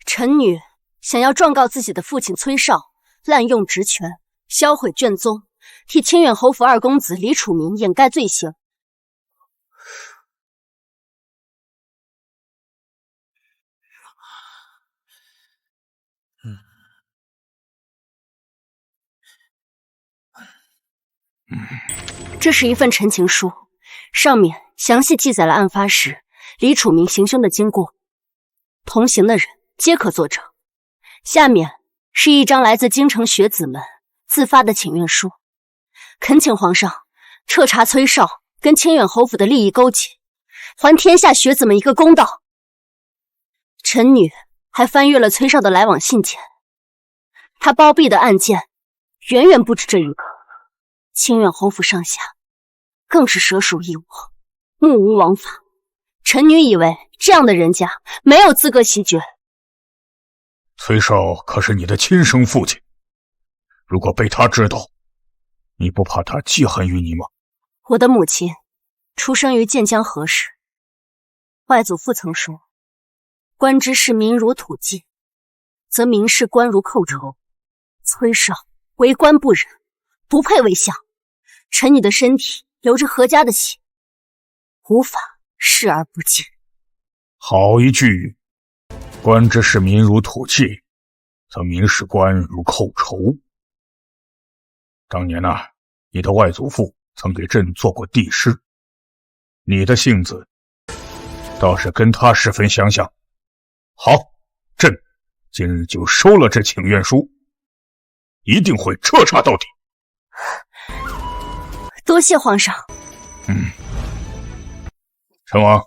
臣女想要状告自己的父亲崔绍滥用职权，销毁卷宗，替清远侯府二公子李楚明掩盖罪行。这是一份陈情书，上面详细记载了案发时李楚明行凶的经过，同行的人皆可作证。下面是一张来自京城学子们自发的请愿书，恳请皇上彻查崔绍跟清远侯府的利益勾结，还天下学子们一个公道。臣女还翻阅了崔绍的来往信件，他包庇的案件远远不止这一个。清远侯府上下更是蛇鼠一窝，目无王法。臣女以为这样的人家没有资格袭爵。崔绍可是你的亲生父亲，如果被他知道，你不怕他记恨于你吗？我的母亲出生于建江何氏，外祖父曾说，官之事民如土芥，则民事官如寇仇。崔绍为官不仁，不配为相。臣女的身体流着何家的血，无法视而不见。好一句，官之事民如土芥，则民事官如寇仇。当年你的外祖父曾给朕做过帝师，你的性子倒是跟他十分相像。好，朕今日就收了这请愿书，一定会彻查到底。多谢皇上。陈王，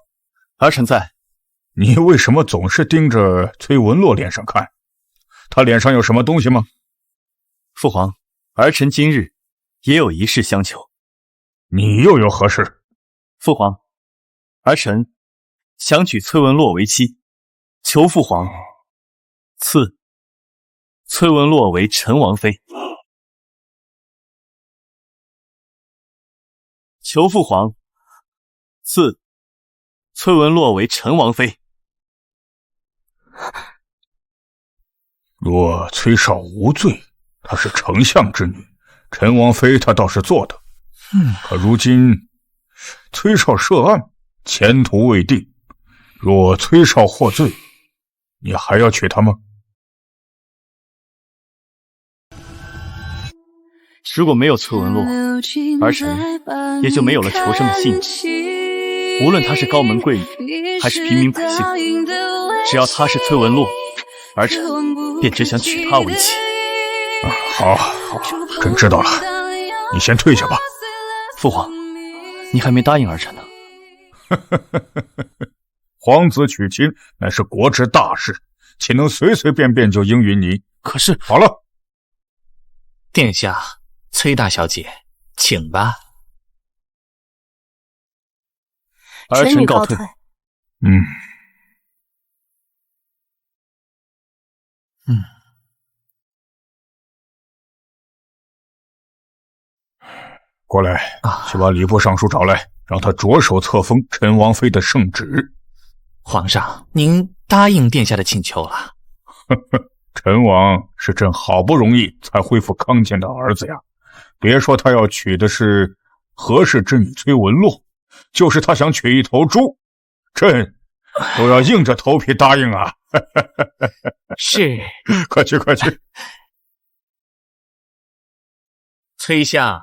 儿臣在。你为什么总是盯着崔文洛脸上看？他脸上有什么东西吗？父皇，儿臣今日也有一事相求。你又有何事？父皇，儿臣想娶崔文洛为妻，求父皇赐崔文洛为陈王妃。求父皇赐崔文洛为陈王妃。若崔绍无罪，她是丞相之女，陈王妃她倒是做的。可如今崔绍涉案，前途未定，若崔绍获罪，你还要娶她吗？如果没有崔文洛，儿臣也就没有了求生的信念。无论她是高门贵女，还是平民百姓，只要她是崔文洛，儿臣便只想娶她为妻。好，朕知道了，你先退下吧。父皇，你还没答应儿臣呢。皇子娶亲乃是国之大事，岂能随随便便就应允你？可是，好了，殿下，崔大小姐，请吧。儿臣告退。过来，去把礼部尚书找来，让他着手册封陈王妃的圣旨。皇上，您答应殿下的请求了。陈王是朕好不容易才恢复康健的儿子呀，别说他要娶的是何氏之女崔文洛，就是他想娶一头猪，朕都要硬着头皮答应啊。是，快去快去。崔相，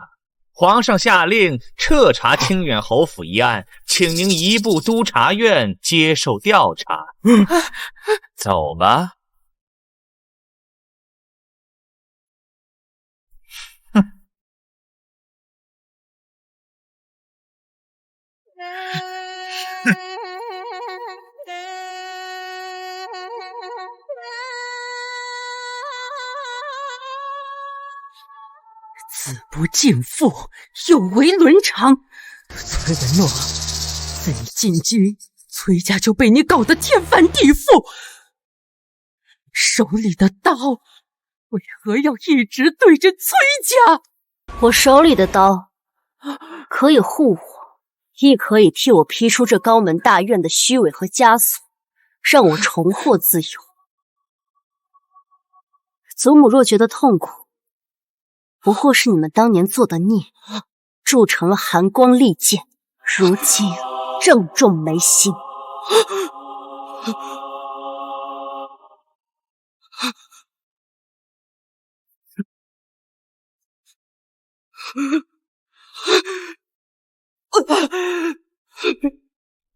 皇上下令彻查清远侯府一案，请您移步督察院接受调查。走吧。子不敬父，有违伦常。崔文诺，自你进军，崔家就被你搞得天翻地覆。手里的刀，为何要一直对着崔家？我手里的刀，可以护我，亦可以替我劈出这高门大院的虚伪和枷锁，让我重获自由。祖母若觉得痛苦，不过是你们当年做的孽，铸成了寒光利剑，如今正中眉心。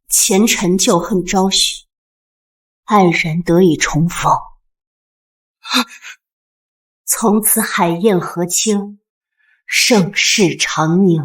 前尘旧恨昭许，黯然得以重逢。从此海晏河清，盛世长宁。